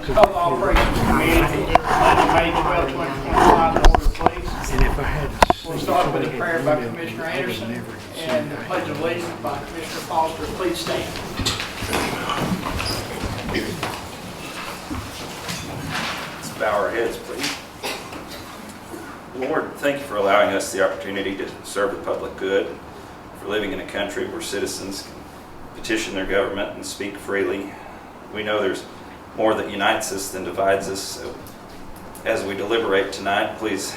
Call the Operations Committee, May 12, 2025, in order, please. And if I had to We'll start with a prayer by Commissioner Anderson and the Pledge of Allegiance by Commissioner Foster. Please stand. Let's bow our heads, please. Lord, thank you for allowing us the opportunity to serve the public good, for living in a country where citizens can petition their government and speak freely. We know there's more that unites us than divides us, so as we deliberate tonight, please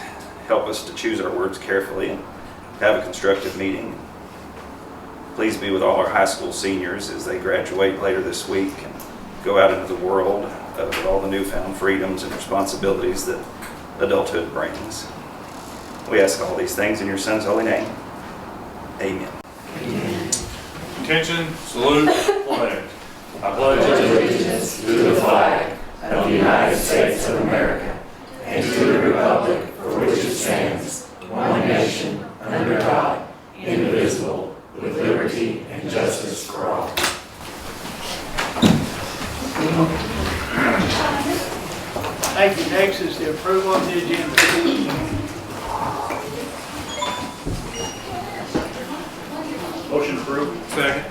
help us to choose our words carefully and have a constructive meeting. Please be with all our high school seniors as they graduate later this week and go out into the world with all the newfound freedoms and responsibilities that adulthood brings. We ask all these things in your Son's holy name. Amen. Attention, salute, pledge. I pledge allegiance to the flag of the United States of America and to the republic for which it stands, one nation, under God, indivisible, with liberty and justice for all. Thank you. Next is the approval of the agenda. Motion approved. Second.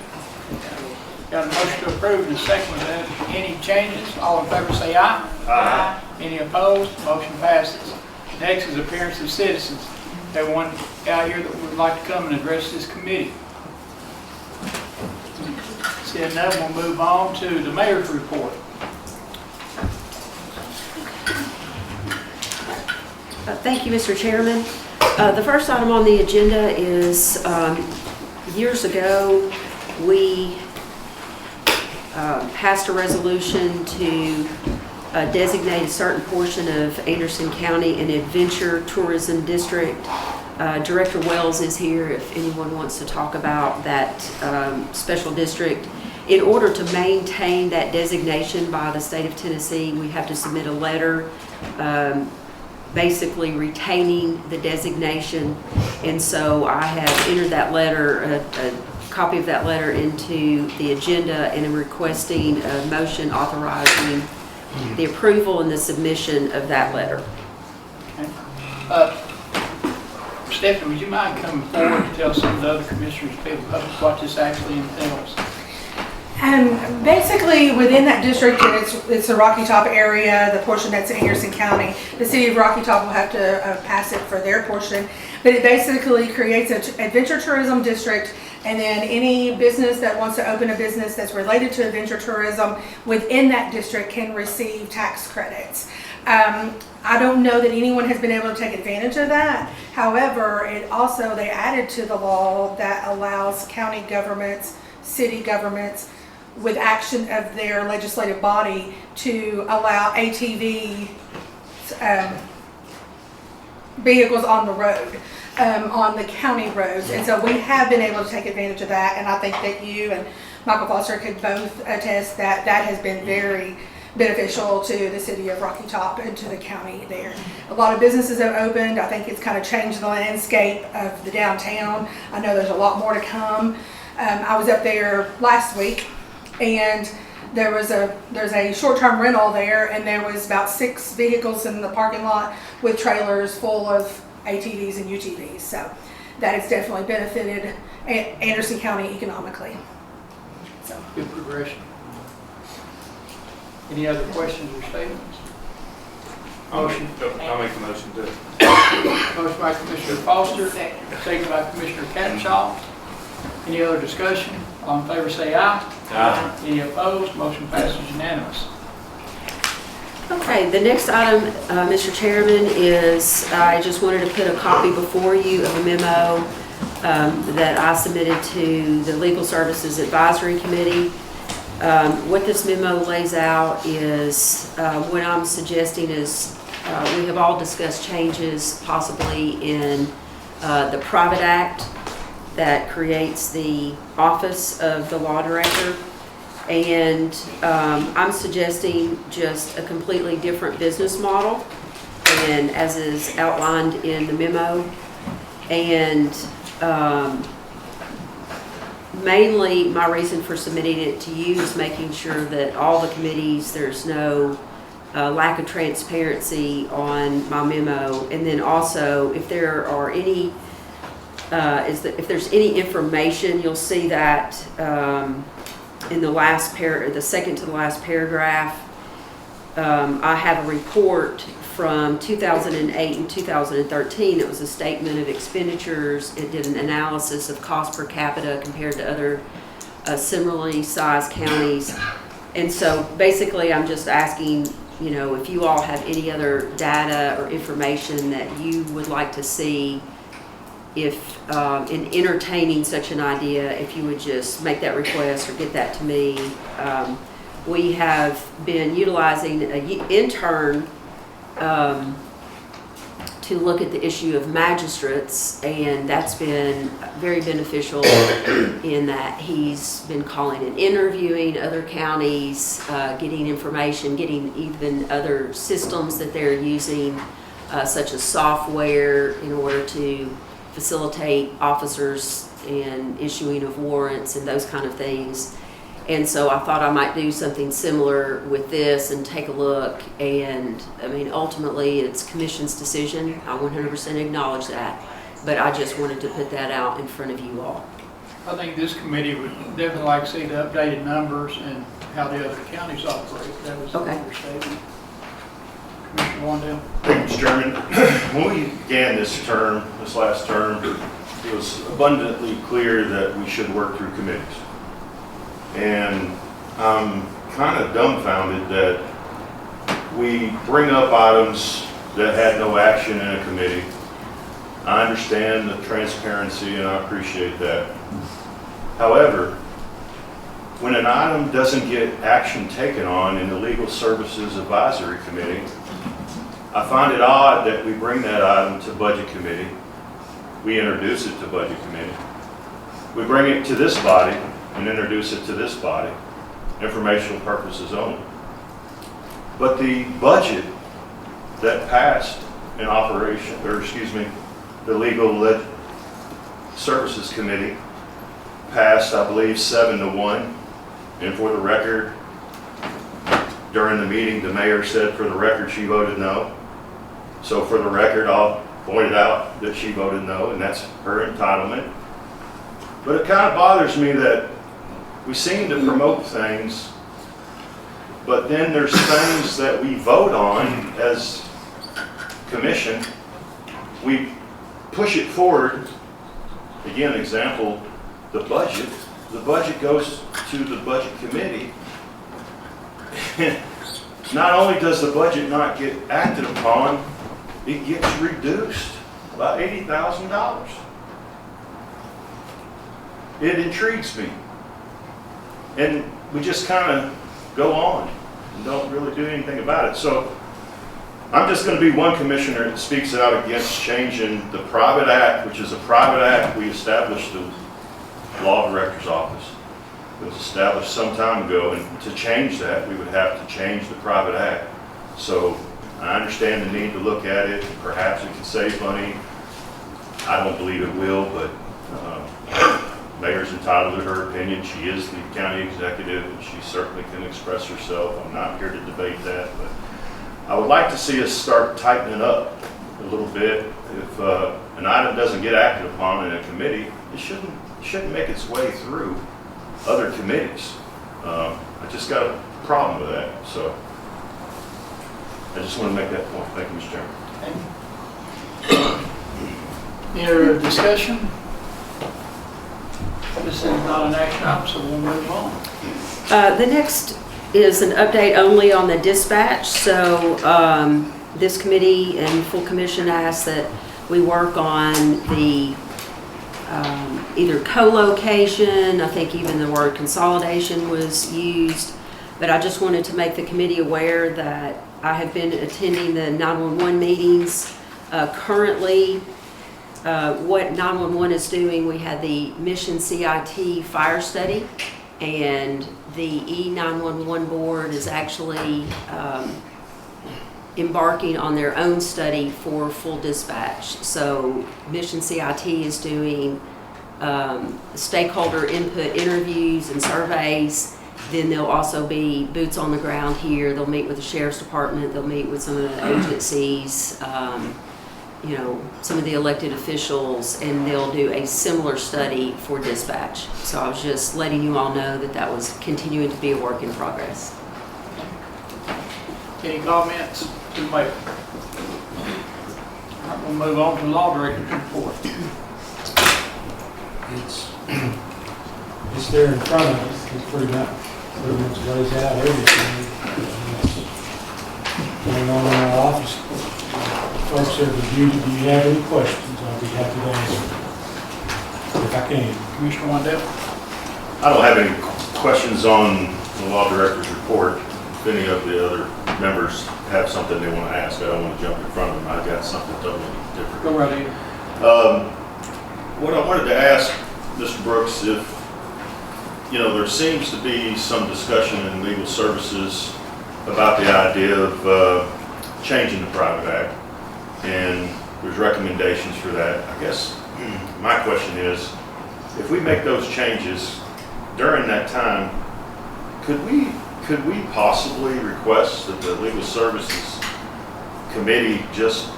Got a motion to approve and a second. With that, any changes? All in favor say aye. Aye. Any opposed? Motion passes. Next is appearance of citizens. Everyone out here that would like to come and address this committee. Seeing none, we'll move on to the mayor's report. Thank you, Mr. Chairman. The first item on the agenda is years ago we passed a resolution to designate a certain portion of Anderson County an adventure tourism district. Director Wells is here if anyone wants to talk about that special district. In order to maintain that designation by the state of Tennessee, we have to submit a letter basically retaining the designation, and so I have entered that letter, a copy of that letter, into the agenda, and am requesting a motion authorizing the approval and the submission of that letter. Okay. Stephanie, would you mind coming forward to tell some of the other commissioners what this actually entails? Basically, within that district, and it's the Rocky Top area, the portion that's in Anderson County. The city of Rocky Top will have to pass it for their portion, but it basically creates an adventure tourism district, and then any business that wants to open a business that's related to adventure tourism within that district can receive tax credits. I don't know that anyone has been able to take advantage of that. However, they added to the law that allows county governments, city governments, with action of their legislative body, to allow ATV vehicles on the road, on the county roads. And so we have been able to take advantage of that, and I think that you and Michael Foster could both attest that that has been very beneficial to the city of Rocky Top and to the county there. A lot of businesses have opened. I think it's kind of changed the landscape of the downtown. I know there's a lot more to come. I was up there last week, and there's a short-term rental there, and there was about 6 vehicles in the parking lot with trailers full of ATVs and UTVs. So that has definitely benefited Anderson County economically. So. Good progression. Any other questions or statements? Motion. I'll make the motion to. Motion by Commissioner Foster, second by Commissioner Catenshaw. Any other discussion? All in favor say aye. Aye. Any opposed? Motion passes unanimous. Okay, the next item, Mr. Chairman, is I just wanted to put a copy before you of a memo that I submitted to the Legal Services Advisory Committee. What this memo lays out is what I'm suggesting is we have all discussed changes possibly in the Private Act that creates the office of the law director, and I'm suggesting just a completely different business model, and as is outlined in the memo, and mainly my reason for submitting it to you is making sure that all the committees, there's no lack of transparency on my memo. And then also, if there are any, if there's any information, you'll see that in the last the second to the last paragraph. I have a report from 2008 and 2013. It was a statement of expenditures. It did an analysis of cost per capita compared to other similarly sized counties. And so basically I'm just asking, you know, if you all have any other data or information that you would like to see, if in entertaining such an idea, if you would just make that request or get that to me. We have been utilizing an intern to look at the issue of magistrates, and that's been very beneficial in that he's been calling and interviewing other counties, getting information, getting even other systems that they're using, such as software, in order to facilitate officers and issuing of warrants and those kind of things. And so I thought I might do something similar with this and take a look. And I mean, ultimately it's commission's decision. I 100% acknowledge that, but I just wanted to put that out in front of you all. I think this committee would definitely like to see the updated numbers and how the other counties operate. That was the Okay. understatement. Commissioner Wandell? Thank you, Mr. Chairman. When we began this last term, it was abundantly clear that we should work through committees. And I'm kind of dumbfounded that we bring up items that had no action in a committee. I understand the transparency and I appreciate that. However, when an item doesn't get action taken on in the Legal Services Advisory Committee, I find it odd that we bring that item to Budget Committee. We introduce it to Budget Committee. We bring it to this body and introduce it to this body, informational purposes only. But the budget that passed in operation, or excuse me, the Legal Services Committee passed, I believe, 7-1. And for the record, during the meeting, the mayor said for the record she voted no. So for the record, I'll point it out that she voted no, and that's her entitlement. But it kind of bothers me that we seem to promote things, but then there's things that we vote on as commission. We push it forward. Again, example, the budget. The budget goes to the Budget Committee. Not only does the budget not get acted upon, it gets reduced by $80,000. It intrigues me. And we just kind of go on and don't really do anything about it. So I'm just going to be one commissioner that speaks out against changing the private act, which is a private act. We established the Law Director's Office. It was established some time ago, and to change that, we would have to change the private act. So I understand the need to look at it. Perhaps it could save money. I don't believe it will, but Mayor's entitled to her opinion. She is the county executive, and she certainly can express herself. I'm not here to debate that, but I would like to see us start tightening up a little bit. If an item doesn't get acted upon in a committee, it shouldn't make its way through other committees. I just got a problem with that, so I just want to make that point. Thank you, Mr. Chairman. Any other discussion? This is not an action item, so we'll move on. The next is an update only on the dispatch. So this committee and full commission asks that we work on the either co-location, I think even the word consolidation was used, but I just wanted to make the committee aware that I have been attending the 911 meetings. Currently, what 911 is doing, we had the Mission CIT fire study, and the E911 board is actually embarking on their own study for full dispatch. So Mission CIT is doing stakeholder input interviews and surveys, Then there'll also be boots on the ground here. They'll meet with the sheriff's department. They'll meet with some of the agencies, you know, some of the elected officials, and they'll do a similar study for dispatch. So I was just letting you all know that that was continuing to be a work in progress. Any comments to make? All right, we'll move on to the law director's report. It's there in front of us. It's pretty much lays out everything that's going on in our office. Folks have reviewed it. Do you have any questions? I'll be happy to answer if I can. Commissioner Wandell? I don't have any questions on the law director's report. If any of the other members have something they want to ask, I don't want to jump in front of them. I've got something totally different. Go right ahead. What I wanted to ask Mr. Brooks, if, you know, there seems to be some discussion in legal services about the idea of changing the Private Act, and there's recommendations for that. I guess my question is, if we make those changes during that time, could we possibly request that the Legal Services Committee just,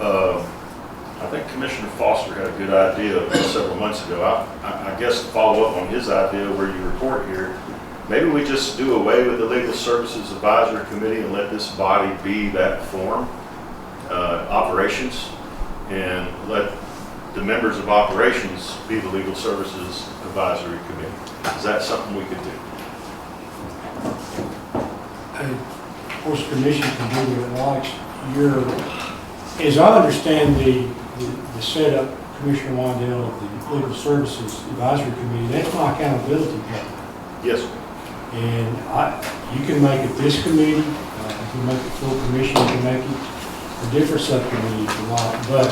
I think Commissioner Foster had a good idea several months ago. I guess to follow up on his idea where you report here, maybe we just do away with the Legal Services Advisory Committee and let this body be that form, operations, and let the members of operations be the Legal Services Advisory Committee. Is that something we could do? Of course, the commission can do what it likes. As I understand the setup, Commissioner Wandell, of the Legal Services Advisory Committee, that's my accountability partner. Yes, sir. And you can make it this committee, you can make it full commission, you can make it a different subcommittee if you like. But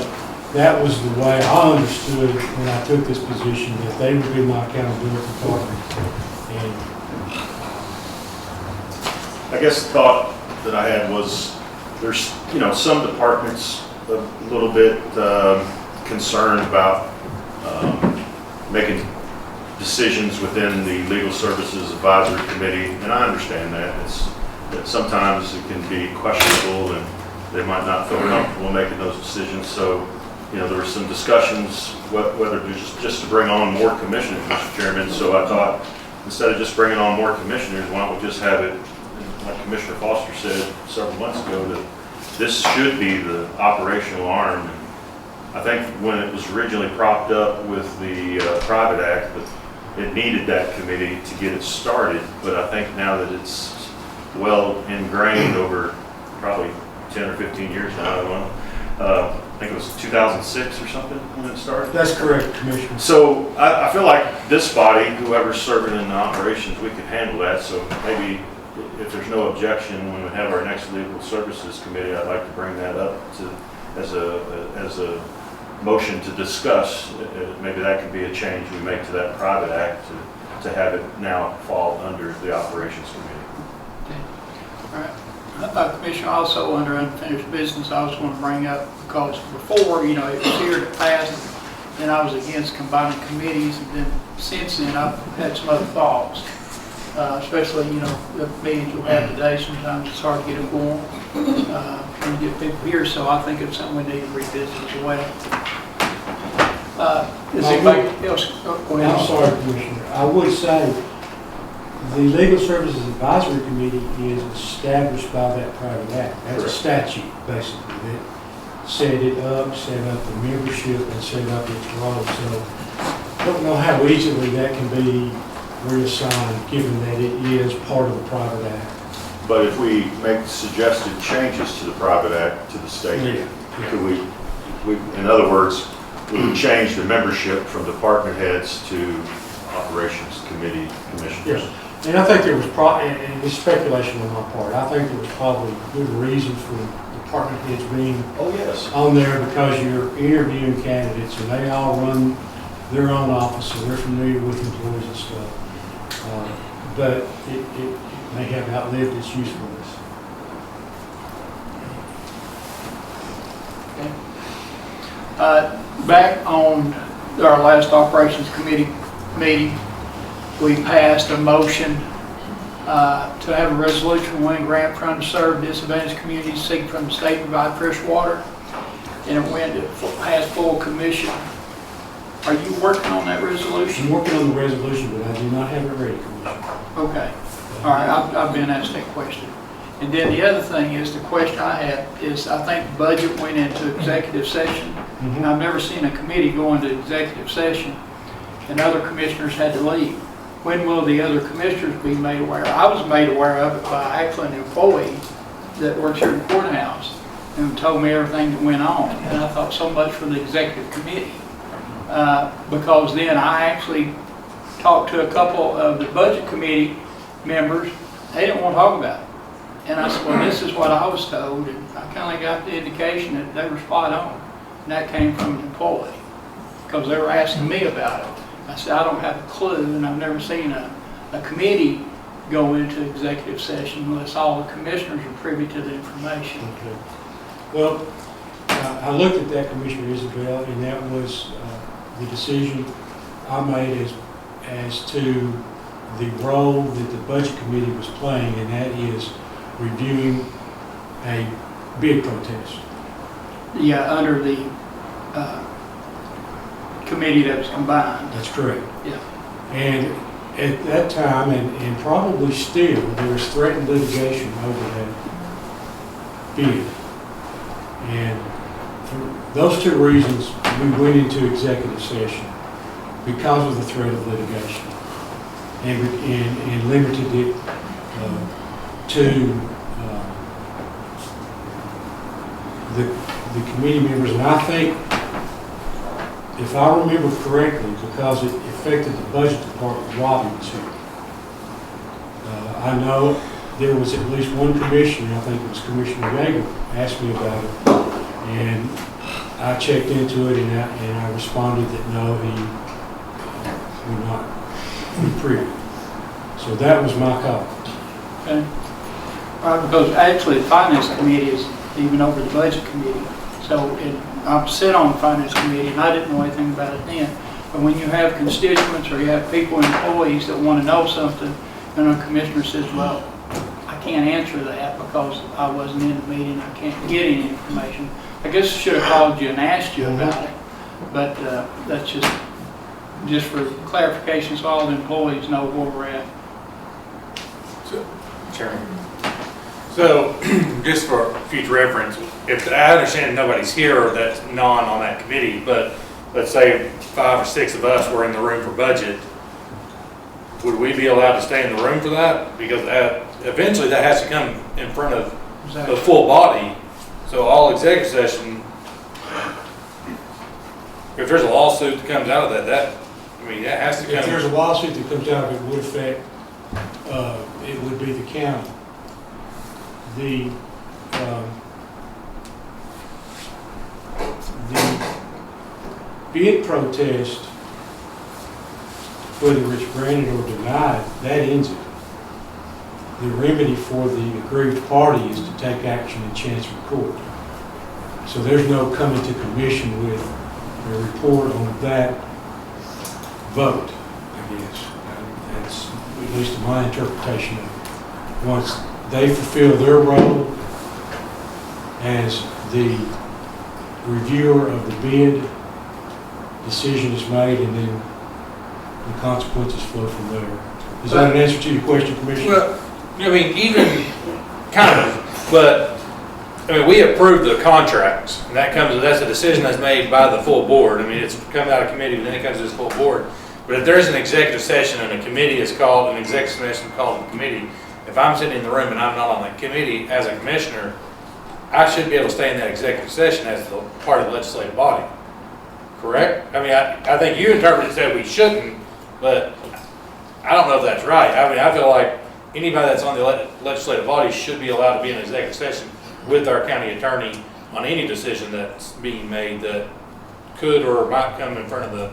that was the way I understood when I took this position, that they would be my accountability partner. And I guess the thought that I had was there's, you know, some departments a little bit concerned about making decisions within the Legal Services Advisory Committee, and I understand that. That sometimes it can be questionable and they might not feel comfortable making those decisions. So, you know, there were some discussions whether just to bring on more commissioners, Mr. Chairman. So I thought instead of just bringing on more commissioners, why don't we just have it, like Commissioner Foster said several months ago, that this should be the operational arm. And I think when it was originally propped up with the Private Act, it needed that committee to get it started. But I think now that it's well ingrained over probably 10 or 15 years now, I don't know. I think it was 2006 or something when it started. that's correct, Commissioner. So I feel like this body, whoever's serving in the operations, we can handle that. So maybe if there's no objection, when we have our next Legal Services Committee, I'd like to bring that up as a motion to discuss. Maybe that could be a change we make to that Private Act to have it now fall under the Operations Committee. All right. Commissioner, also under unfinished business, I was going to bring up, because before, you know, it was here to pass, and I was against combining committees, and then since then, I've had some other thoughts. Especially, you know, the meetings we'll have today, sometimes it's hard to get a quorum and get people here, so I think it's something we need to revisit as well. Is anybody else? Go ahead. I'm sorry, Commissioner. I would say the Legal Services Advisory Committee is established by that Private Act. That's a statute, basically, that set it up, set up the membership, and set up its role. So I don't know how easily that can be reassigned, given that it is part of the Private Act. But if we make suggested changes to the Private Act to the state, could we, in other words, we would change the membership from department heads to Operations Committee commissioners? Yes. And I think there was and it's speculation on my part, I think there was probably good reason for department heads being Oh, yes. on there, because you're interviewing candidates and they all run their own office, so they're familiar with employees and stuff. But it may have outlived its usefulness. Back on our last Operations Committee meeting, we passed a motion to have a resolution winning grant for underserved disadvantaged communities seeking from the state to provide fresh water. And it went, it has full commission. Are you working on that resolution? I'm working on the resolution, but I do not have it ready, Commissioner. Okay, all right, I've been asked that question. And then the other thing is, the question I had is, I think the budget went into executive session. And I've never seen a committee go into executive session and other commissioners had to leave. When will the other commissioners be made aware? I was made aware of it by actually an employee that works here in the courthouse and told me everything that went on. And I thought, so much for the executive committee. Because then I actually talked to a couple of the budget committee members. They didn't want to talk about it. And I said, well, this is what I was told. And I kind of got the indication that they were spot on. And that came from an employee because they were asking me about it. I said, I don't have a clue, and I've never seen a committee go into executive session unless all the commissioners are privy to the information. Okay. Well, I looked at that, Commissioner Isabel, and that was the decision I made as to the role that the Budget Committee was playing, and that is reviewing a bid protest. Yeah, under the committee that was combined. That's correct. Yeah. And at that time, and probably still, there was threatened litigation over that bid. And for those two reasons, we went into executive session because of the threat of litigation and limited it to the committee members. And I think, if I remember correctly, because it affected the budget department, Robbie was here. I know there was at least one commissioner, I think it was Commissioner Yeager, asked me about it. And I checked into it and I responded that no, he would not be privy. So that was my call. Okay. Because actually the finance committee is even over the budget committee. So I sit on the finance committee and I didn't know anything about it then. But when you have constituents or you have people, employees that want to know something, and a commissioner says, well, I can't answer that because I wasn't in the meeting, I can't get any information. I guess I should have called you and asked you about it. But that's just for clarification so all the employees know where we're at. Chairman. So, just for future reference, if I understand nobody's here that's on that committee, but let's say 5 or 6 of us were in the room for budget, would we be allowed to stay in the room for that? Because eventually that has to come in front of the full body. So all executive session, if there's a lawsuit that comes out of that has to come. If there's a lawsuit that comes out of it, would affect, it would be the county. The bid protest, whether it's granted or denied, that ends it. The remedy for the aggrieved party is to take action in Chancery Court. So there's no coming to commission with a report on that vote, I guess. That's at least my interpretation of it. Once they fulfill their role as the reviewer of the bid, decision is made, and then the consequences flow from there. Is that an answer to your question, Commissioner? Well, I mean, even kind of, but I mean, we approve the contracts, and that's a decision that's made by the full board. I mean, it's come out of committee, and then it comes to this full board. But if there's an executive session and a committee is called, an executive session called a committee, if I'm sitting in the room and I'm not on that committee as a commissioner, I should be able to stay in that executive session as the part of the legislative body. Correct? I mean, I think you interpreted it said we shouldn't, but I don't know if that's right. I mean, I feel like anybody that's on the legislative body should be allowed to be in an executive session with our county attorney on any decision that's being made that could or might come in front of the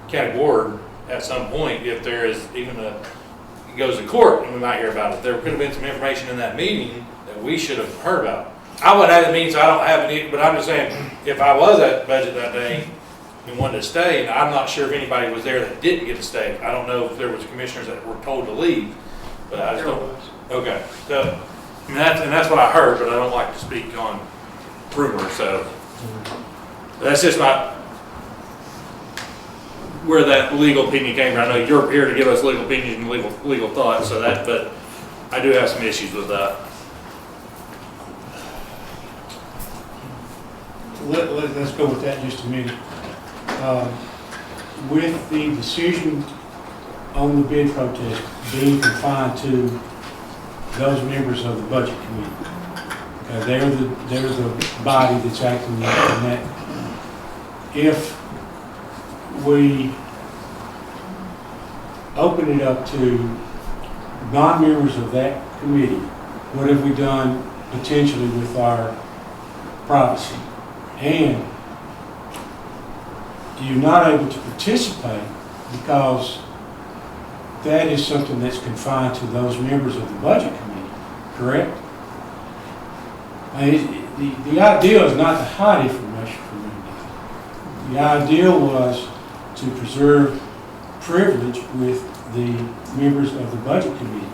county board at some point. If there is even it goes to court and we might hear about it. There could have been some information in that meeting that we should have heard about. I wouldn't have the meeting, so I don't have any, but I'm just saying, if I was at budget that day and wanted to stay, and I'm not sure if anybody was there that didn't get to stay. I don't know if there was commissioners that were told to leave. but I just There don't. was. Okay, so, I mean, that's what I heard, but I don't like to speak on rumors, so. That's just not where that legal opinion came from. I know you're here to give us legal opinions and legal thoughts, so that, but I do have some issues with that. Let's go with that just a minute. With the decision on the bid protest being confined to those members of the budget committee, okay, they're the body that's acting in that. If we open it up to non-members of that committee, what have we done potentially with our privacy? And you're not able to participate because that is something that's confined to those members of the budget committee, correct? I mean, the ideal is not to hide information from anybody. The ideal was to preserve privilege with the members of the budget committee.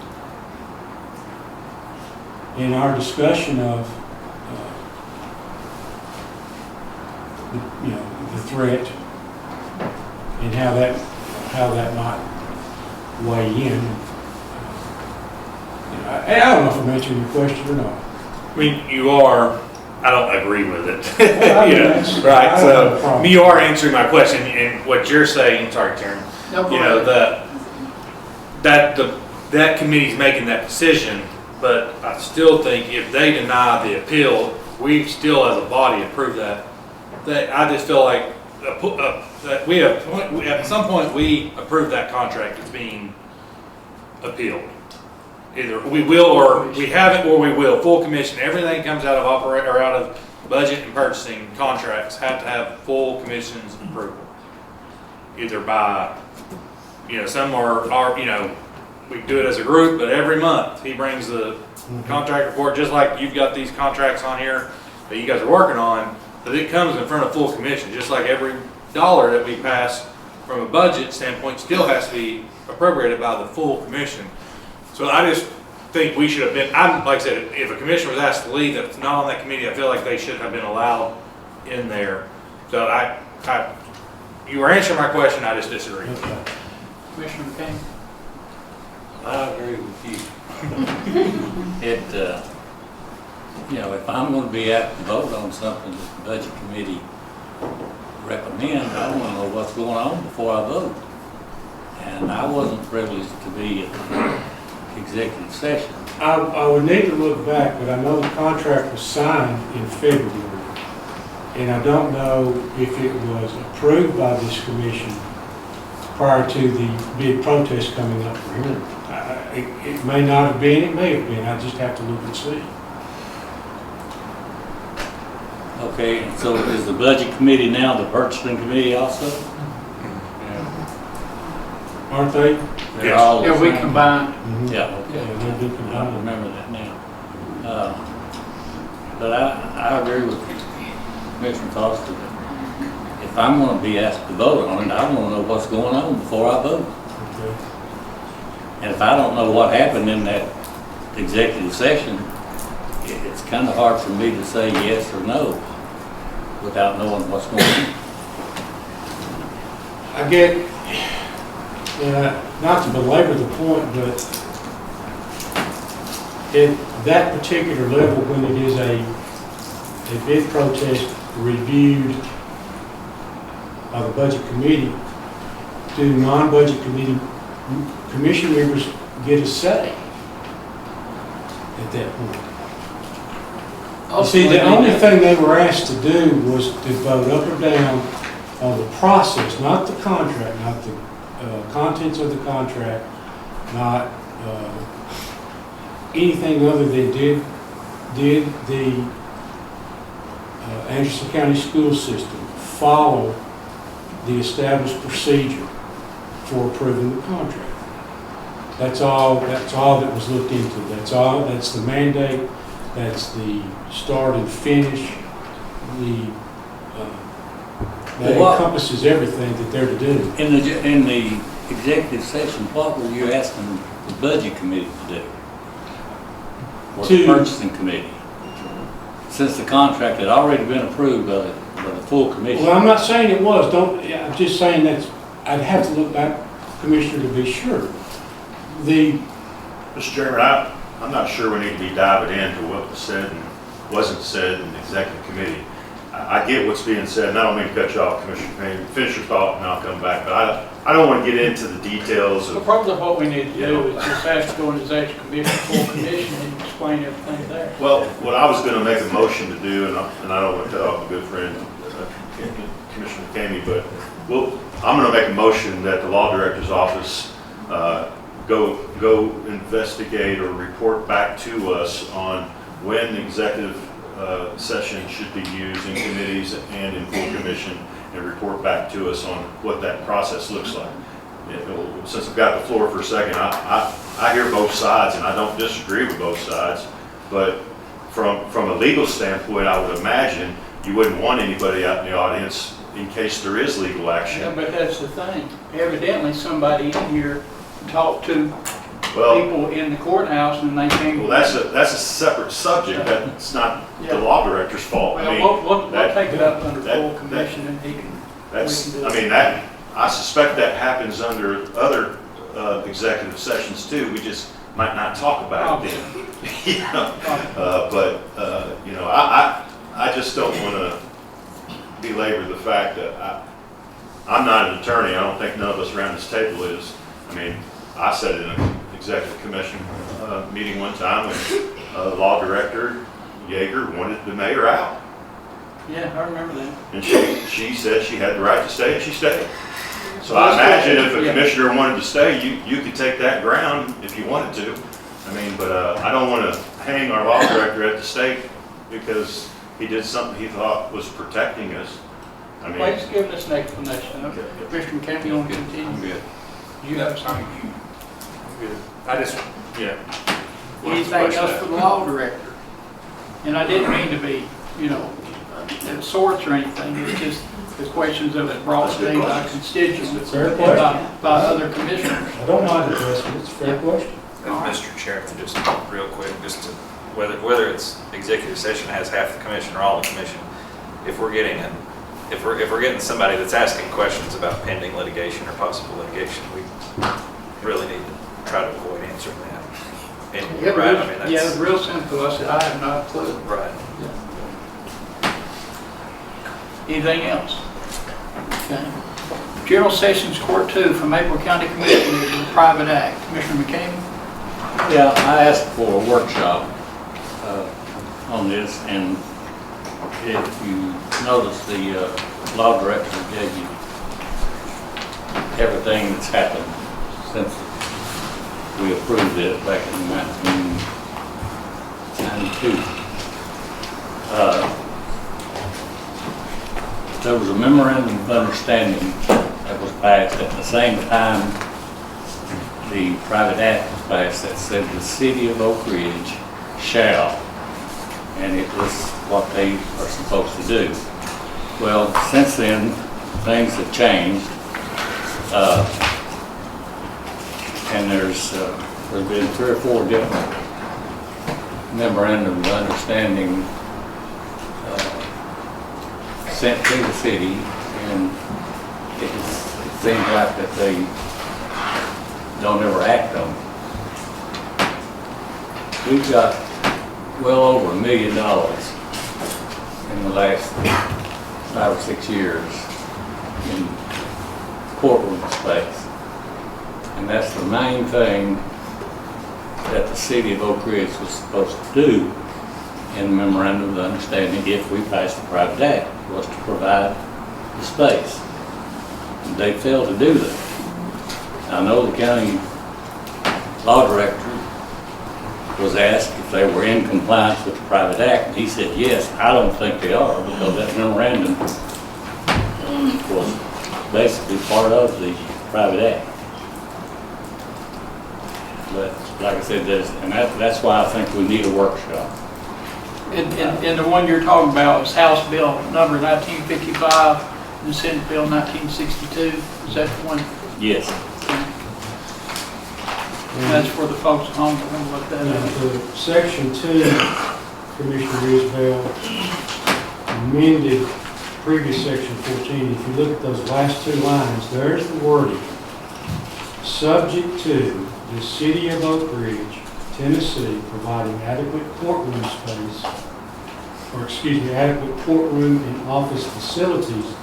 In our discussion of the threat and how that might weigh in. I don't know if I'm answering your question or not. I mean, you are, I don't agree with it. Well, I mean, You know, that's- right, I don't have a so problem. you are answering my question, and what you're saying, sorry, Karen, No, go you know, ahead. that committee's making that decision, but I still think if they deny the appeal, we still as a body approve that. I just feel like that at some point we approve that contract as being appealed. Either we will or we haven't or we will. Full commission, everything comes out of out of budget and purchasing contracts have to have full commission's approval. Either by, some are, we do it as a group, but every month he brings the contract report, just like you've got these contracts on here that you guys are working on, but it comes in front of full commission, just like every dollar that we pass from a budget standpoint still has to be appropriated by the full commission. So I just think we should have been, like I said, if a commissioner was asked to leave that's not on that committee, I feel like they should have been allowed in there. So you were answering my question, I just disagree. Okay. Commissioner McCain? I agree with you. If I'm gonna be asked to vote on something that the budget committee recommends, I wanna know what's going on before I vote. And I wasn't privileged to be at the executive session. I would need to look back, but I know the contract was signed in February. And I don't know if it was approved by this commission prior to the bid protest coming up for hearing. It may not have been, it may have been, I just have to look and see. Okay, and so is the budget committee now the purchasing committee also? Aren't they? They're all the Yeah, we same? combined. Yeah, okay. Yeah, they've been I combined. remember that now. But I agree with Commissioner Foster. If I'm gonna be asked to vote on it, I wanna know what's going on before I vote. Okay. And if I don't know what happened in that executive session, it's kind of hard for me to say yes or no without knowing what's going on. I get, not to belabor the point, but at that particular level, when it is a bid protest reviewed by the budget committee, do non-budget committee commission members get a say at that point? You see, the only thing they were asked to do was to vote up or down on the process, not the contract, not the contents of the contract, not anything other than did the Anderson County school system follow the established procedure for approving the contract. That's all that was looked into. That's the mandate, that's the start and finish, that encompasses everything that they're to do. In the executive session, what were you asking the budget committee to do? Or the To- purchasing committee? Since the contract had already been approved by the full commission. Well, I'm not saying it was, I'm just saying that I'd have to look back, Commissioner, to be sure. The, Mr. Chairman, I'm not sure we need to be diving into what was said and wasn't said in the executive committee. I get what's being said, and I don't mean to cut you off, Commissioner Payne. Finish your thought, and I'll come back. But I don't want to get into the details So of, probably what we need to do is just ask to go into executive commission, full commission, and explain everything there. well, what I was going to make a motion to do, and I don't want to cut off a good friend, Commissioner Kami, but I'm going to make a motion that the law director's office go investigate or report back to us on when the executive session should be used in committees and in full commission, and report back to us on what that process looks like. Since I've got the floor for a second, I hear both sides, and I don't disagree with both sides, but from a legal standpoint, I would imagine you wouldn't want anybody out in the audience in case there is legal action. Yeah, but that's the thing. Evidently, somebody in here talked to Well, people in the courthouse and they came. well, that's a separate subject. That's not the law director's fault. I mean, Well, we'll take it up under that- full commission and he can. that's, we can do I mean, that, I suspect that happens under other executive sessions too. We just might not talk about it then. You know? You know, I just don't want to belabor the fact that I'm not an attorney. I don't think none of us around this table is. I mean, I said it in an executive commission meeting one time when law director Yeager wanted the mayor out. Yeah, I remember that. And she said she had the right to stay, and she stayed. So I imagine if a commissioner wanted to stay, you could take that ground if you wanted to. I mean, but I don't want to hang our law director at the stake because he did something he thought was protecting us. I mean, Please give us an explanation. Okay. Mr. McCabe, you want to I'm continue? good. You have something? Good. I just, yeah. Anything else for the law director? And I didn't mean to be, you know, of sorts or anything. It's just the questions that was brought to me by constituents Fair and question. by other commissioners. I don't mind addressing it, it's a fair question. And Mr. Chairman, just real quick, just to, whether it's executive session has half the commission or all the commission, if we're getting if we're getting somebody that's asking questions about pending litigation or possible litigation, we really need to try to avoid answering that. And you're right, I mean, that's. Yeah, it's real simple. I said, I have not a clue. Right. Anything else? Okay. General Sessions Court 2 from April County Commission is a private act. Commissioner McCain? Yeah, I asked for a workshop on this, and if you notice, the law director gave you everything that's happened since we approved it back in 1992. There was a memorandum of understanding that was passed at the same time the private act was passed that said the city of Oak Ridge shall, and it was what they are supposed to do. Well, since then, things have changed, and there's been 3 or 4 different memorandums of understanding sent to the city, and it seems like that they don't ever act on it. We've got well over $1 million in the last 5 or 6 years in courtroom space. And that's the main thing that the city of Oak Ridge was supposed to do in the memorandum of understanding if we passed the private act, was to provide the space. And they failed to do that. I know the county law director was asked if they were in compliance with the private act, and he said, yes. I don't think they are, because that memorandum was basically part of the private act. But like I said, that's why I think we need a workshop. And the one you're talking about is House Bill number 1955 and Senate Bill 1962. Is that the one? Yes. That's for the folks at home that want to look that Now, up. the Section 2, Commissioner Isbell, amended previous Section 14. If you look at those last two lines, there's the wording. Subject to the City of Oak Ridge, Tennessee, providing adequate courtroom space, adequate courtroom and office facilities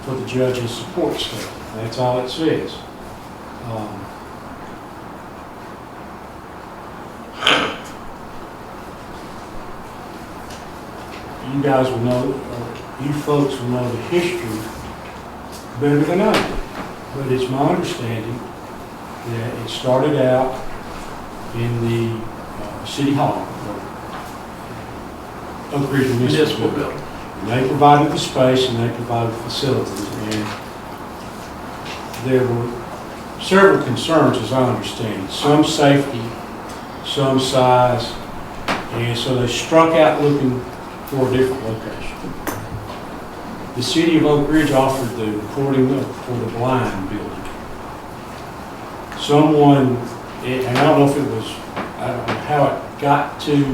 for the judge's support staff. That's all it says. You guys will know, or you folks will know the history better than I do. But it's my understanding that it started out in the City Hall, Oak Ridge Municipal Municipal Building. building. And they provided the space and they provided facilities. And there were several concerns, as I understand it. Some safety, some size, and so they struck out looking for a different location. The City of Oak Ridge offered the recording for the blind building. Someone, and I don't know if it was, I don't know how it got to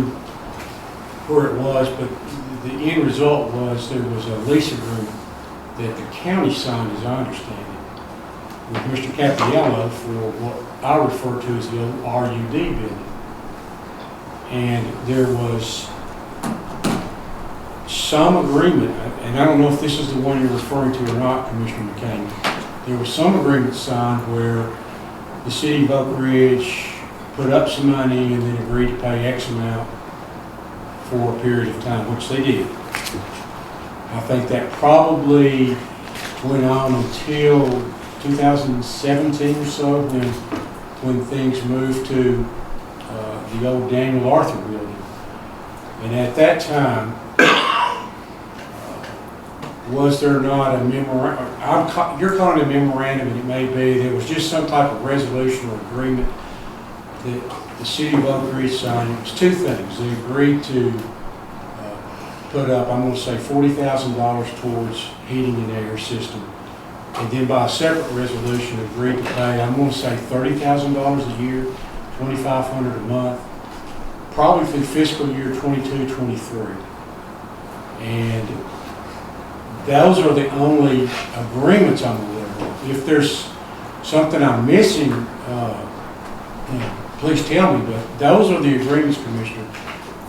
where it was, but the end result was there was a lease agreement that the county signed, as I understand it, with Mr. Capriello for what I refer to as the old RUD building. And there was some agreement, and I don't know if this is the one you're referring to or not, Commissioner McCain. There was some agreement signed where the City of Oak Ridge put up some money and then agreed to pay X amount for a period of time, which they did. I think that probably went on until 2017 or so when things moved to the old Daniel Arthur building. And at that time, was there not a memorandum, you're calling it a memorandum, and it may be, there was just some type of resolution or agreement that the City of Oak Ridge signed. It was two things. They agreed to put up, I'm going to say $40,000 towards heating and air system. And then by a separate resolution, agreed to pay, I'm going to say $30,000 a year, $2,500 a month, probably for the fiscal year 22-23. And those are the only agreements I'm aware of. If there's something I'm missing, please tell me, but those are the agreements, Commissioner,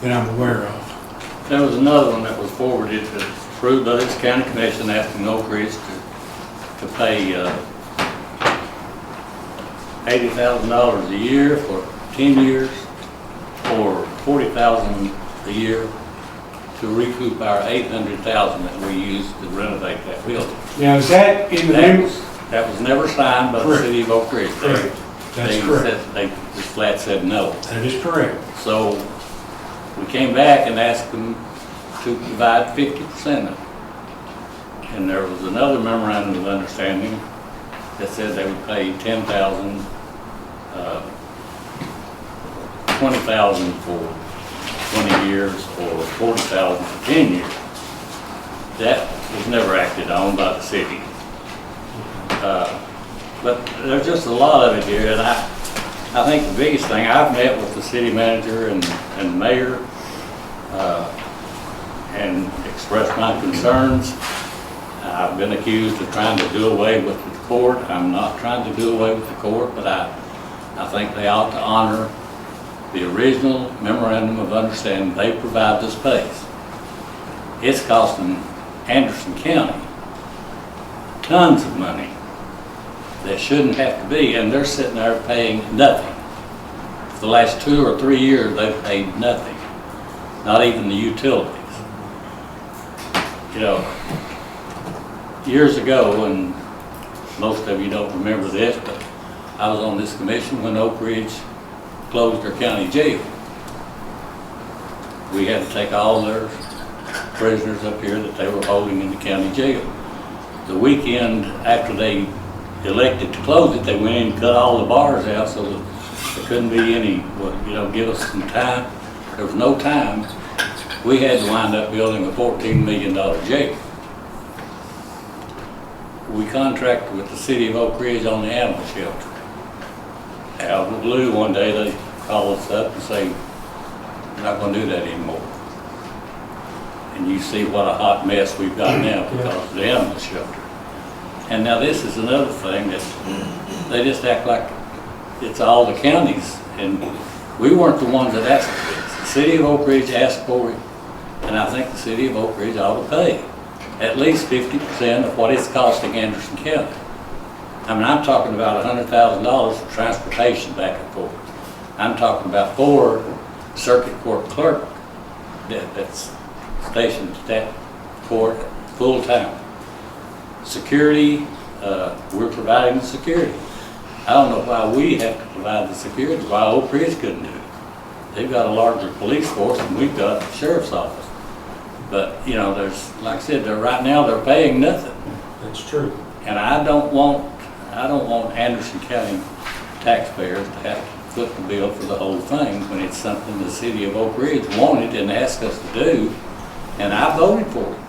that I'm aware of. There was another one that was forwarded to approved by this county commission asking Oak Ridge to pay $80,000 a year for 10 years or $40,000 a year to recoup our $800,000 that we used to renovate that building. Now, is that in the That was never signed by the Correct. City of Oak Ridge. Correct. That's correct. They just flat said no. That is correct. So we came back and asked them to provide 50% of it. And there was another memorandum of understanding that said they would pay $10,000, $20,000 for 20 years or $40,000 for 10 years. That was never acted on by the city. But there's just a lot of it here, and I think the biggest thing, I've met with the city manager and the mayor and expressed my concerns. I've been accused of trying to do away with the court. I'm not trying to do away with the court, but I think they ought to honor the original memorandum of understanding. They provide the space. It's costing Anderson County tons of money that shouldn't have to be, and they're sitting there paying nothing. For the last 2 or 3 years, they've paid nothing, not even the utilities. You know, years ago, and most of you don't remember this, but I was on this commission when Oak Ridge closed their county jail. We had to take all their prisoners up here that they were holding in the county jail. The weekend after they elected to close it, they went in and cut all the bars out so that there couldn't be any, give us some time. There was no time. We had to wind up building a $14 million jail. We contracted with the city of Oak Ridge on the animal shelter. out of the blue, one day they call us up and say, we're not gonna do that anymore. And you see what a hot mess we've got now because of the animal shelter. And now this is another thing that they just act like it's all the counties, and we weren't the ones that asked for this. The city of Oak Ridge asked for it, and I think the city of Oak Ridge ought to pay at least 50% of what it's costing Anderson County. I mean, I'm talking about $100,000 for transportation back and forth. I'm talking about 4 circuit court clerk that's stationed at that court full time. Security, we're providing the security. I don't know why we have to provide the security, why Oak Ridge couldn't do it. They've got a larger police force than we've got the sheriff's office. But, you know, there's, like I said, right now they're paying nothing. That's true. And I don't want Anderson County taxpayers to have to foot the bill for the whole thing when it's something the city of Oak Ridge wanted and asked us to do, and I voted for it.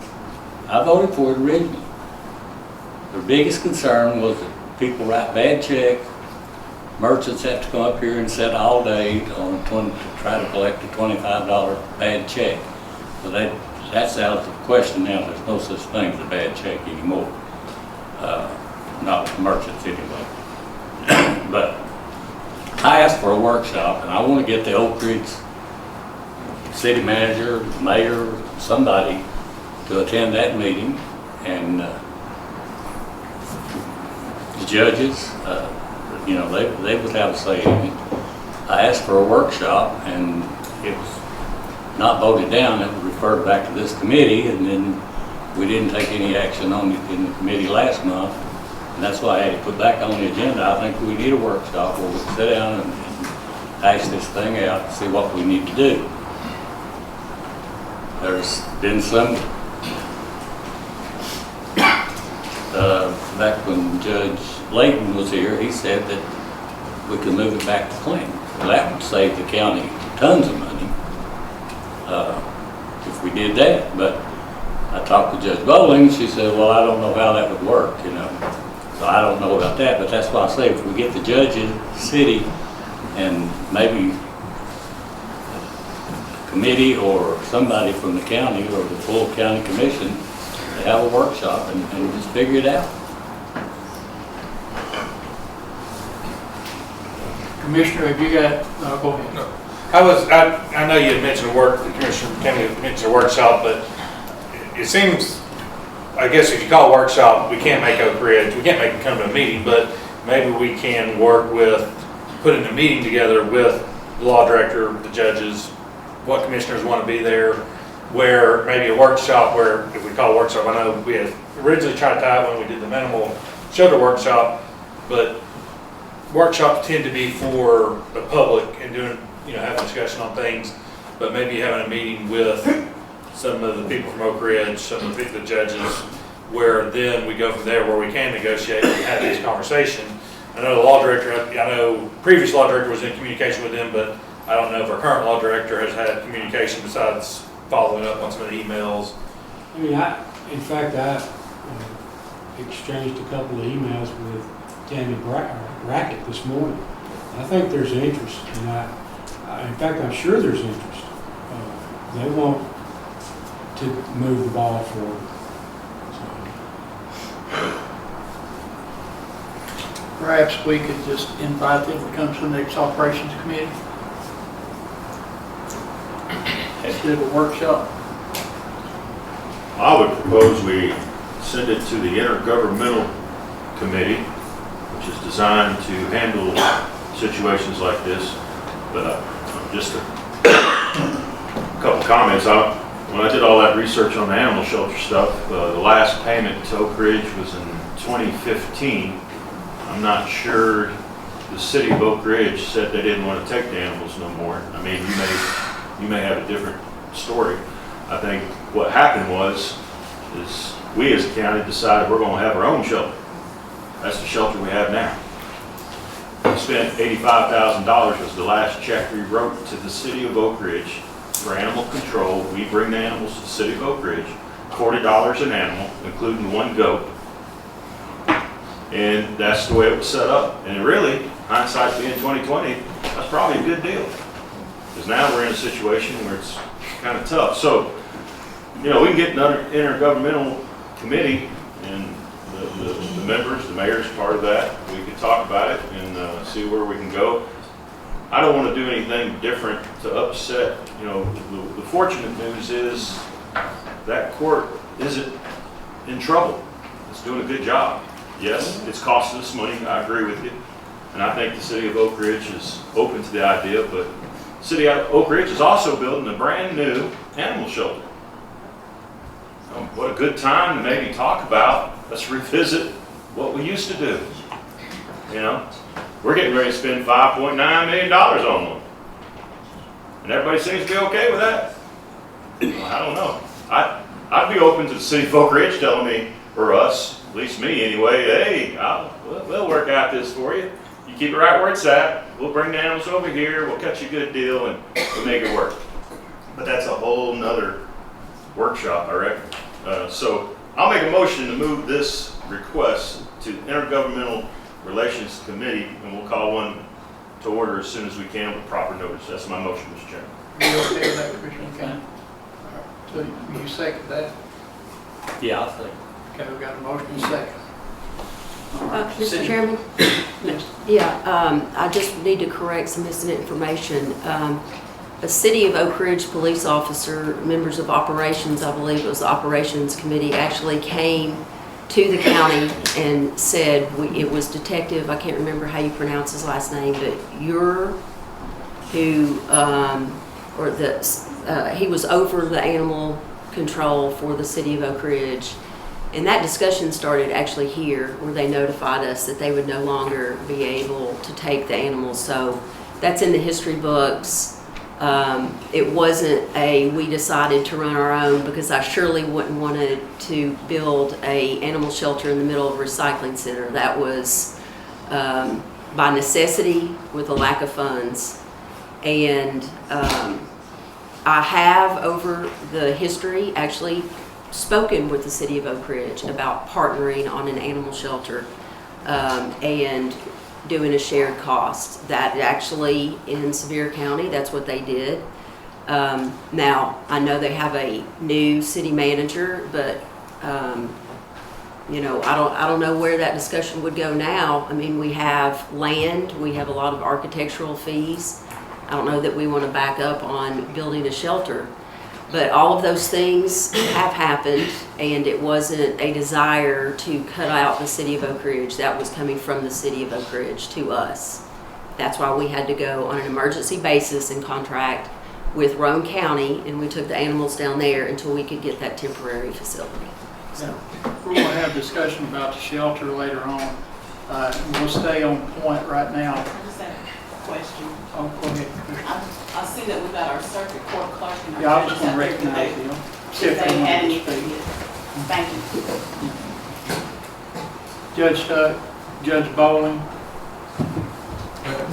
I voted for it originally. Their biggest concern was that people write bad checks, merchants have to come up here and sit all day to try to collect a $25 bad check. So that's out of the question now. There's no such thing as a bad check anymore. Not with merchants anyway. But I asked for a workshop, and I want to get the Oak Ridge city manager, mayor, somebody to attend that meeting, and the judges, you know, they would have a say in it. I asked for a workshop, and it was not voted down. It was referred back to this committee, and then we didn't take any action on it in the committee last month. And that's why I had to put back on the agenda. I think we need a workshop where we can sit down and hash this thing out and see what we need to do. There's been some, back when Judge Layton was here, he said that we could move it back to Clinton. Well, that would save the county tons of money if we did that. But I talked to Judge Bowling, and she said, well, I don't know how that would work, you know. So I don't know about that, but that's why I say if we get the judges, the city, and maybe a committee or somebody from the county or the full county commission to have a workshop and just figure it out. Commissioner, have you got, go ahead. I know you had mentioned Commissioner Kennedy had mentioned a workshop, but it seems, I guess if you call a workshop, we can't make Oak Ridge, we can't make it come to a meeting, but maybe we can work with, putting a meeting together with the law director, the judges, what commissioners want to be there, where maybe a workshop where, if we call a workshop, I know we had originally tried to tie it when we did the minimal shelter workshop, but workshops tend to be for the public and doing, you know, having a discussion on things, but maybe having a meeting with some of the people from Oak Ridge, some of the judges, where then we go from there where we can negotiate and have this conversation. I know the law director, I know previous law director was in communication with them, but I don't know if our current law director has had communication besides following up on some of the emails. I mean, in fact, I exchanged a couple of emails with Tammy Brackett this morning. I think there's interest, and in fact, I'm sure there's interest. They want to move the ball forward. Perhaps we could just invite them to come to the next operations committee instead of a workshop. I would propose we send it to the Intergovernmental Committee, which is designed to handle situations like this. But just a couple comments. When I did all that research on the animal shelter stuff, the last payment to Oak Ridge was in 2015. I'm not sure the city of Oak Ridge said they didn't want to take the animals no more. I mean, you may have a different story. I think what happened is we as a county decided we're going to have our own shelter. That's the shelter we have now. We spent $85,000 was the last check we wrote to the city of Oak Ridge for animal control. We bring the animals to the city of Oak Ridge, $40 an animal, including one goat. And that's the way it was set up. And really, hindsight being 2020, that's probably a good deal. Because now we're in a situation where it's kind of tough. So, you know, we can get another intergovernmental committee, and the members, the mayor's part of that. We can talk about it and see where we can go. I don't want to do anything different to upset, you know, the fortunate news is that court isn't in trouble. It's doing a good job. Yes, it's costing us money, I agree with you. And I think the city of Oak Ridge is open to the idea, but the city of Oak Ridge is also building a brand new animal shelter. What a good time to maybe talk about, let's revisit what we used to do. You know, we're getting ready to spend $5.9 million on one. And everybody seems to be okay with that. Well, I don't know. I'd be open to the city of Oak Ridge telling me, or us, at least me anyway, hey, we'll work out this for you. You keep it right where it's at. We'll bring the animals over here. We'll cut you a good deal and we'll make it work. But that's a whole nother workshop, I reckon. So I'll make a motion to move this request to Intergovernmental Relations Committee, and we'll call one to order as soon as we can with proper notice. That's my motion, Mr. Chairman. Are you okay with that, Commissioner Kane? All right. So you second that? Yeah, I think. Okay, we got a motion and a second. All right. Mr. City- Chairman? Yes. Yeah, I just need to correct some missing information. A City of Oak Ridge police officer, members of operations, I believe it was the operations committee, actually came to the county and said, it was Detective, I can't remember how you pronounce his last name, but he was over the animal control for the City of Oak Ridge. And that discussion started actually here, where they notified us that they would no longer be able to take the animals. So that's in the history books. It wasn't we decided to run our own, because I surely wouldn't want to build a animal shelter in the middle of a recycling center. That was by necessity with a lack of funds. And I have, over the history, actually spoken with the City of Oak Ridge about partnering on an animal shelter and doing a shared cost. That actually, in Sevier County, that's what they did. Now, I know they have a new city manager, but you know, I don't know where that discussion would go now. I mean, we have land, we have a lot of architectural fees. I don't know that we want to back up on building a shelter. But all of those things have happened, and it wasn't a desire to cut out the City of Oak Ridge. That was coming from the City of Oak Ridge to us. That's why we had to go on an emergency basis and contract with Roane County, and we took the animals down there until we could get that temporary facility. So We're going to have discussion about the shelter later on. We'll stay on point right now. I just have a question. Oh, go ahead. I see that we got our circuit court clerk and our Yeah, I was judges just going out to there recognize today. them. If See if they they had want to anything speak. yet. Thank you. Judge Stuck, Judge Bowling.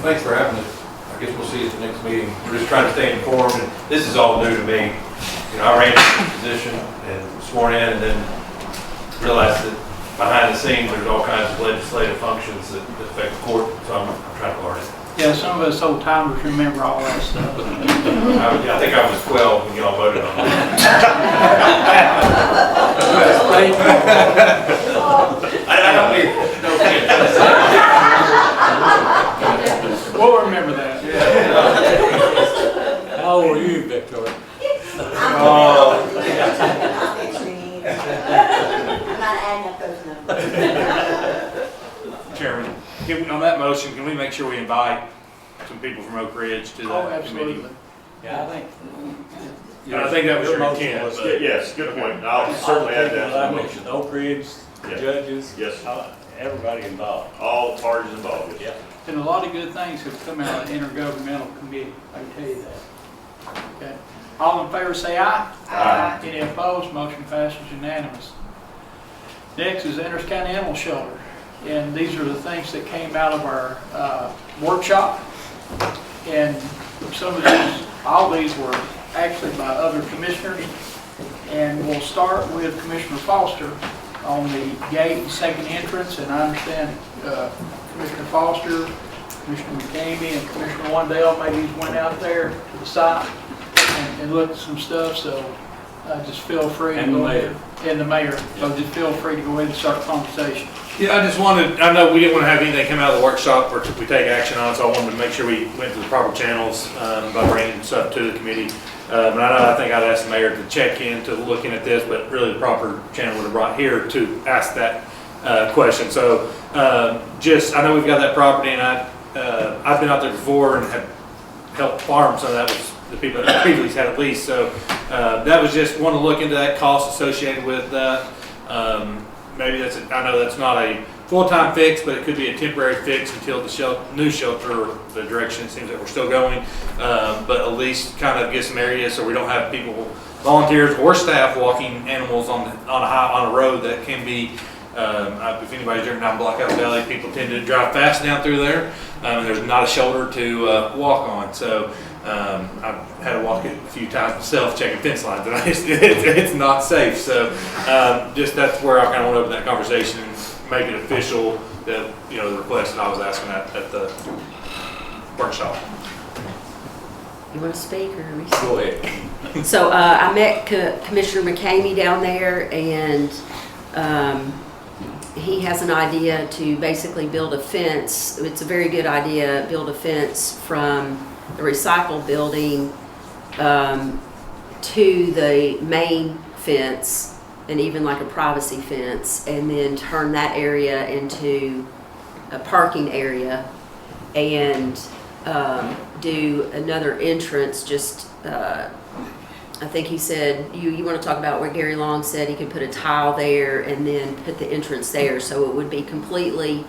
Thanks for having us. I guess we'll see you at the next meeting. We're just trying to stay informed, and this is all new to me. You know, I ran this position and sworn in, and then realized that behind the scenes, there's all kinds of legislative functions that affect the court, so I'm trying to learn it. Yeah, some of us old timers remember all that stuff. I think I was 12 when y'all voted on it. I don't need, no offense. We'll remember that. How old are you, Victoria? Oh. I'm not adding up those numbers. Chairman, on that motion, can we make sure we invite some people from Oak Ridge to Oh, the committee? absolutely. Yeah, I think. I think that was your motion intent, was- but- Yes, good point. I'll certainly add that to the motion. Oak Ridge, Yeah. judges, Yes, everybody involved. all parties involved. Yes. Yeah. And a lot of good things have come out of the intergovernmental committee, I can tell you that. Okay. All in favor say aye. Aye. Any opposed, motion passes unanimous. Next is Enters County Animal Shelter. And these are the things that came out of our workshop. And some of these, all these were actually by other commissioners. And we'll start with Commissioner Foster on the gate and second entrance, and I understand Commissioner Foster, Commissioner McCamey, and Commissioner Wandale maybe went out there to the site and looked at some stuff, so just feel free to And the go mayor. ahead. And the mayor, so just feel free to go ahead and start the conversation. Yeah, I just wanted, I know we didn't want to have anything come out of the workshop or we take action on it, so I wanted to make sure we went to the proper channels by bringing stuff to the committee. But I think I'd asked the mayor to check into looking at this, but really the proper channel would have brought here to ask that question. So I know we've got that property, and I've been out there before and have helped farm some of that with the people that previously had a lease. So that was just want to look into that cost associated with that. Maybe I know that's not a full-time fix, but it could be a temporary fix until the new shelter, the direction it seems that we're still going. But at least kind of get some areas so we don't have people, volunteers or staff walking animals on a road that can be, if anybody's driven down Blackout Valley, people tend to drive fast down through there. And there's not a shoulder to walk on. So I've had to walk it a few times myself, checking fence lines, and it's not safe. So just that's where I kind of want to open that conversation and make it official that, the request that I was asking at the workshop. You want to speak or? Go ahead. So I met Commissioner McCamey down there, and he has an idea to basically build a fence. It's a very good idea, build a fence from the recycle building to the main fence, and even like a privacy fence, and then turn that area into a parking area, and do another entrance. Just I think he said you want to talk about where Gary Long said he could put a tile there and then put the entrance there, so it would be completely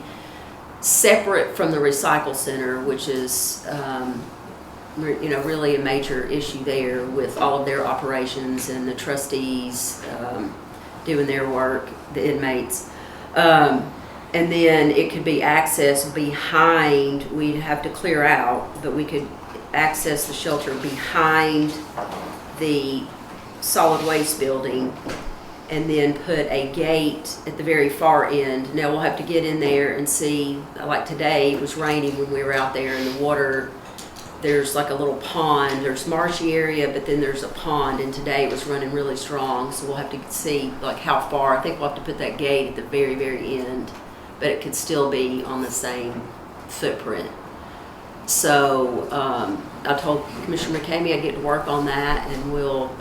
separate from the recycle center, which is really a major issue there with all of their operations and the trustees doing their work, the inmates. And then it could be accessed behind, we'd have to clear out, but we could access the shelter behind the solid waste building, and then put a gate at the very far end. Now we'll have to get in there and see, like today, it was raining when we were out there, and the water, there's like a little pond, there's marshy area, but then there's a pond, and today it was running really strong, so we'll have to see like how far. I think we'll have to put that gate at the very, very end, but it could still be on the same footprint. So I told Commissioner McCamey I'd get to work on that, and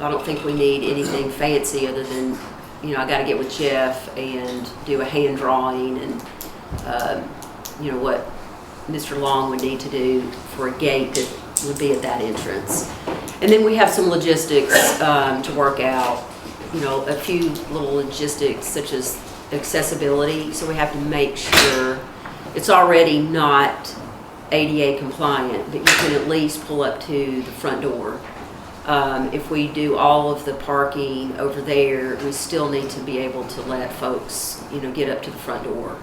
I don't think we need anything fancy other than, I got to get with Jeff and do a hand drawing and, what Mr. Long would need to do for a gate that would be at that entrance. And then we have some logistics to work out, a few little logistics such as accessibility. So we have to make sure it's already not ADA compliant, but you can at least pull up to the front door. If we do all of the parking over there, we still need to be able to let folks, get up to the front door,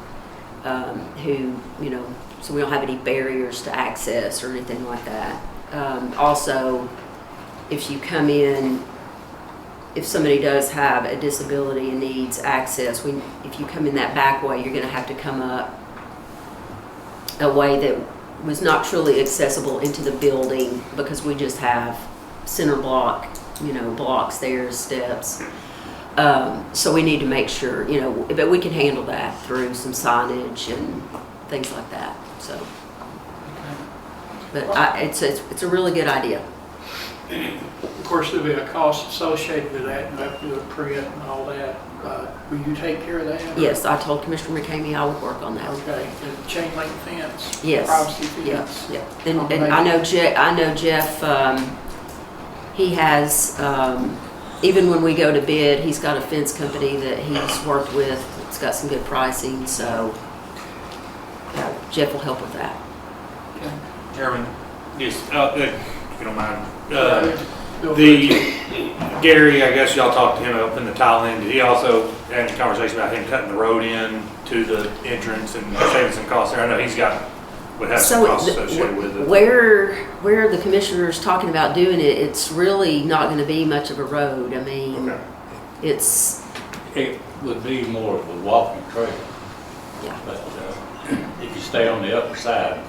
so we don't have any barriers to access or anything like that. Also, if you come in, if somebody does have a disability and needs access, if you come in that back way, you're going to have to come up a way that was not truly accessible into the building, because we just have center block, blocks there, steps. So we need to make sure, but we can handle that through some signage and things like that. So, but it's a really good idea. Of course, there'll be a cost associated with that, and have to do a print and all that. Will you take care of that? Yes, I told Commissioner McCamey I would work on that. Okay, the chain link fence? Yes. Privacy fence? Yeah. And I know Jeff, he has, even when we go to bid, he's got a fence company that he's worked with. It's got some good pricing, so Jeff will help with that. Okay. Chairman, yes, if you don't mind. Bill Gary, I guess y'all talked to him about putting the tile in. Did he also had a conversation about him cutting the road in to the entrance and saving some costs there? I know would have some costs associated with it. Where the commissioner's talking about doing it, it's really not going to be much of a road. I mean, Okay. it's it would be more of a walking trail. Yeah. But if you stay on the upper side,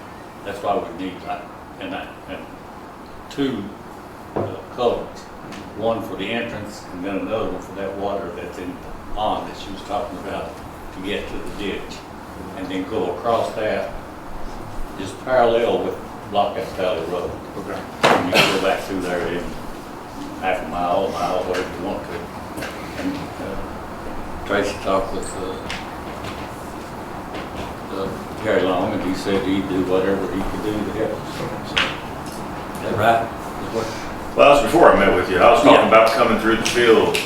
that's why we need like, and two culverts. One for the entrance and then another one for that water that's in the pond that she was talking about to get to the ditch. And then go across that, just parallel with Blockhouse Valley Road. Okay. And you can go back through there in half a mile, whatever you want to. And Tracy talked with Gary Long, and he said he'd do whatever he could do to help us. Is that right? Well, that was before I met with you. I was talking Yeah. about coming through the field,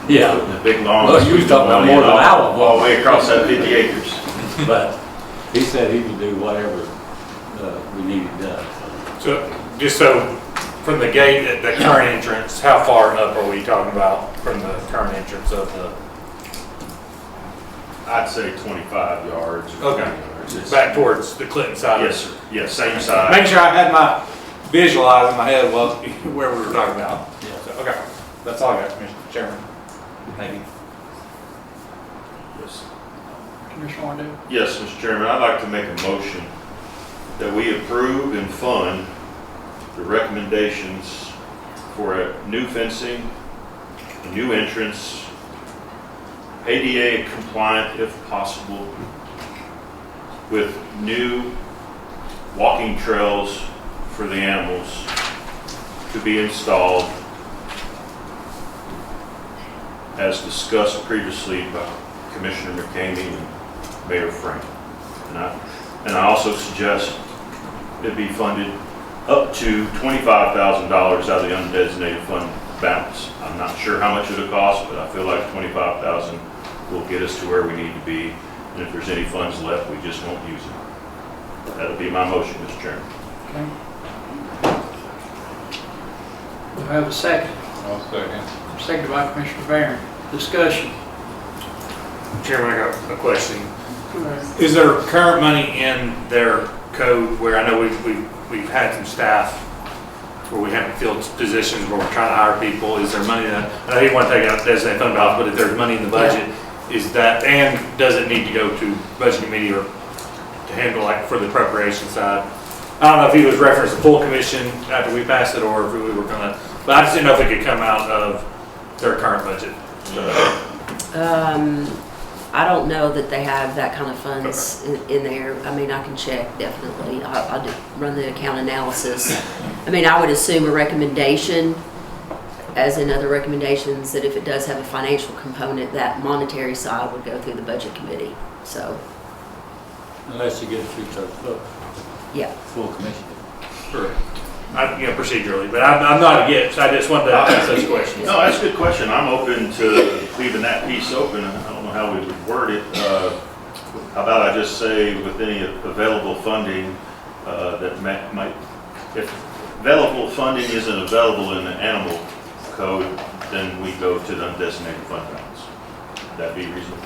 Yeah, the big long. Well, you was talking about more than an hour. All the way across that 50 acres. but he said he would do whatever we needed done. So, just so, from the gate at the current entrance, how far up are we talking about from the current entrance of the, I'd say 25 yards. or Okay. 30 yards. It's- back towards the Clinton side? Yes, sir. Yes, same side. Make sure I had my visualize in my head where we were talking about. Yeah. So, okay, that's all I got, Mr. Chairman. Thank you. Yes. Commissioner Wando? Yes, Mr. Chairman, I'd like to make a motion that we approve and fund the recommendations for a new fencing, a new entrance, ADA compliant if possible, with new walking trails for the animals to be installed as discussed previously by Commissioner McCamey and Mayor Frank. And I also suggest it be funded up to $25,000 out of the undesignated fund balance. I'm not sure how much it'll cost, but I feel like $25,000 will get us to where we need to be. And if there's any funds left, we just won't use it. That'll be my motion, Mr. Chairman. Okay. Do I have a second? I'll second. Seconded by Commissioner Barron. Discussion. Chairman, I got a question. Is there current money in their code where I know we've had some staff where we haven't filled positions where we're trying to hire people? Is there money that, I didn't want to take out designated fund balance, but if there's money in the budget, is that, and does it need to go to budget committee or to handle like for the appropriation side? I don't know if he was referencing the full commission after we passed it or if we were gonna, but I just didn't know if it could come out of their current budget. I don't know that they have that kind of funds in there. I mean, I can check, definitely. I'll run the account analysis. I mean, I would assume a recommendation, as in other recommendations, that if it does have a financial component, that monetary side would go through the budget committee. So, Unless you get a two-thirds vote, yeah. full commission. Correct. Procedurally, but I'm not against, I just wanted to ask those questions. No, that's a good question. I'm open to leaving that piece open. I don't know how we would word it. How about I just say with any available funding that might, if available funding isn't available in the animal code, then we go to the undesignated fund balance. Would that be reasonable?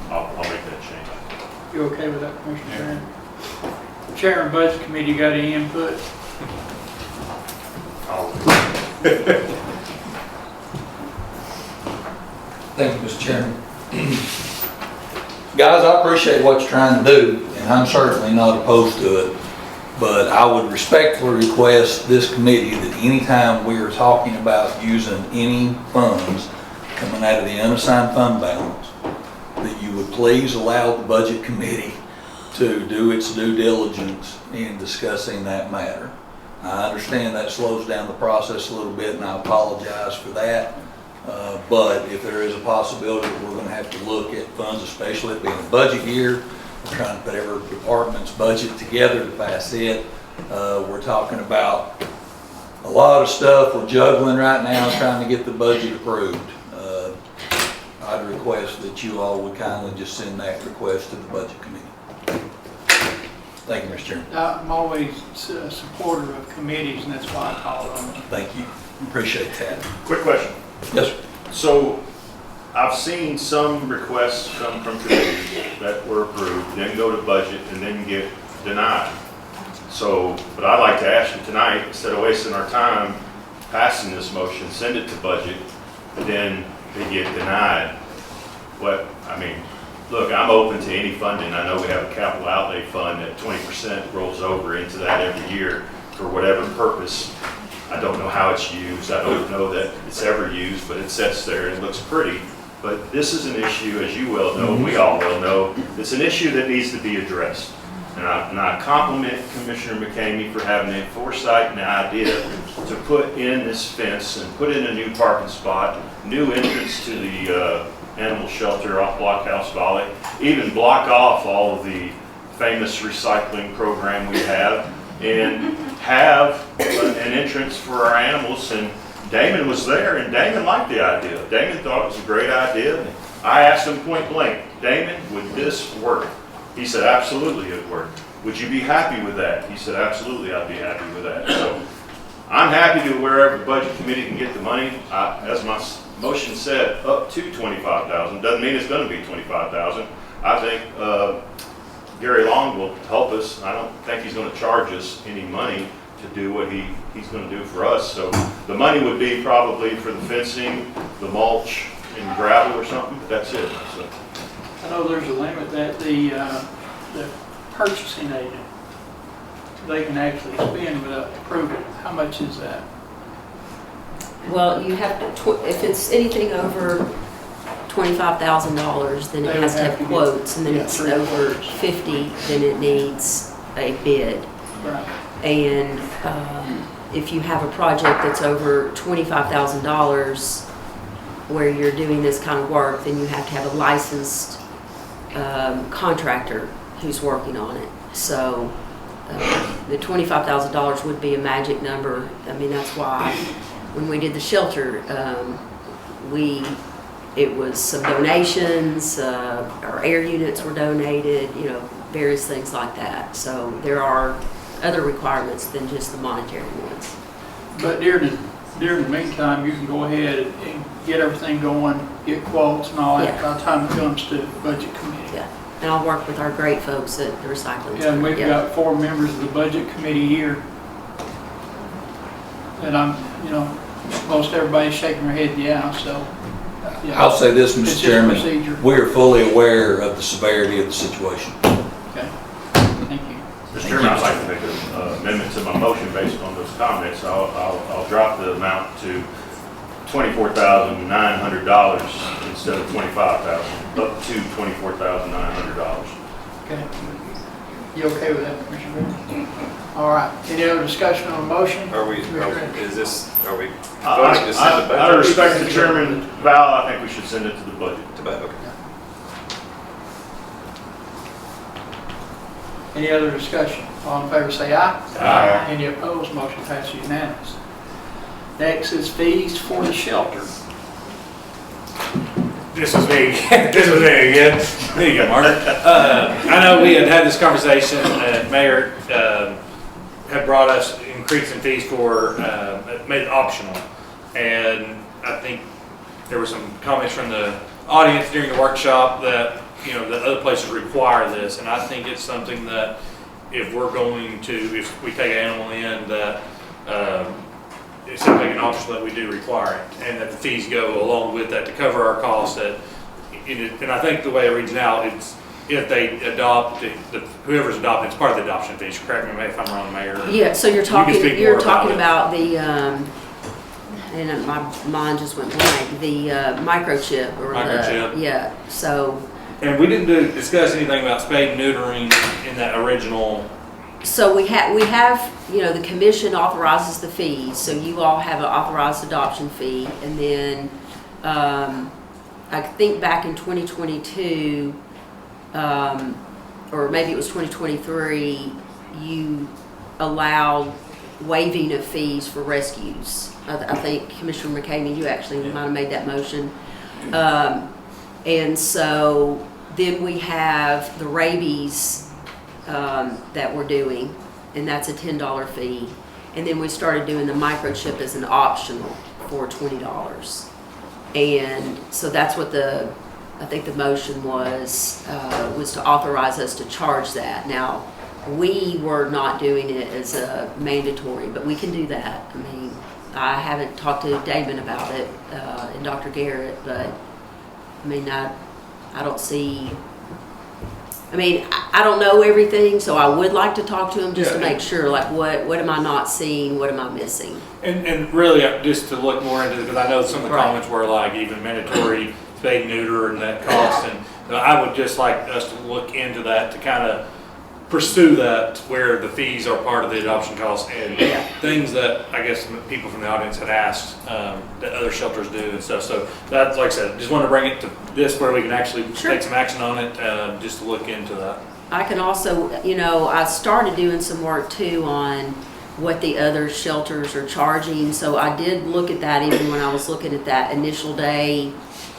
I'll make that change. You okay with that, Commissioner Barron? Chairman, Budget Committee, got any input? Thank you, Mr. Chairman. Guys, I appreciate what you're trying to do, and I'm certainly not opposed to it, but I would respectfully request this committee that anytime we are talking about using any funds coming out of the unassigned fund balance, that you would please allow the Budget Committee to do its due diligence in discussing that matter. I understand that slows down the process a little bit, and I apologize for that. But if there is a possibility that we're going to have to look at funds, especially it being a budget year, we're trying to put every department's budget together to pass it. We're talking about a lot of stuff. We're juggling right now, trying to get the budget approved. I'd request that you all would kindly just send that request to the Budget Committee. Thank you, Mr. Chairman. I'm always a supporter of committees, and that's why I call it on them. Thank you. Appreciate that. Quick question. Yes, sir. So I've seen some requests come from committees that were approved, then go to budget, and then get denied. So, but I'd like to ask you tonight, instead of wasting our time passing this motion, send it to budget then they get denied. What, I mean, look, I'm open to any funding. I know we have a capital outlay fund that 20% rolls over into that every year for whatever purpose. I don't know how it's used. I don't know that it's ever used, but it sits there and looks pretty. But this is an issue, as you well know, and we all well know, it's an issue that needs to be addressed. And I compliment Commissioner McCamey for having the foresight and the idea to put in this fence and put in a new parking spot, new entrance to the animal shelter off Blockhouse Valley, even block off all of the famous recycling program we have, and have an entrance for our animals. And Damon was there, and Damon liked the idea. Damon thought it was a great idea. I asked him point blank, Damon, would this work? He said, absolutely it would work. Would you be happy with that? He said, absolutely, I'd be happy with that. So I'm happy to wherever the budget committee can get the money. As my motion said, up to $25,000. Doesn't mean it's going to be $25,000. I think Gary Long will help us. I don't think he's going to charge us any money to do what he's going to do for us. So the money would be probably for the fencing, the mulch, and gravel or something, but that's it. So. I know there's a limit that the purchasing agent, they can actually spend without approval. How much is that? Well, you have to, if it's anything over $25,000, then it has to have quotes, and then it's over 50, then it needs a bid. Right. And if you have a project that's over $25,000 where you're doing this kind of work, then you have to have a licensed contractor who's working on it. So the $25,000 would be a magic number. I mean, that's why when we did the shelter, it was some donations, our air units were donated, you know, various things like that. So there are other requirements than just the monetary ones. But during the meantime, you can go ahead and get everything going, get quotes and all that Yeah. by the time it comes to budget committee. Yeah, and I'll work with our great folks at the recycling. Yeah, and we've Yeah. got 4 members of the budget committee here. And most everybody's shaking their head, yeah, so. yeah. I'll say this, It's Mr. just Chairman, procedure. we are fully aware of the severity of the situation. Okay, thank you. Mr. Chairman, I'd like to make an amendment to my motion based on those comments. I'll drop the amount to $24,900 instead of $25,000, up to $24,900. Okay. You okay with that, Commissioner Ritchie? All right, any other discussion on the motion? Are we Commissioner Ritchie? voting to send the Out budget? of respect to Chairman Val, I think we should send it to the budget. To budget, okay. Any other discussion? All in favor say aye. Aye. Any opposed, motion passes unanimous. Next is fees for the shelter. This is me. This is me again. There you go, Mark. I know we had this conversation, Mayor had brought us increasing fees for, made it optional. And I think there were some comments from the audience during the workshop that, that other places require this. And I think it's something that if we take an animal in, that it's something an option that we do require it, and that the fees go along with that to cover our costs. And I think the way it reads now, it's if they adopt, whoever's adopted, it's part of the adoption fees. Correct me if I'm wrong, Mayor. Yeah, so you're talking speak more about the, and my mind just went blank, the microchip or Microchip. yeah, so. And we didn't discuss anything about spade and neutering in that original. So we have, the commission authorizes the fees, so you all have an authorized adoption fee, and then, I think back in 2022, or maybe it was 2023, you allowed waiving of fees for rescues. I think Commissioner McCamey, you actually might have made that motion. And so then we have the rabies that we're doing, and that's a $10 fee. And then we started doing the microchip as an optional for $20. And so that's what I think the motion was to authorize us to charge that. Now, we were not doing it as a mandatory, but we can do that. I mean, I haven't talked to Damon about it, and Dr. Garrett, but, I mean, I don't see, I mean, I don't know everything, so I would like to talk to him just to Yeah. make sure, like, what am I not seeing, what am I missing? And really, just to look more into it, because I know some of the Right. comments were like even mandatory spay and neuter and that cost, and I would just like us to look into that to kind of pursue that where the fees are part of the adoption cost and things that I guess people from the audience had asked that other shelters do and stuff. So that's, like I said, just want to bring it to this where we can actually take some action on it, just to look into that. I can also, you know, I started doing some work too on what the other shelters are charging. So I did look at that even when I was looking at that initial day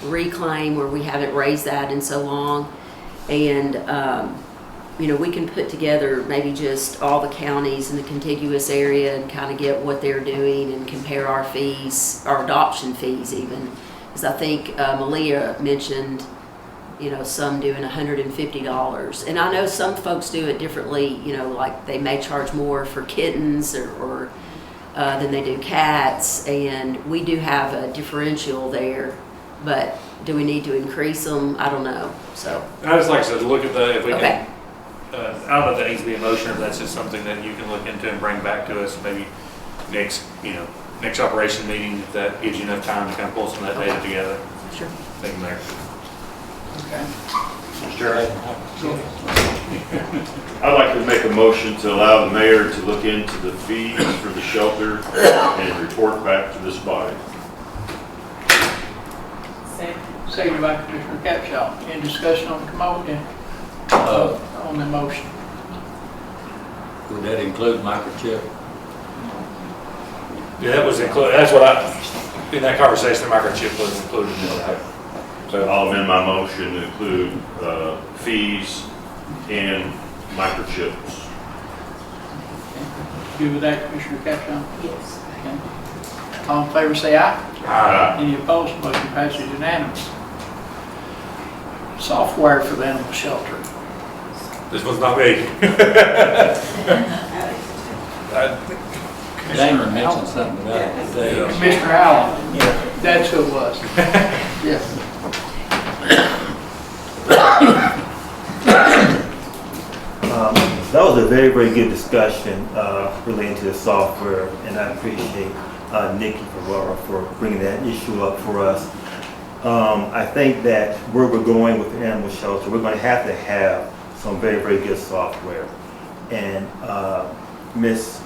reclaim where we haven't raised that in so long. And, you know, we can put together maybe just all the counties in the contiguous area and kind of get what they're doing and compare our fees, our adoption fees even. Because I think Malia mentioned, you know, some doing $150. And I know some folks do it differently, you know, like they may charge more for kittens or than they do cats. And we do have a differential there, but do we need to increase them? I don't know, so. And I just like I said, look at the, if we Okay. can, I don't know if that needs to be a motion or if that's just something that you can look into and bring back to us maybe next, you know, next operation meeting, if that gives you enough time to kind of pull some of that data together. Sure. Thank you, Mayor. Okay. Mr. Chairman, I'd like to make a motion to allow the mayor to look into the fees for the shelter and report back to this body. Seconded by Commissioner Capshaw. Any discussion on the on the motion? Would that include microchip? Yeah, that was included, that's what in that conversation, the microchip was included in that. So I'll amend my motion to include fees and microchips. Good with that, Commissioner Capshaw? Yes. Okay. All in favor, say aye. Aye. Any opposed? Motion passes unanimous. Software for the animal shelter. This was not me. Damon mentioned something about it today. Commissioner Allen. That's who it was. Yeah. That was a very, very good discussion relating to the software, and I appreciate Nikki Ferrara for bringing that issue up for us. I think that where we're going with the animal shelter, we're going to have some very, very good software. And Ms.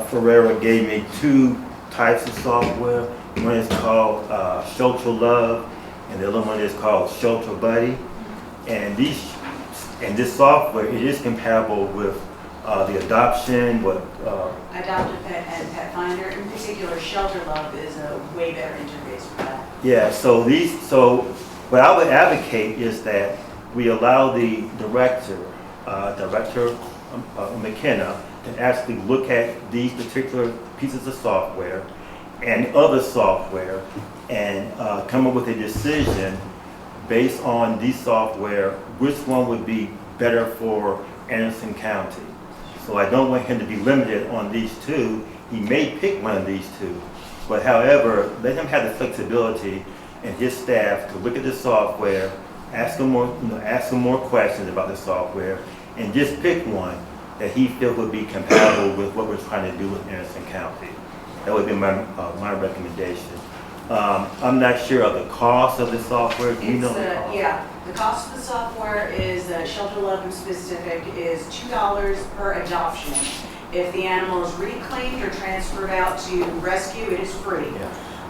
Ferrara gave me two types of software. One is called Shelter Love, and the other one is called Shelter Buddy. And this software, it is compatible with the adoption, Adopted Pet and Pet Finder. In particular, Shelter Love is a way better interface for that. yeah, so what I would advocate is that we allow the Director McKenna, to actually look at these particular pieces of software and other software and come up with a decision based on these software, which one would be better for Anderson County. So I don't want him to be limited on these two. He may pick one of these two, but however, let him have the flexibility and his staff to look at the software, ask him more questions about the software, and just pick one that he feels would be compatible with what we're trying to do with Anderson County. That would be my recommendation. I'm not sure of the cost of the software. Do you know the cost? Yeah, the cost of the software is, Shelter Love in specific, is $2 per adoption. If the animal is reclaimed or transferred out to rescue, it is free.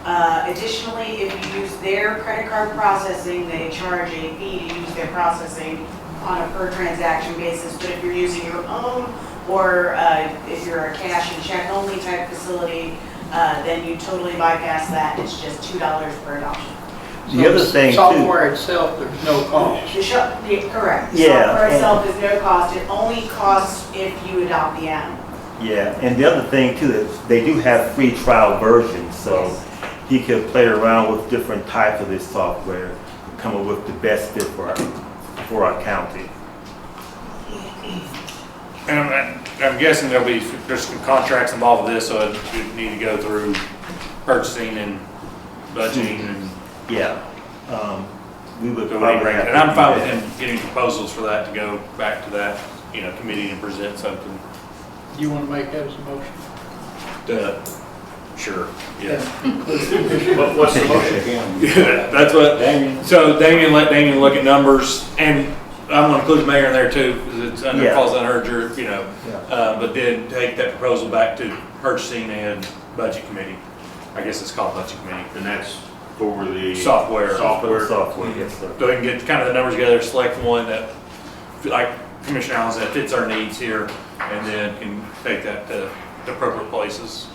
Additionally, if you use their credit card processing, they charge a fee to use their processing on a per transaction basis. But if you're using your own, or if you're a cash and check only type facility, then you totally bypass that. It's just $2 per adoption. The other thing too. Software itself, there's no cost. Correct. The Yeah, software and- itself is no cost. It only costs if you adopt the animal. Yeah, and the other thing too, is they do have free trial versions, so he could play around with different types of this software, come up with the best fit for our county. And I'm guessing there's some contracts involved with this, so we need to go through purchasing and budgeting and Yeah. We would so we probably bring have it. to And I'm do fine with that. him getting proposals for that to go back to that, committee and present something. You want to make that as a motion? Sure, yeah. What's the motion again? Yeah, that's what, so let Damien look at numbers, and I'm gonna include the mayor in there too, because it Yeah. falls under her, Yeah. but then take that proposal back to purchasing and budget committee. I guess it's called budget committee. And that's for the Software. For the software. software, yes, sir. So we can get kind of the numbers together, select one that, like Commissioner Allen said, fits our needs here, and then can take that to the appropriate places.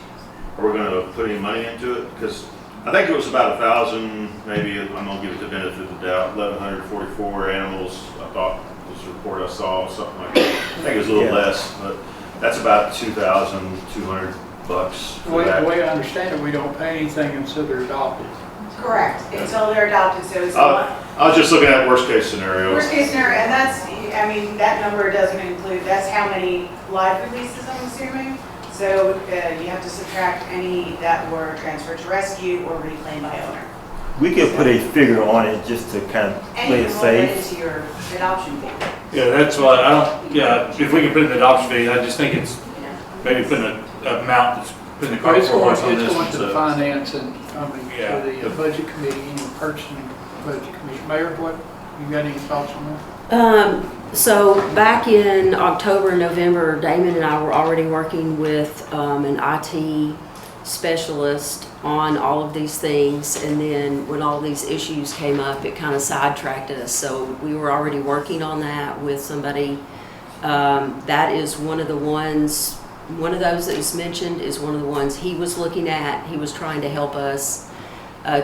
Are we gonna put any money into it? Because I think it was about 1,000, maybe, I'm gonna give it the benefit of the doubt, 1,144 animals. I thought was the report I saw, something like that. I think it was a little Yeah. less, but that's about $2,200 The for way that. I understand it, we don't pay anything until they're adopted. Correct, until they're adopted, so it's I was just looking at worst case scenarios. worst case scenario, and that's, that number doesn't include, that's how many live releases, I'm assuming. So you have to subtract any that were transferred to rescue or reclaimed by owner. We could put a figure on it just to kind of And play you it can roll that safe. into your adoption fee. Yeah, that's why if we can put in the adoption fee, I just think it's maybe putting an amount that's putting the cart It's before going, horse on it's this going one. to the So, finance and, Yeah. to the budget committee and purchasing budget committee. Mayor, you got any thoughts on that? So back in October and November, Damon and I were already working with an IT specialist on all of these things. And then when all these issues came up, it kind of sidetracked us. So we were already working on that with somebody. That is one of those that was mentioned is one of the ones he was looking at. He was trying to help us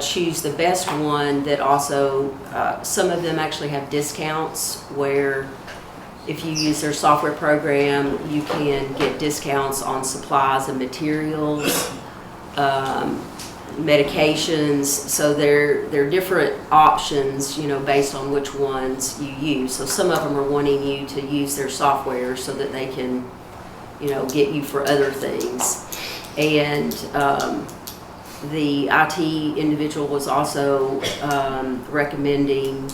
choose the best one that also, some of them actually have discounts where if you use their software program, you can get discounts on supplies and materials, medications. So there are different options, based on which ones you use. So some of them are wanting you to use their software so that they can, get you for other things. And the IT individual was also recommending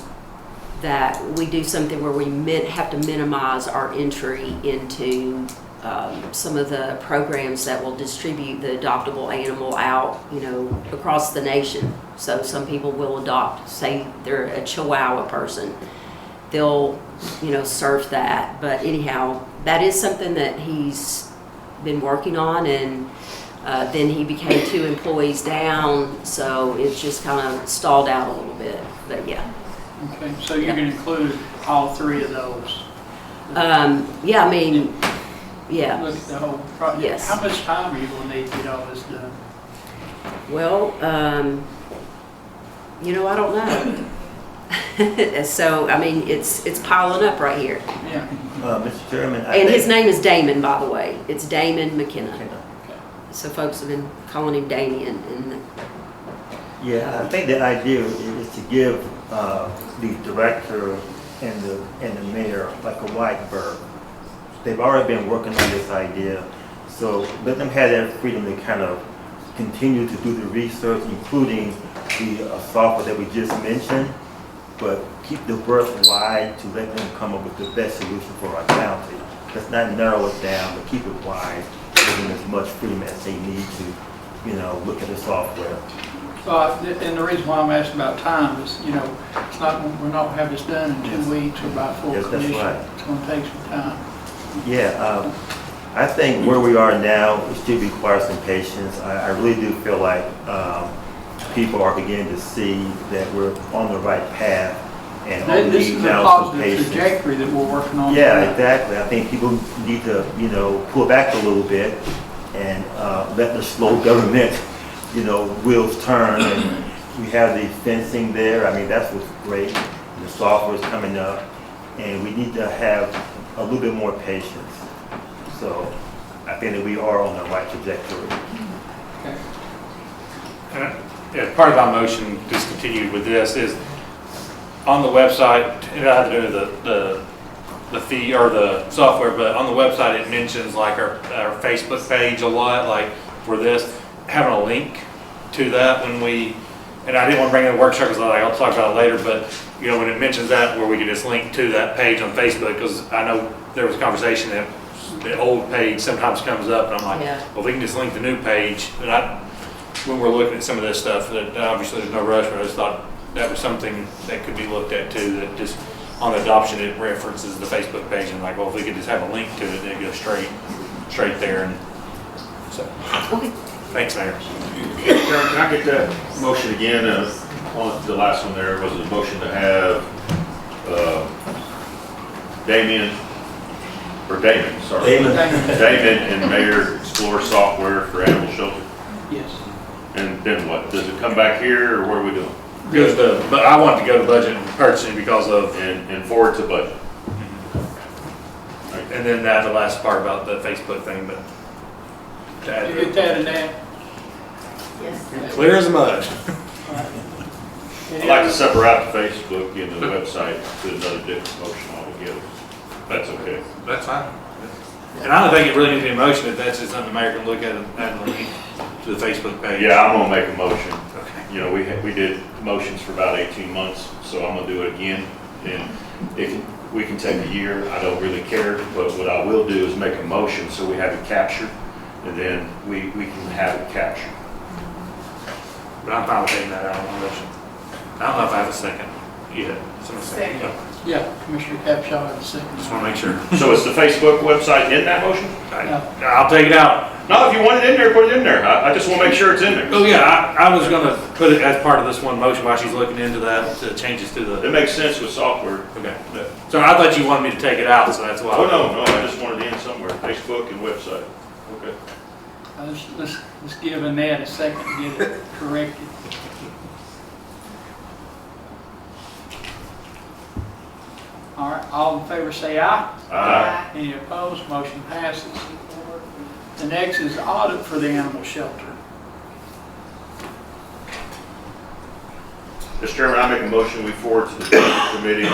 that we do something where we have to minimize our entry into some of the programs that will distribute the adoptable animal out, across the nation. So some people will adopt, say they're a Chihuahua person, they'll, surf that. But anyhow, that is something that he's been working on, and then he became 2 employees down, so it's just kind of stalled out a little bit, but yeah. Okay, so you can include all 3 of those. Yeah, yeah. Look at the whole project. Yes. How much time are you going to need to get all this done? Well, I don't know. So, it's piling up right here. Yeah. Mr. Chairman, And his name is Damon, by the way. It's Damon McKenna. So folks have been calling him Damien. Yeah, I think the idea is to give the director and the mayor like a white bird. They've already been working on this idea, so let them have that freedom to kind of continue to do the research, including the software that we just mentioned, but keep the berth wide to let them come up with the best solution for our county. Let's not narrow it down, but keep it wide, give them as much freedom as they need to, look at the software. And the reason why I'm asking about time is, we're not have this done in 2 weeks or by full Yes, that's commission. right. It's going to take some time. Yeah, I think where we are now, it still requires some patience. I really do feel like people are beginning to see that we're on the right path, and all we This need is a now is some positive patience. trajectory that we're working on. Yeah, now. exactly. I think people need to, pull back a little bit and let the slow government, wheels turn. And we have the fencing there. That's what's great. The software is coming up, and we need to have a little bit more patience. So I think that we are on the right trajectory. Yeah, part of my motion, just continue with this, is on the website, it doesn't have to do with the fee or the software, but on the website it mentions like our Facebook page a lot, like for this, having a link to that when we, and I didn't want to bring in the workshop because I'll talk about it later, but, you know, when it mentions that, where we can just link to that page on Facebook, because I know there was a conversation that the old page sometimes comes up, and I'm like, Yeah. well, we can just link the new page, and when we're looking at some of this stuff, that obviously there's no rush, but I just thought that was something that could be looked at too, that just on adoption, it references the Facebook page, and like, well, if we could just have a link to it, then it goes straight there, and so, Okay. thanks, Mayor. Sharon, can I get that motion again? On the last one there was a motion to have Damon, sorry. Damon. Damon and Mayor explore software for animal shelter. Yes. And then what? Does it come back here or what are we doing? Goes to, but I want to go to budget and purchasing because of, And forward to budget. and then that, the last part about the Facebook thing, but to add You get that in there? Yes. clear as mud. I'd like to separate out the Facebook and the website to another different motion altogether. That's okay. That's fine. And I don't think it really needs to be a motion, if that's just something the mayor can look at and add a link to the Facebook page. Yeah, I'm gonna make a motion. Okay. You know, we did motions for about 18 months, so I'm gonna do it again. And we can take a year, I don't really care, but what I will do is make a motion so we have it captured, and then we can have it captured. But I'm fine with taking that out of the motion. I don't know if I have a second yet. Second. No, Yeah, Commissioner Capshaw had a second. just want to make sure. So is the Facebook website in that motion? I'll take it out. No, if you want it in there, put it in there. I just wanna make sure it's in there. Oh, yeah, I was gonna put it as part of this one motion while she's looking into that, to changes to the, It makes sense with software. okay. So I thought you wanted me to take it out, so that's why. Oh, no, I just wanted it in somewhere, Facebook and website. Okay. Let's give Annette a second to get it corrected. All right, all in favor say aye. Any opposed, motion passes. The next is audit for the animal shelter. Mr. Chairman, I make a motion, we forward to the Budget Committee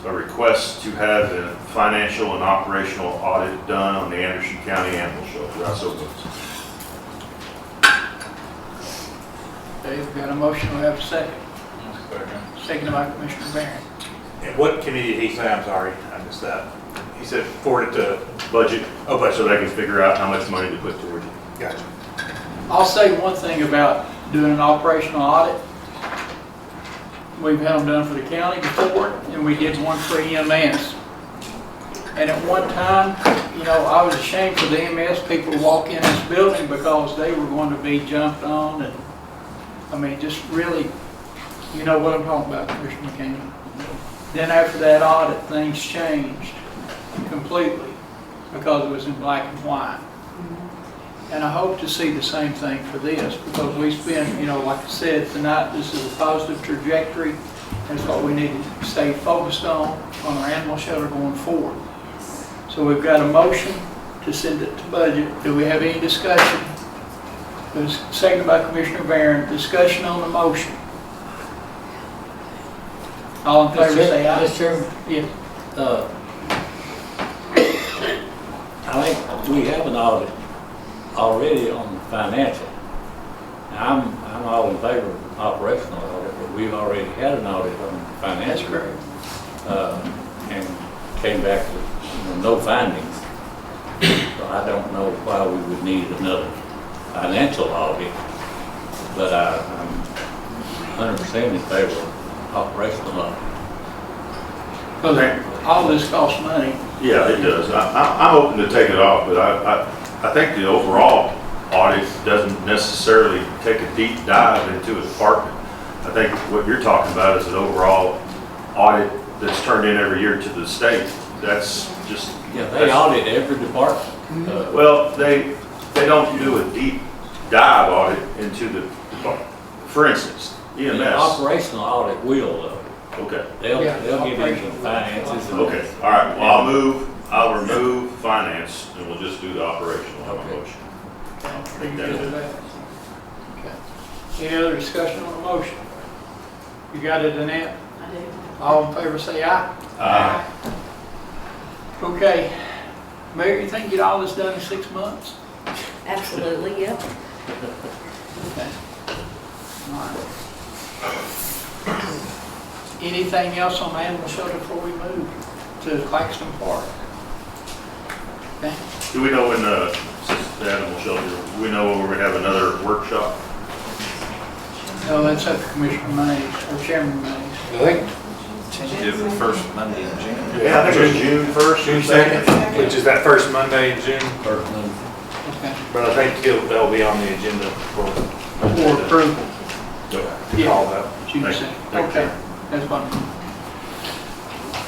a request to have a financial and operational audit done on the Anderson County Animal Shelter. I so moved. Okay, we've got a motion, we have a second. Seconded by Commissioner Barron. And what committee did he say? I'm sorry, I missed that. He said forward it to, Budget, oh, but, so they can figure out how much money to put towards it. gotcha. I'll say one thing about doing an operational audit. We've had them done for the county before, and we did one for EMS. And at one time, you know, I was ashamed for the EMS people to walk in this building because they were going to be jumped on, and, I mean, just really, you know what I'm talking about, Commissioner McKinney. Then after that audit, things changed completely because it was in black and white. And I hope to see the same thing for this, because we spend, you know, like I said tonight, this is a positive trajectory. That's what we need to stay focused on our animal shelter going forward. So we've got a motion to send it to budget. Do we have any discussion? It was seconded by Commissioner Barron. Discussion on the motion. All in favor say aye. Mr. Chairman, Yes. I think we have an audit already on the financial. Now, I'm all in favor of operational audit, but we've already had an audit on the That's financial. correct. And came back with no findings. So I don't know why we would need another financial audit, but I'm 100% in favor of operational audit. Because all this costs money. Yeah, it does. I'm open to take it off, but I think the overall audit doesn't necessarily take a deep dive into a department. I think what you're talking about is an overall audit that's turned in every year to the state. That's just. Yeah, they audit every department. Well, they don't do a deep dive audit into the department. For instance, The EMS. operational audit will, though. Okay, They'll Yeah, get into operational. finances. and- okay, all right, well, I'll remove finance and we'll just do the operational on my motion. Are you good with that? Okay. Any other discussion on the motion? You got it, Annette? I do. All in favor say aye. Aye. Okay. Mayor, you think you get all this done in 6 months? Absolutely, yep. Okay. All right. Anything else on the animal shelter before we move to Claxton Park? Okay. Do we know when, since the animal shelter, do we know when we're gonna have another workshop? No, that's up to Commissioner Mays, or Chairman Mays. I think Tentative the first Monday in June. Yeah, I think it was June 1st. June 2nd, which is that first Monday in June. Okay. But I think that'll be on the agenda for For approval. to call that. June Thank you. 2nd. Thank you. Okay, that's fine.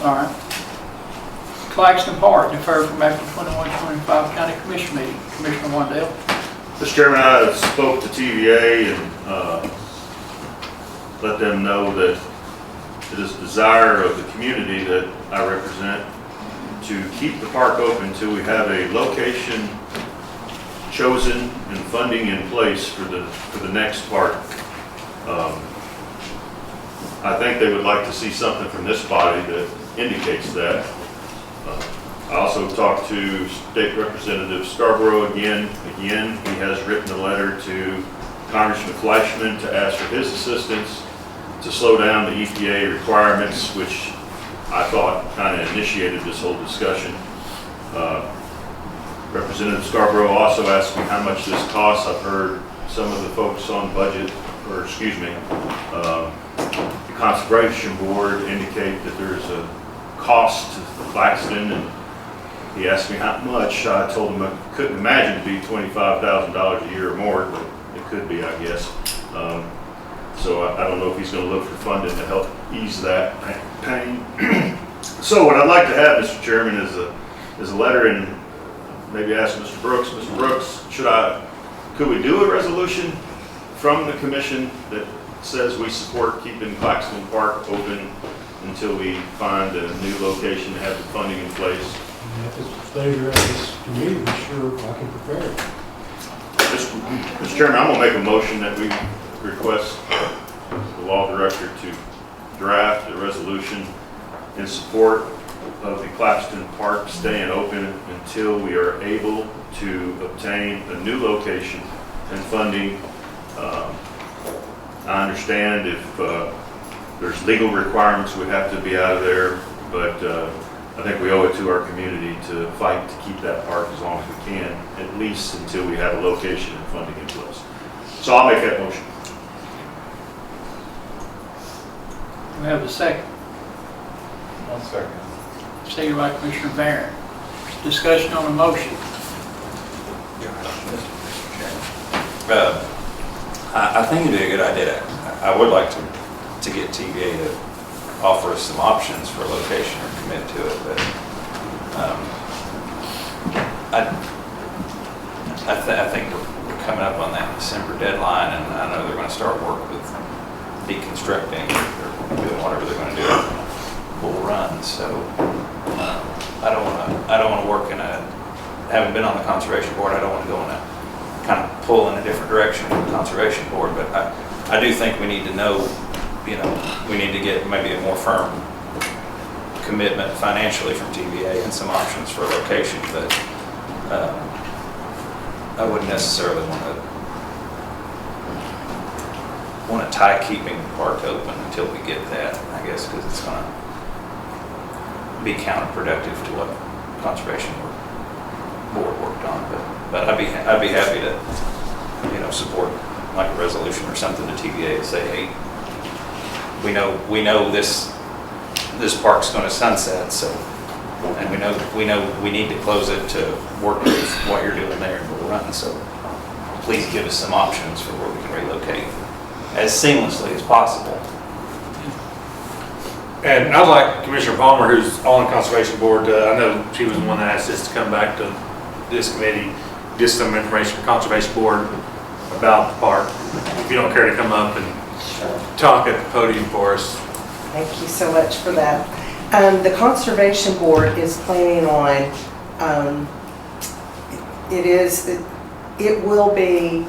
All right. Claxton Park, deferred from April 21-25 County Commission meeting. Commissioner Wandell. Mr. Chairman, I spoke to TVA and let them know that it is the desire of the community that I represent to keep the park open until we have a location chosen and funding in place for the next park. I think they would like to see something from this body that indicates that. I also talked to State Representative Scarborough again. He has written a letter to Congressman Fleischman to ask for his assistance to slow down the EPA requirements, which I thought kind of initiated this whole discussion. Representative Scarborough also asked me how much this costs. I've heard some of the folks on budget, or excuse me, the Conservation Board indicate that there's a cost to Claxton, and he asked me how much. I told him I couldn't imagine it to be $25,000 a year or more, but it could be, I guess. So I don't know if he's going to look for funding to help ease that pain. So what I'd like to have, Mr. Chairman, is a letter, and maybe ask Mr. Brooks. Mr. Brooks, could we do a resolution from the commission that says we support keeping Claxton Park open until we find a new location to have the funding in place? If it's pleasure of this committee, sure, I can prepare it. Mr. Chairman, I'm going to make a motion that we request the law director to draft a resolution in support of the Claxton Park staying open until we are able to obtain a new location and funding. I understand if there's legal requirements, we have to be out of there, but I think we owe it to our community to fight to keep that park as long as we can, at least until we have a location and funding in place. So I'll make that motion. We have a second. One second. Second by Commissioner Barron. Discussion on the motion. I think it'd be a good idea. I would like to get TVA to offer us some options for a location or commit to it, but I think we're coming up on that December deadline, and I know they're going to start work with deconstructing or doing whatever they're going to do. Bull run. So I don't want to work in a. Having been on the conservation board, I don't want to go in a kind of pull in a different direction from the conservation board. But I do think we need to know. We need to get maybe a more firm commitment financially from TVA and some options for a location. But I wouldn't necessarily want to tie keeping the park open until we get that. I guess because it's going to be counterproductive to what conservation board worked on. But I'd be happy to support like a resolution or something to TVA to say, hey, we know this park's going to sunset, so, and we know we need to close it to work with what you're doing there in Bull Run. So please give us some options for where we can relocate as seamlessly as possible. And I'd like Commissioner Palmer, who's on the Conservation Board, I know she was the one that asked us to come back to this committee, get some information from Conservation Board about the park. If you don't care to come up and talk at the podium for us. Thank you so much for that. The Conservation Board is planning on, it will be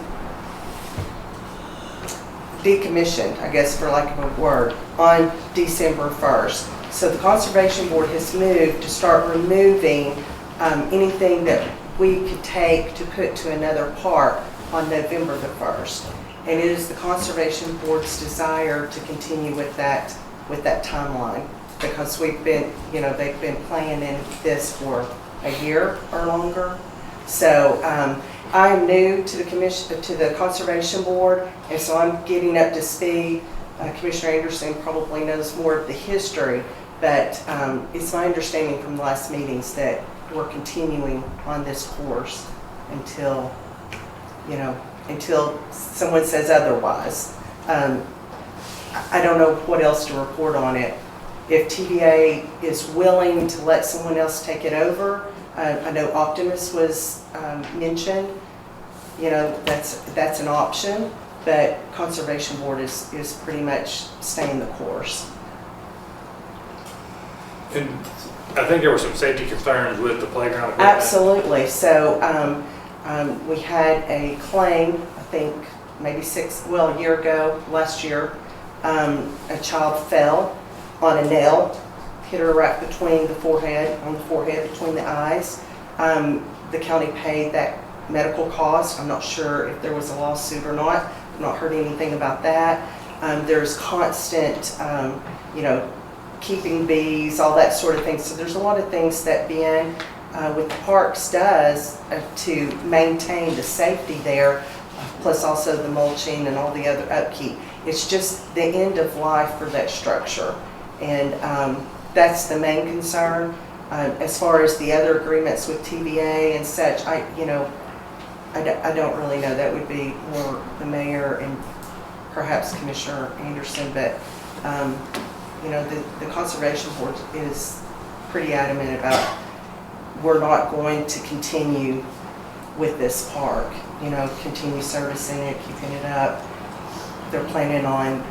decommissioned, I guess for lack of a word, on December 1st. So the Conservation Board has moved to start removing anything that we could take to put to another park on November the 1st. And it is the Conservation Board's desire to continue with that timeline, because we've been, they've been planning this for a year or longer. So I'm new to the Conservation Board, and so I'm getting up to speed. Commissioner Anderson probably knows more of the history, but it's my understanding from the last meetings that we're continuing on this course until someone says otherwise. I don't know what else to report on it. If TVA is willing to let someone else take it over, I know Optimus was mentioned. That's an option, but Conservation Board is pretty much staying the course. And I think there were some safety concerns with the playground equipment. Absolutely. So we had a claim, I think maybe a year ago, last year, a child fell on a nail, hit her right between the forehead, between the eyes. The county paid that medical cost. I'm not sure if there was a lawsuit or not. I've not heard anything about that. There's constant, keeping bees, all that sort of thing. So there's a lot of things that Ben with the parks does to maintain the safety there, plus also the mulching and all the other upkeep. It's just the end of life for that structure. And that's the main concern. As far as the other agreements with TVA and such, I don't really know. That would be more the mayor and perhaps Commissioner Anderson, but the Conservation Board is pretty adamant about we're not going to continue with this park, continue servicing it, keeping it up. They're planning on,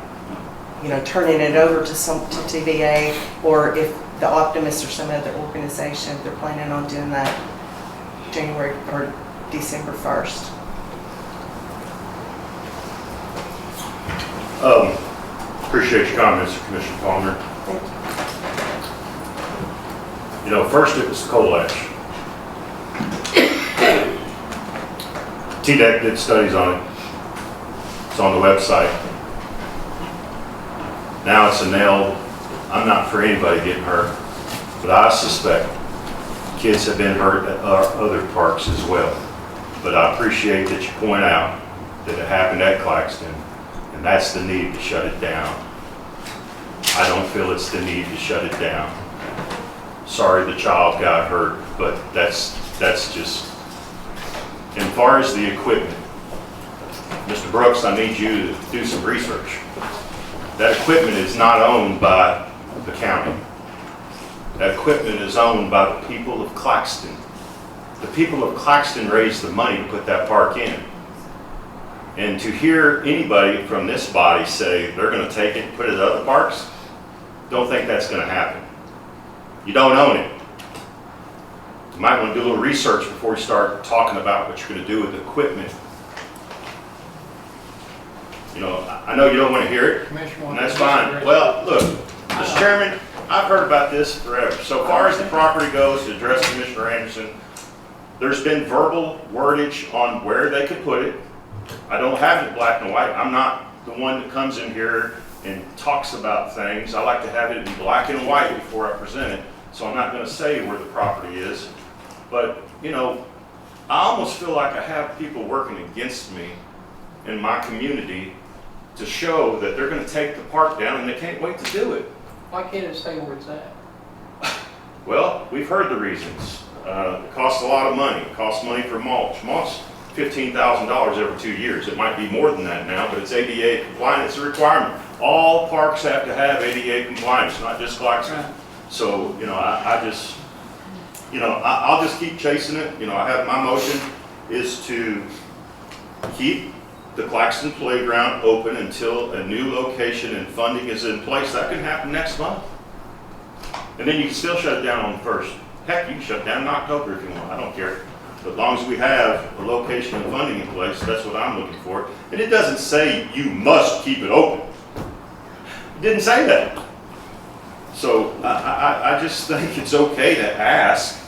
turning it over to TVA, or if the Optimist or some other organization, they're planning on doing that January or December 1st. Appreciate your comments, Commissioner Palmer. First it was coal ash. TDEC did studies on it. It's on the website. Now it's a nail. I'm not for anybody getting hurt, but I suspect kids have been hurt at other parks as well. But I appreciate that you point out that it happened at Claxton, and that's the need to shut it down. I don't feel it's the need to shut it down. Sorry the child got hurt, but that's just, as far as the equipment, Mr. Brooks, I need you to do some research. That equipment is not owned by the county. That equipment is owned by the people of Claxton. The people of Claxton raised the money to put that park in. And to hear anybody from this body say they're going to take it and put it at other parks, don't think that's going to happen. You don't own it. You might want to do a little research before you start talking about what you're going to do with the equipment. I know you don't want to hear it, and that's fine. Well, look, Mr. Chairman, I've heard about this forever. So far as the property goes, to address Commissioner Anderson, there's been verbal wordage on where they could put it. I don't have it black and white. I'm not the one that comes in here and talks about things. I like to have it in black and white before I present it. So I'm not going to say where the property is. But, I almost feel like I have people working against me in my community to show that they're going to take the park down and they can't wait to do it. Why can't it say where it's at? Well, we've heard the reasons. It costs a lot of money. It costs money for mulch. Mulch, $15,000 every 2 years. It might be more than that now, but it's ADA compliant. It's a requirement. All parks have to have ADA compliance, not just Claxton. Right. So, I'll just keep chasing it. I have my motion is to keep the Claxton Playground open until a new location and funding is in place. That can happen next month. And then you can still shut it down on the 1st. Heck, you can shut it down in October if you want. I don't care. But as long as we have a location and funding in place, that's what I'm looking for. And it doesn't say you must keep it open. It didn't say that. So I just think it's okay to ask.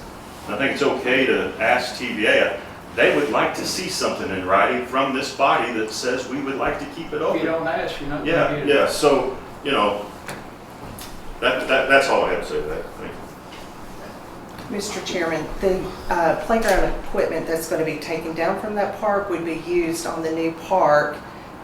I think it's okay to ask TVA. they would like to see something in writing from this body that says we would like to keep it If you open. don't ask, you're not gonna Yeah, get it. yeah, so, you know, that's all I have to say to that. Thank you. Mr. Chairman, the playground equipment that's going to be taken down from that park would be used on the new park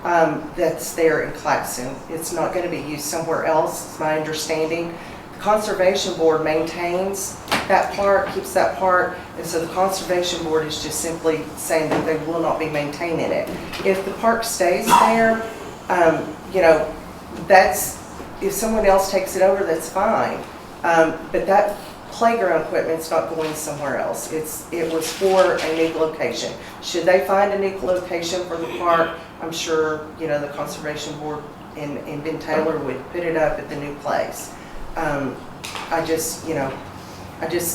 that's there in Claxon. It's not going to be used somewhere else, it's my understanding. The Conservation Board maintains that park, keeps that park, and so the Conservation Board is just simply saying that they will not be maintaining it. If the park stays there, you know, if someone else takes it over, that's fine. But that playground equipment's not going somewhere else. It was for a new location. Should they find a new location for the park, I'm sure, you know, the Conservation Board and Ben Taylor would put it up at the new place.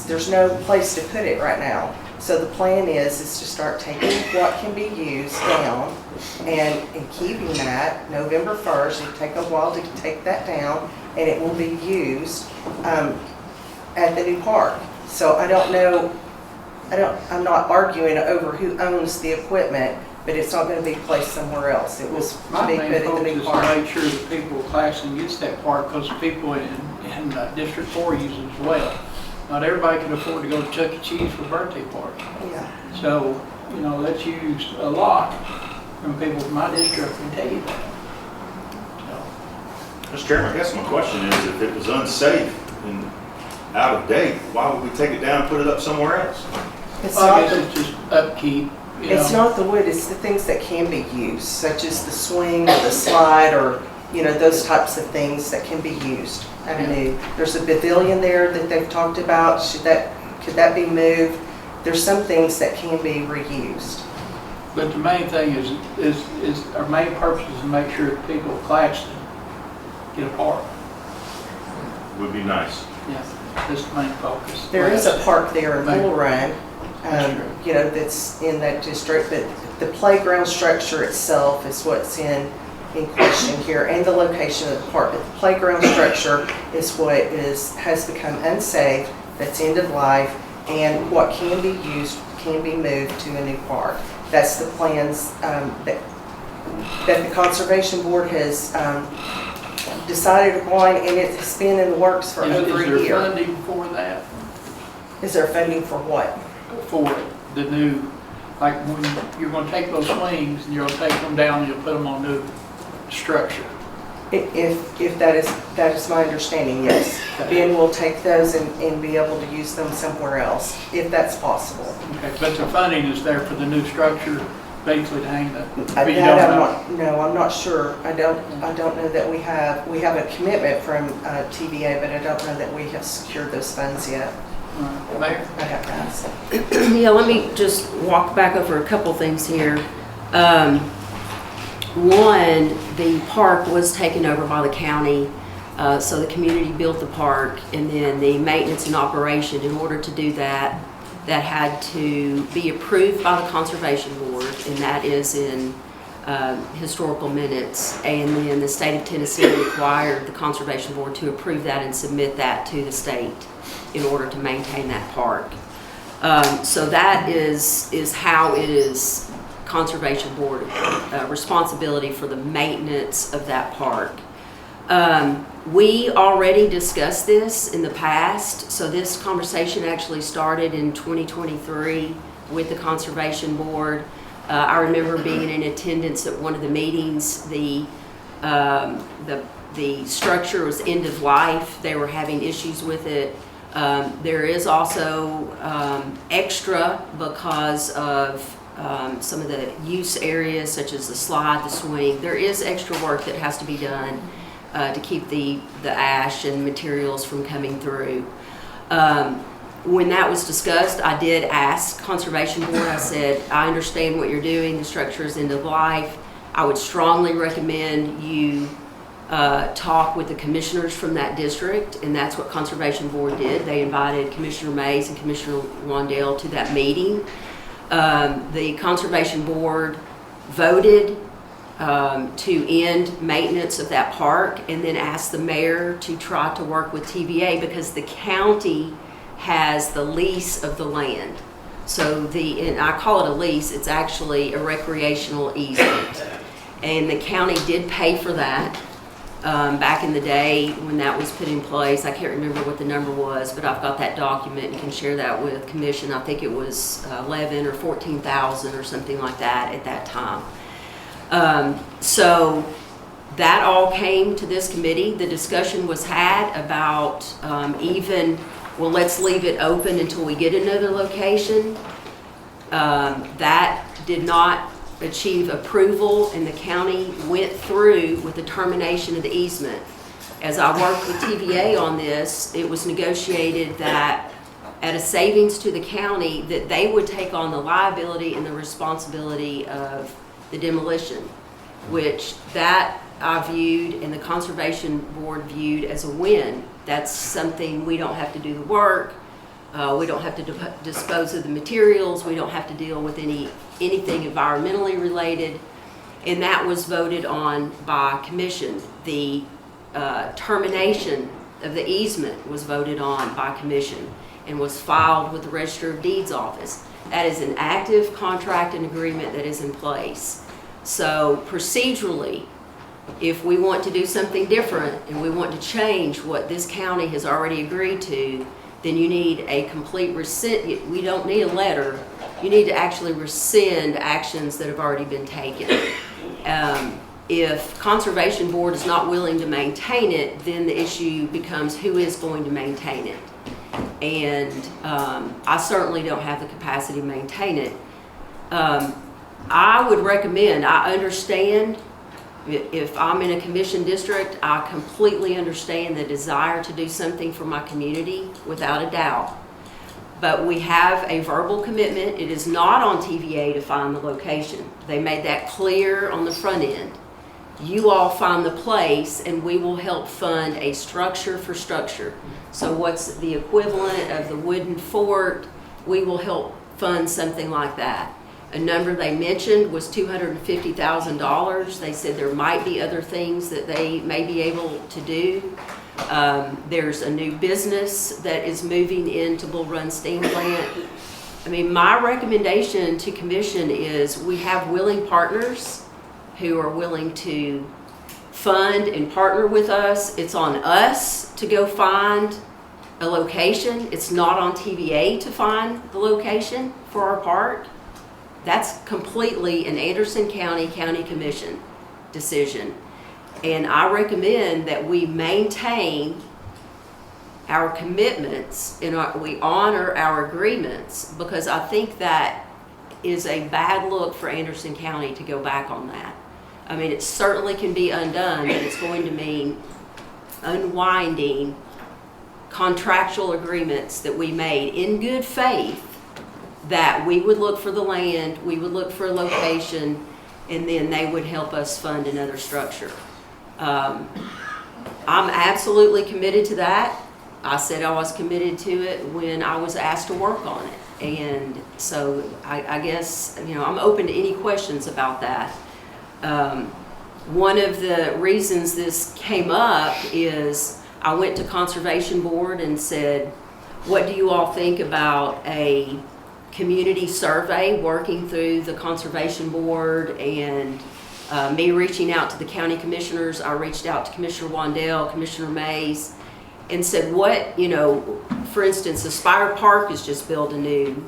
There's no place to put it right now. So the plan is to start taking what can be used down and keeping that November 1st. It'll take a while to take that down, and it will be used at the new park. So I don't know, I'm not arguing over who owns the equipment, but it's not going to be placed somewhere else. It was to My be main put at the focus new is to park. make sure that people of Claxton gets that park, because people in District 4 use it as well. Not everybody can afford to go to Chuck E. Cheese for a birthday party. Yeah. So, you know, that's used a lot from people from my district can tell you that. Mr. Chairman, I guess my question is, if it was unsafe and out of date, why would we take it down and put it up somewhere else? It's So I not guess the it's just upkeep, you It's know. not the wood, it's the things that can be used, such as the swing or the slide or, you know, those types of things that can be used. There's a pavilion there that they've talked about. Could that be moved? There's some things that can be reused. But the main thing is our main purpose is to make sure that people of Claxton get a park. Would be nice. Yeah, that's the main focus. There is a park there in Bull Run, That's true. you know, that's in that district, but the playground structure itself is what's in question here, and the location of the park. But the playground structure is what has become unsafe, that's end of life, and what can be used can be moved to a new park. That's the plans that the Conservation Board has decided upon, and it's been in the works for over a Is there year. funding for that? Is there funding for what? For the new, like when you're gonna take those swings and you're gonna take them down and you'll put them on new structure? If that is my understanding, yes. Ben will take those and be able to use them somewhere else, if that's possible. Okay, but the funding is there for the new structure, basically to hang the, but you That don't I'm know. not, no, I'm not sure. I don't know that we have a commitment from TVA, but I don't know that we have secured those funds yet. Mayor? I'd have to ask. Yeah, let me just walk back over a couple things here. One, the park was taken over by the county, so the community built the park, and then the maintenance and operation, in order to do that, that had to be approved by the Conservation Board, and that is in historical minutes. And then the state of Tennessee required the Conservation Board to approve that and submit that to the state in order to maintain that park. So that is how it is Conservation Board responsibility for the maintenance of that park. We already discussed this in the past, so this conversation actually started in 2023 with the Conservation Board. I remember being in attendance at one of the meetings. The structure was end of life. They were having issues with it. There is also extra because of some of the use areas, such as the slide, the swing. There is extra work that has to be done to keep the ash and materials from coming through. When that was discussed, I did ask Conservation Board, I said, I understand what you're doing, the structure is end of life. I would strongly recommend you talk with the commissioners from that district, and that's what Conservation Board did. They invited Commissioner Mays and Commissioner Wandale to that meeting. The Conservation Board voted to end maintenance of that park, and then asked the mayor to try to work with TVA, because the county has the lease of the land. So and I call it a lease, it's actually a recreational easement. And the county did pay for that back in the day when that was put in place. I can't remember what the number was, but I've got that document and can share that with commission. I think it was 11 or 14,000 or something like that at that time. So that all came to this committee. The discussion was had about well, let's leave it open until we get another location. That did not achieve approval, and the county went through with the termination of the easement. As I worked with TVA on this, it was negotiated that at a savings to the county, that they would take on the liability and the responsibility of the demolition, which that I viewed and the Conservation Board viewed as a win. That's something we don't have to do the work. We don't have to dispose of the materials. We don't have to deal with anything environmentally related. And that was voted on by commission. The termination of the easement was voted on by commission and was filed with the Register of Deeds office. That is an active contract and agreement that is in place. So procedurally, if we want to do something different and we want to change what this county has already agreed to, then you need a complete rescind. We don't need a letter. You need to actually rescind actions that have already been taken. If Conservation Board is not willing to maintain it, then the issue becomes who is going to maintain it. And I certainly don't have the capacity to maintain it. I would recommend, I understand, if I'm in a commission district, I completely understand the desire to do something for my community, without a doubt. But we have a verbal commitment. It is not on TVA to find the location. They made that clear on the front end. You all find the place and we will help fund a structure for structure. So what's the equivalent of the wooden fort? We will help fund something like that. A number they mentioned was $250,000. They said there might be other things that they may be able to do. There's a new business that is moving into Bull Run Steam Plant. I mean, my recommendation to commission is we have willing partners who are willing to fund and partner with us. It's on us to go find a location. It's not on TVA to find the location for our park. That's completely an Anderson County Commission decision. And I recommend that we maintain our commitments and we honor our agreements, because I think that is a bad look for Anderson County to go back on that. I mean, it certainly can be undone, but it's going to mean unwinding contractual agreements that we made in good faith, that we would look for the land, we would look for a location, and then they would help us fund another structure. I'm absolutely committed to that. I said I was committed to it when I was asked to work on it. And so I guess, you know, I'm open to any questions about that. One of the reasons this came up is I went to Conservation Board and said, what do you all think about a community survey, working through the Conservation Board and me reaching out to the county commissioners? I reached out to Commissioner Wandell, Commissioner Mays, and said, what, you know, for instance, Aspire Park has just built a new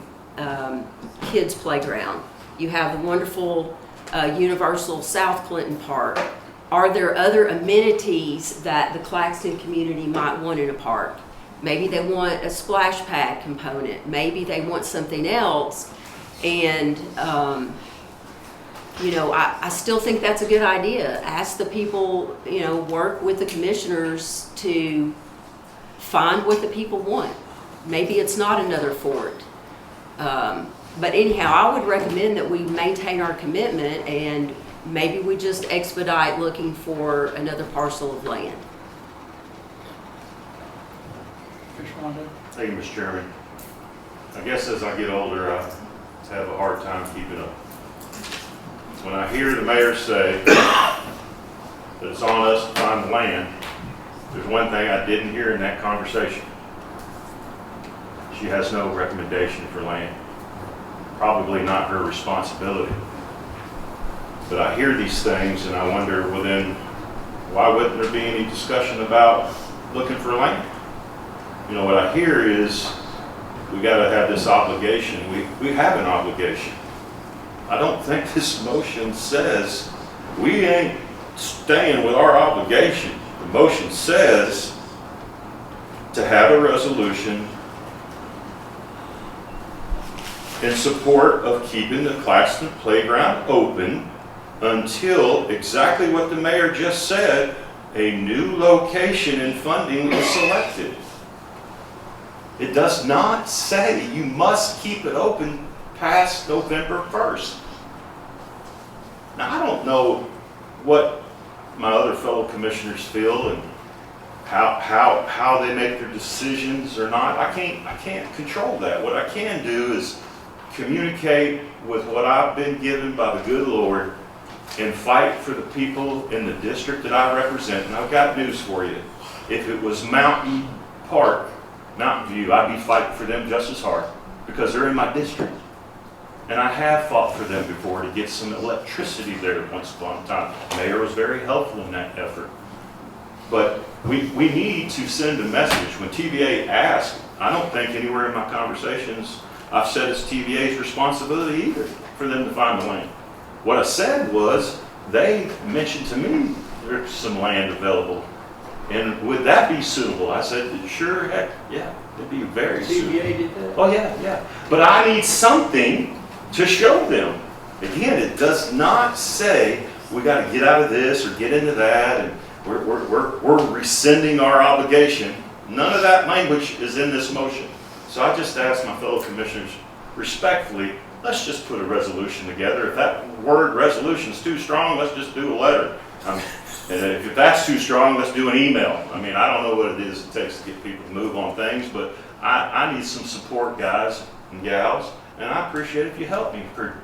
kids playground. You have the wonderful Universal South Clinton Park. Are there other amenities that the Claxton community might want in a park? Maybe they want a splash pad component. Maybe they want something else. And, you know, I still think that's a good idea. Ask the people, you know, work with the commissioners to find what the people want. Maybe it's not another fort. But anyhow, I would recommend that we maintain our commitment and maybe we just expedite looking for another parcel of land. Thank you, Mr. Chairman. I guess as I get older, I have a hard time keeping up. When I hear the mayor say that it's on us to find the land, there's one thing I didn't hear in that conversation. She has no recommendation for land. probably not her responsibility. But I hear these things and I wonder, well then, why wouldn't there be any discussion about looking for land? You know, what I hear is we gotta have this obligation. We have an obligation. I don't think this motion says we ain't staying with our obligation. The motion says to have a resolution in support of keeping the Claxton Playground open until exactly what the mayor just said, a new location and funding is selected. It does not say you must keep it open past November 1st. Now, I don't know what my other fellow commissioners feel and how they make their decisions or not. I can't control that. What I can do is communicate with what I've been given by the good Lord and fight for the people in the district that I represent. And I've got news for you. If it was Mountain Park, Mountain View, I'd be fighting for them just as hard because they're in my district. And I have fought for them before to get some electricity there once upon a time. The mayor was very helpful in that effort. But we need to send a message. When TVA asks, I don't think anywhere in my conversations I've said it's TVA's responsibility either for them to find the land. What I said was, they mentioned to me there's some land available. And would that be suitable? I said, sure, heck, yeah, it'd be very suitable. TVA did that? Oh, yeah. But I need something to show them. Again, it does not say we got to get out of this or get into that and we're rescinding our obligation. None of that language is in this motion. So I just ask my fellow commissioners respectfully, let's just put a resolution together. If that word resolution is too strong, let's just do a letter. And if that's too strong, let's do an email. I mean, I don't know what it is it takes to get people to move on things, but I need some support, guys and gals, and I appreciate if you help me for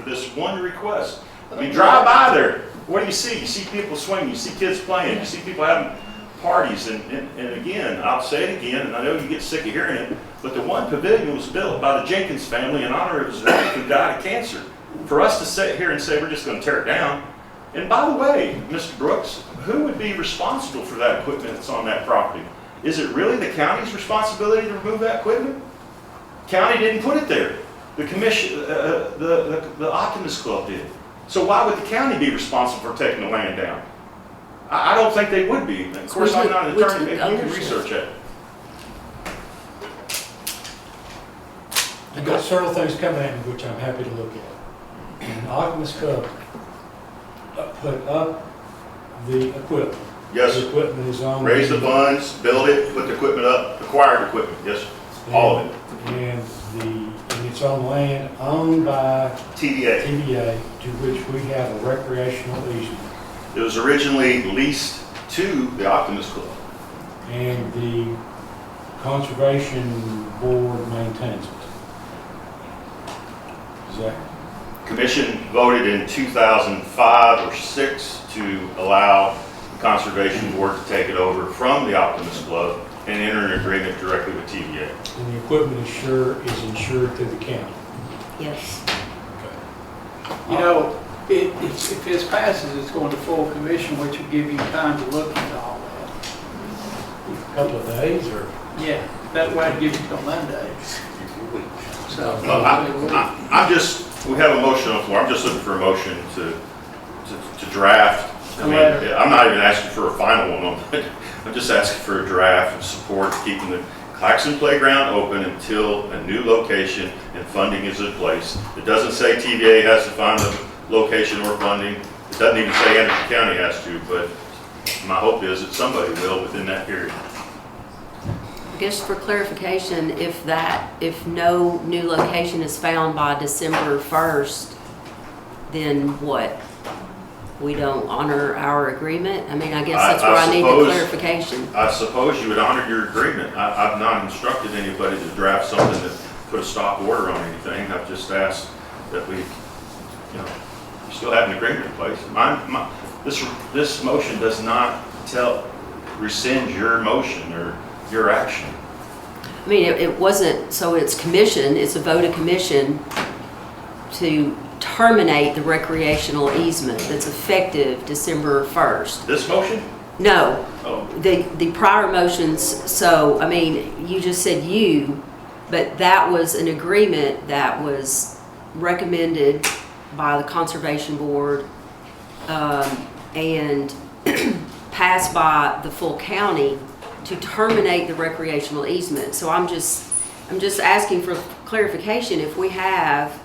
this one request. I mean, drive by there. What do you see? You see people swinging, you see kids playing, you see people having parties, and again, I'll say it again, and I know you get sick of hearing it, but the one pavilion was built by the Jenkins family in honor of his wife who died of cancer. For us to sit here and say we're just going to tear it down, and by the way, Mr. Brooks, who would be responsible for that equipment that's on that property? Is it really the county's responsibility to remove that equipment? County didn't put it there. The commission, the Optimist Club did. So why would the county be responsible for taking the land down? I don't think they would be. Of course, I'm not an attorney, maybe you can research it. I've got several things coming at me which I'm happy to look at. And Optimus Club put up the equipment. Yes. The equipment is on. Raise the funds, build it, put the equipment up, acquired equipment, yes, all of it. And it's on land owned by TVA. TVA, to which we have a recreational easement. It was originally leased to the Optimist Club. And the Conservation Board maintains it. Is that? Commission voted in 2005 or 6 to allow the Conservation Board to take it over from the Optimist Club and enter an agreement directly with TVA. And the equipment is insured through the county. Yes. You know, if this passes, it's going to full commission, which will give you time to look into all that. A couple of days or? Yeah, that way I'd give you till Monday. So, we have a motion on the floor. I'm just looking for a motion to draft. I mean, I'm not even asking for a final one on it. I'm just asking for a draft of support keeping the Claxton Playground open until a new location and funding is in place. It doesn't say TVA has to find the location or funding. It doesn't even say Anderson County has to, but my hope is that somebody will within that period. I guess for clarification, if no new location is found by December 1st, then what? We don't honor our agreement? I mean, I guess that's where I need the clarification. I suppose you would honor your agreement. I've not instructed anybody to draft something that put a stop order on anything. I've just asked that we, still have an agreement in place. This motion does not rescind your motion or your action. I mean, it wasn't, so it's commission, it's a vote of commission to terminate the recreational easement that's effective December 1st. This motion? No, Oh, the prior motions, so, I mean, you just said you, but that was an agreement that was recommended by the Conservation Board and passed by the full county to terminate the recreational easement. So I'm just asking for clarification. If we have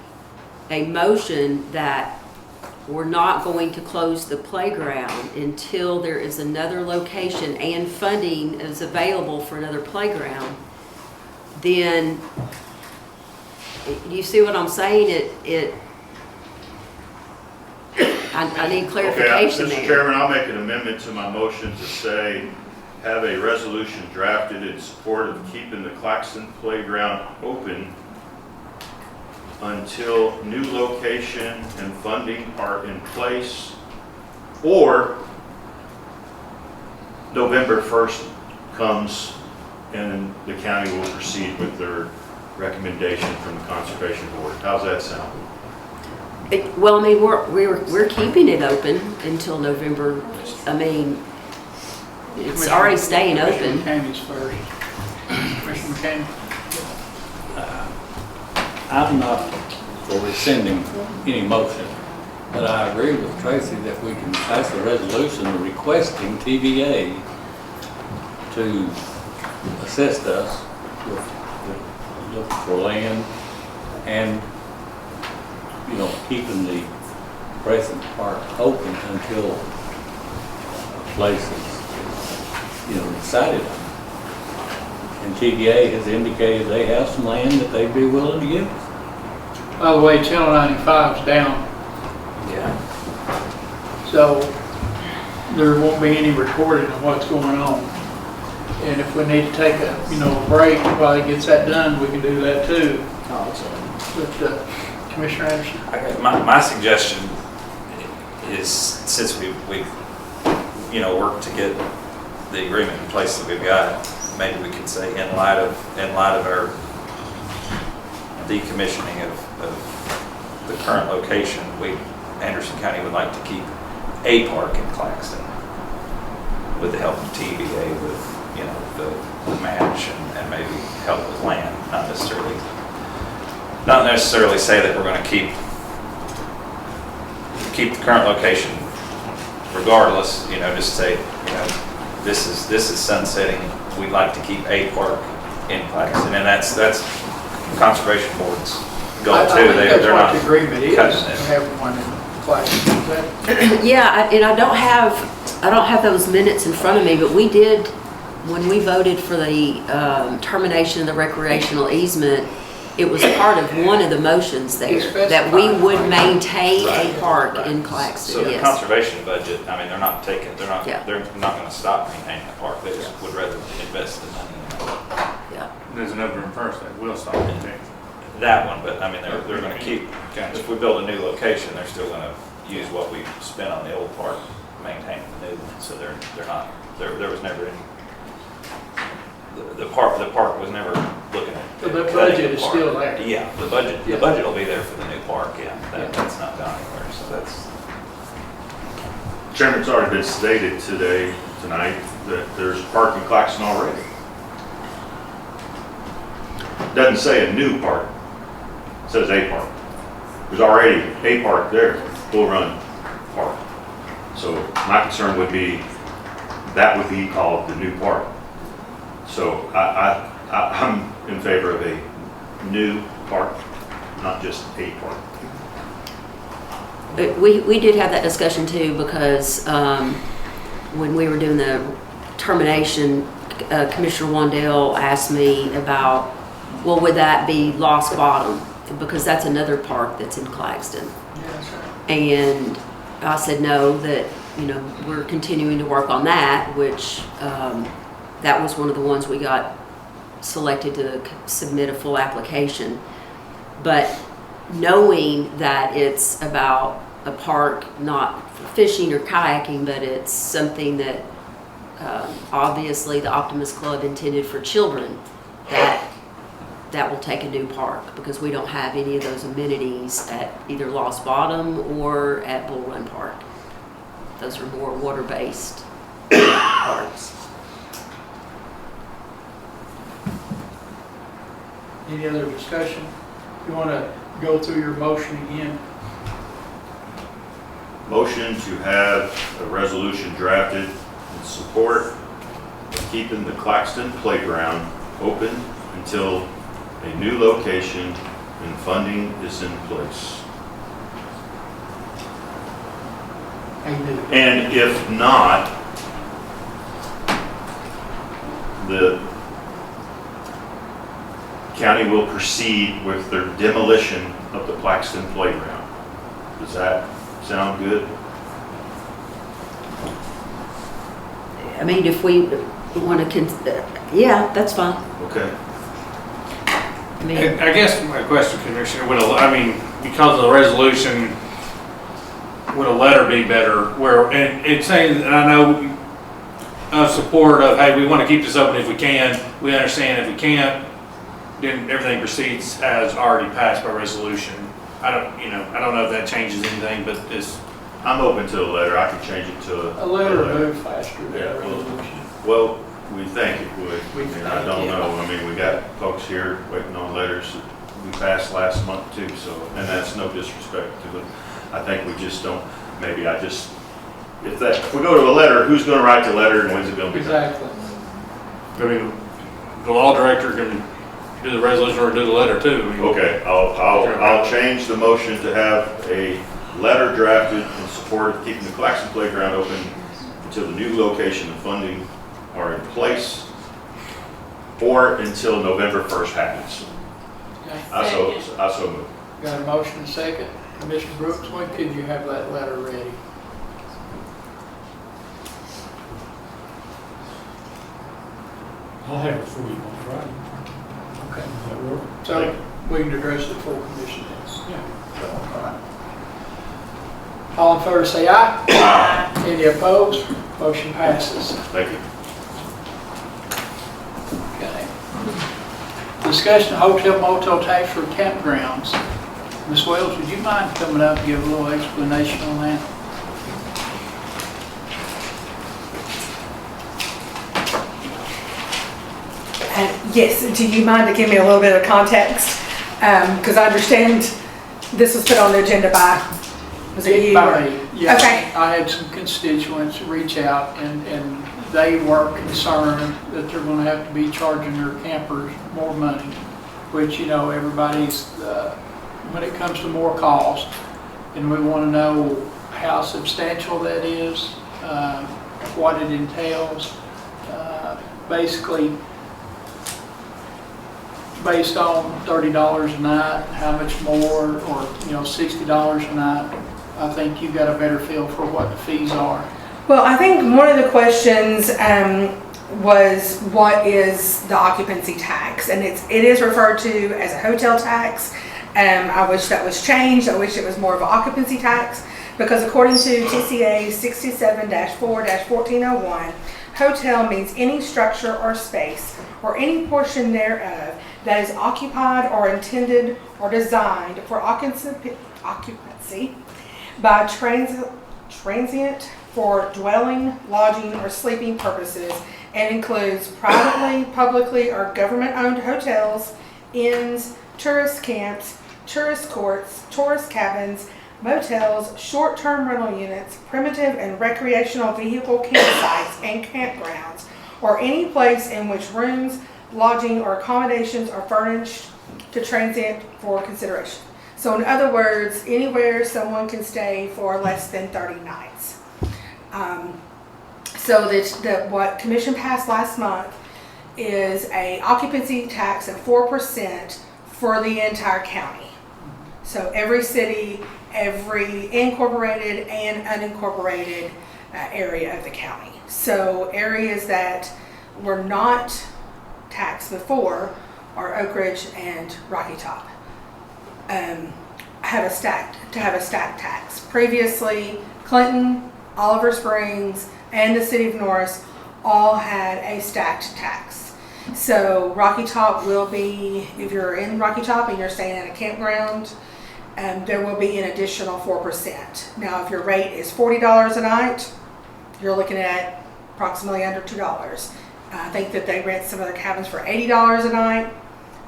a motion that we're not going to close the playground until there is another location and funding is available for another playground, then, you see what I'm saying? I need clarification Okay, Mr. there. Chairman, I'll make an amendment to my motion to say, have a resolution drafted in support of keeping the Claxton Playground open until new location and funding are in place, or November 1st comes and the county will proceed with their recommendation from the Conservation Board. How's that sound? Well, I mean, we're keeping it open until November. I mean, it's already staying open. Commissioner McCammy's first. Commissioner McCamey? I'm not for rescinding any motion, but I agree with Tracy that we can pass a resolution requesting TVA to assist us with looking for land and, you know, keeping the present park open until a place is, you know, decided on. And TVA has indicated they have some land that they'd be willing to give us. By the way, Channel 95's down, Yeah. so there won't be any recording of what's going on. And if we need to take a, a break while he gets that done, we can do that too. But Commissioner Anderson? My suggestion is, since we've worked to get the agreement in place that we've got, maybe we could say in light of our decommissioning of the current location, Anderson County would like to keep a park in Claxton with the help of TVA, with the match and maybe help with land, not necessarily say that we're going to keep the current location regardless, just say, this is sunsetting, we'd like to keep a park in Claxton, and that's Conservation Board's goal I too. think They're that's not what the agreement is, cutting to it. have one in Claxton. Is that- Yeah, and I don't have those minutes in front of me, but we did, when we voted for the termination of the recreational easement, it was part of one of the motions there, that we would maintain a park in Claxton, So the yes. conservation budget, I mean, they're not going to stop maintaining the park. They just would rather invest the money in it. Yeah. There's November 1st, that will stop it. That one, but I mean, they're going to keep, if we build a new location, they're still going to use what we spent on the old park, maintaining the new one. So they're not, there was never any, the park was never looking at. So the cutting budget the is park. still there. Yeah, the budget will be there for the new park, yeah. That's not gone anywhere, so that's. Chairman, it's already been stated tonight, that there's a park in Claxton already. Doesn't say a new park, it says a park. There's already a park there, Bull Run Park. So my concern would be, that would be called the new park. So I'm in favor of a new park, not just a park. But we did have that discussion too, because when we were doing the termination, Commissioner Wandell asked me about, well, would that be Lost Bottom? Because that's another park that's in Claxton. Yeah, that's right. And I said no, that, we're continuing to work on that, which that was one of the ones we got selected to submit a full application. But knowing that it's about a park not for fishing or kayaking, but it's something that obviously the Optimist Club intended for children, that that will take a new park, because we don't have any of those amenities at either Lost Bottom or at Bull Run Park. Those are more water-based parks. Any other discussion? You want to go through your motion again? Motion to have a resolution drafted in support of keeping the Claxton Playground open until a new location and funding is in place. How you do it? And if not, the county will proceed with their demolition of the Claxton Playground. Does that sound good? I mean, if we want to, yeah, that's fine. Okay. I mean, I guess my question, Commissioner, because of the resolution, would a letter be better? And it's saying, and I know of support of, hey, we want to keep this open if we can. We understand if we can't, then everything proceeds as already passed by resolution. I don't know if that changes anything, but it's. I'm open to a letter. I can change it to A letter move faster than Yeah, a resolution. Well, we think it would. We I don't think, yeah. know. I mean, we got folks here waiting on letters that we passed last month too, so, and that's no disrespect to it. I think we just don't, if we go to a letter, who's gonna write the letter and when's it gonna be done? Exactly. I mean, the law director can do the resolution or do the letter too. I mean, Okay, I'll change the motion to have a letter drafted in support of keeping the Claxton Playground open until the new location and funding are in place, or until November 1st happens. Okay. I so move. Got a motion and second. Commissioner Brooks, when could you have that letter ready? I'll have it for you on Friday. Okay. Does that work? So we can address it for commission then. Yeah. All right. All in favor say aye. Aye. Any opposed? Motion passes. Thank you. Okay. Discussion of hotel motel tax for campgrounds. Ms. Wells, would you mind coming up and give a little explanation on that? Yes, do you mind to give me a little bit of context? Because I understand this was put on the agenda by, was it you? By me, yeah. Okay. I had some constituents reach out and they were concerned that they're gonna have to be charging their campers more money, which, everybody's, when it comes to more cost, and we wanna know how substantial that is, what it entails. Basically, based on $30 a night, how much more, or, $60 a night. I think you got a better feel for what the fees are. Well, I think one of the questions was what is the occupancy tax? And it is referred to as a hotel tax. I wish that was changed. I wish it was more of an occupancy tax, because according to TCA 67-4-1401, hotel means any structure or space or any portion thereof that is occupied or intended or designed for occupancy by transient for dwelling, lodging, or sleeping purposes, and includes privately, publicly, or government-owned hotels, inns, tourist camps, tourist courts, tourist cabins, motels, short-term rental units, primitive and recreational vehicle campsites and campgrounds, or any place in which rooms, lodging, or accommodations are furnished to transient for consideration. So in other words, anywhere someone can stay for less than 30 nights. So that what Commission passed last month is a occupancy tax of 4% for the entire county. So every city, every incorporated and unincorporated area of the county. So areas that were not taxed before are Oak Ridge and Rocky Top. Have a stacked tax. Previously, Clinton, Oliver Springs, and the city of Norris all had a stacked tax. So Rocky Top will be, if you're in Rocky Top and you're staying at a campground, there will be an additional 4%. Now, if your rate is $40 a night, you're looking at approximately under $2. I think that they rent some of their cabins for $80 a night,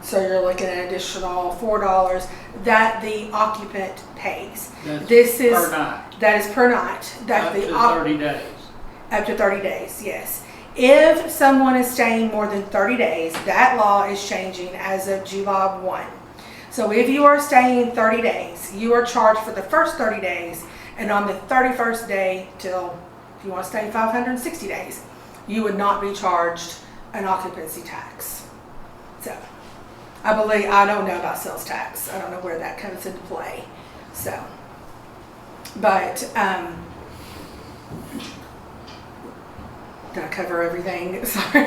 so you're looking at an additional $4 that the occupant pays. That's This is per night, that is per night. That up the to oc- 30 days. Up to 30 days, yes. If someone is staying more than 30 days, that law is changing as of July 1. So if you are staying 30 days, you are charged for the first 30 days, and on the 31st day till, if you want to stay 560 days, you would not be charged an occupancy tax. So, I don't know about sales tax. I don't know where that comes into play. So, but, did I cover everything? Sorry.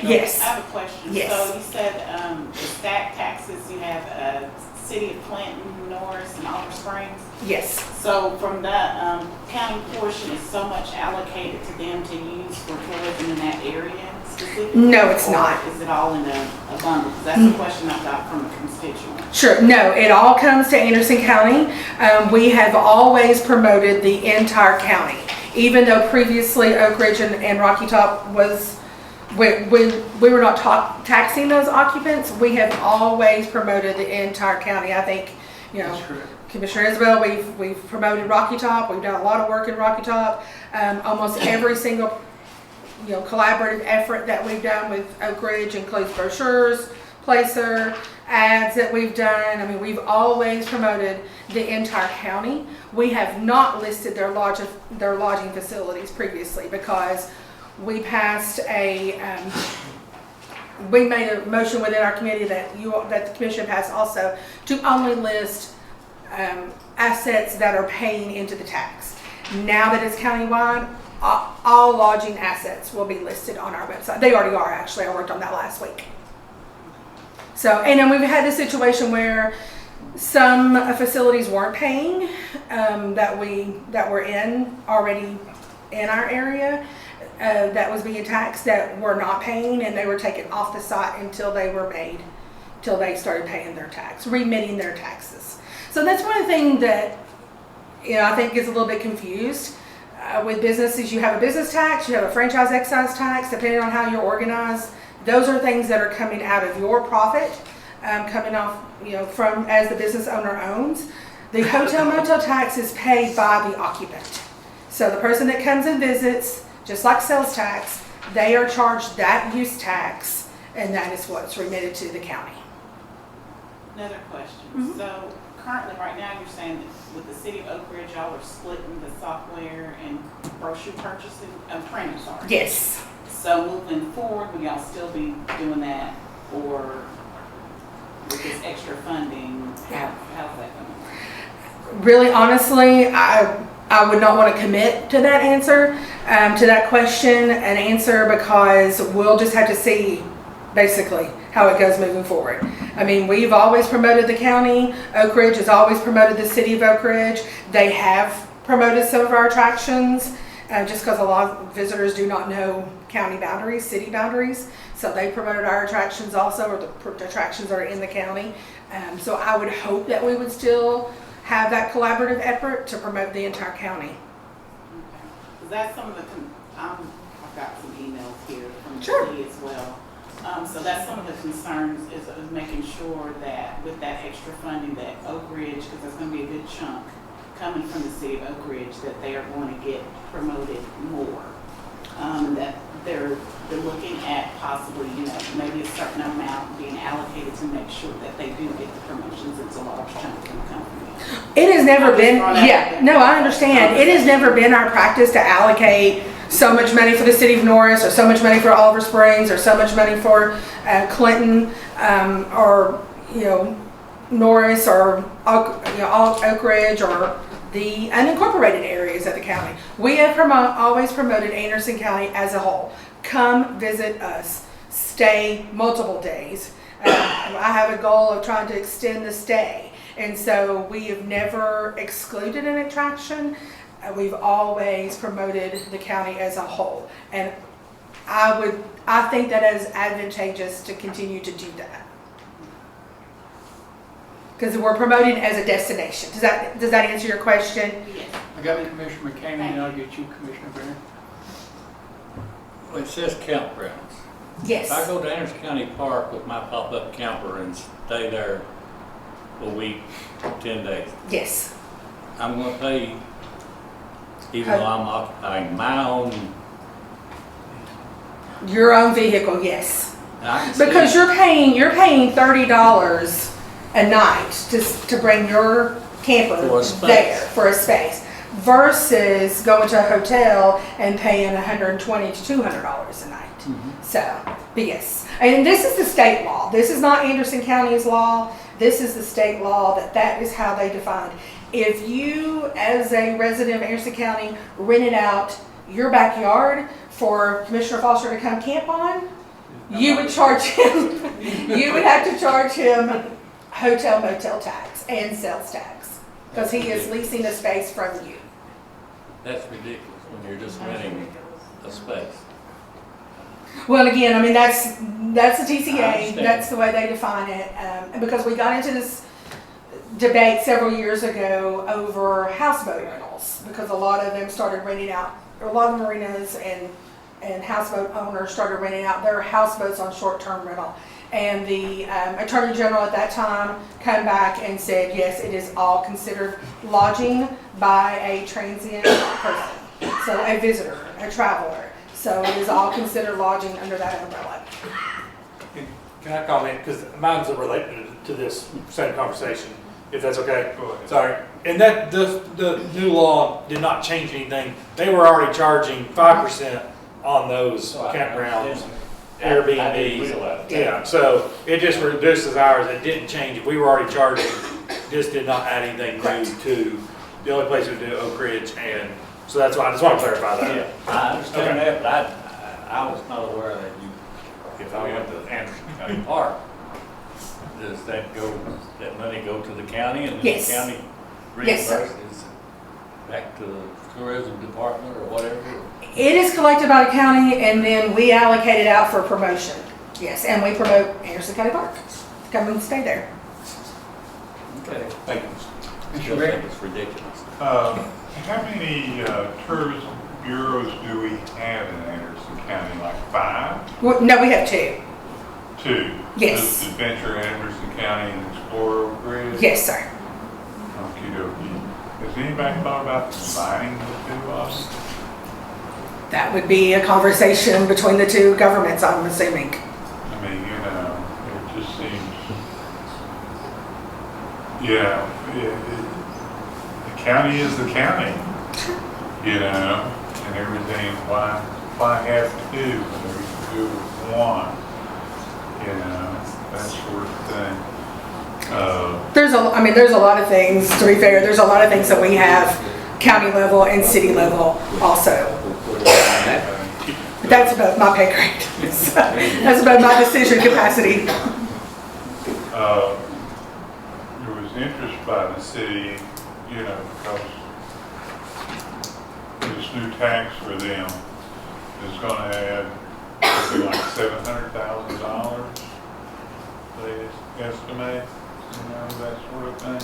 Yes. I have a question. Yes. So you said the stack taxes, you have City of Clinton, Norris, and Oliver Springs. Yes. So from that county portion, is so much allocated to them to use for tourism in that area specifically? No, it's Or not. is it all in a bundle? 'Cause that's the question I got from a constituent. Sure. No, it all comes to Anderson County. We have always promoted the entire county, even though previously Oak Ridge and Rocky Top was, we were not taxing those occupants. We have always promoted the entire county. I think, you know, That's correct. Commissioner Isabel, we've promoted Rocky Top. We've done a lot of work in Rocky Top. Almost every single, you know, collaborative effort that we've done with Oak Ridge includes brochures, placer, ads that we've done. I mean, we've always promoted the entire county. We have not listed their lodging facilities previously because we passed we made a motion within our committee that the commission passed also to only list assets that are paying into the tax. Now that it's countywide, all lodging assets will be listed on our website. They already are, actually. I worked on that last week. So, and then we've had this situation where some facilities weren't paying that were already in our area that was being taxed, that were not paying, and they were taken off the site until they started paying their tax, remitting their taxes. So that's one thing that, you know, I think is a little bit confused. With businesses, you have a business tax, you have a franchise excise tax, depending on how you're organized. Those are things that are coming out of your profit, coming off, you know, from as the business owner owns. The hotel motel tax is paid by the occupant. So the person that comes and visits, just like sales tax, they are charged that use tax, and that is what's remitted to the county. Another question. Mhm. So currently, right now, you're saying that with the city of Oak Ridge, y'all are splitting the software and brochure purchasing, printing, sorry. Yes. So moving forward, will y'all still be doing that, or with this extra funding, how's that going? Really, honestly, I would not want to commit to that answer, to that question, an answer, because we'll just have to see basically how it goes moving forward. I mean, we've always promoted the county. Oak Ridge has always promoted the city of Oak Ridge. They have promoted some of our attractions, just because a lot of visitors do not know county boundaries, city boundaries. So they promoted our attractions also, or the attractions that are in the county. So I would hope that we would still have that collaborative effort to promote the entire county. Okay. 'Cause that's some of the, I've got some emails here from the Sure. city as well. So that's some of the concerns is making sure that with that extra funding that Oak Ridge, because there's going to be a good chunk coming from the city of Oak Ridge, that they are going to get promoted more. That they're looking at possibly, you know, maybe a certain amount being allocated to make sure that they do get the promotions. It's a large chunk going to come from them. It has never been, I'll just throw that out yeah, there. no, I understand. It has never been our practice to allocate so much money for the city of Norris, or so much money for Oliver Springs, or so much money for Clinton, or, you know, Norris, or Oak Ridge, or the unincorporated areas of the county. We have always promoted Anderson County as a whole. Come visit us, stay multiple days. I have a goal of trying to extend the stay. And so we have never excluded an attraction. We've always promoted the county as a whole. And I think that is advantageous to continue to do that. Because we're promoting as a destination. Does that answer your question? Yes. I got Commissioner McCamey, and I'll get you, Commissioner Barron. Well, it says campgrounds. Yes. If I go to Anderson County Park with my pop-up camper and stay there a week, 10 days, Yes. I'm gonna pay, even though I'm occupying my own, Your own vehicle, yes. I can see- Because you're paying $30 a night to bring your camper For a space. there for a space versus going to a hotel and paying $120 to $200 a night. So, but yes, and this is the state law. This is not Anderson County's law. This is the state law that is how they defined. If you, as a resident of Anderson County, rented out your backyard for Commissioner Foster to come camp on, you would charge him, you would have to charge him hotel motel tax and sales tax because he is leasing a space from you. that's ridiculous when you're just renting a space. Well, again, I mean, that's the I TCA, understand. that's the way they define it. And because we got into this debate several years ago over houseboat rentals, because a lot of them started renting out, a lot of marinas and houseboat owners started renting out their houseboats on short-term rental. And the Attorney General at that time came back and said, yes, it is all considered lodging by a transient person. So a visitor, a traveler. So it is all considered lodging under that umbrella. Can I comment? Because mine's related to this same conversation, if that's okay. Go ahead. Sorry. And that, the new law did not change anything. They were already charging 5% on those campgrounds, Airbnb. Yeah, so it just reduces ours. It didn't change. If we were already charging, this did not add anything new to, the only place we would do Oak Ridge, and so that's why I just want to clarify that. Yeah, I understand that, but I was not aware that if I went to Anderson County Park, does that money go to the county and then the Yes. county Yes, sir. reimburses back to the tourism department or whatever? It is collected by the county and then we allocate it out for promotion. Yes, and we promote Anderson County Park. Come and stay there. Okay, thank you. I Mr. still Rick? think it's ridiculous. How many tourism bureaus do we have in Anderson County? Like 5? Well, no, we have 2. 2? Yes. Just Adventure Anderson County and Explorer Oak Ridge? Yes, sir. Okie dokie. Has anybody thought about combining the 2 of them? That would be a conversation between the 2 governments, I'm assuming. I mean, you know, it just seems, the county is the county, you know, and everything, why have 2 when we can do 1, you know, that sort of thing. There's a lot of things, to be fair, there's a lot of things that we have county level and city level also. But that's above my pay grade. That's above my decision capacity. There was interest by the city, you know, because this new tax for them is going to add maybe like $700,000, they estimate, you know, that sort of thing.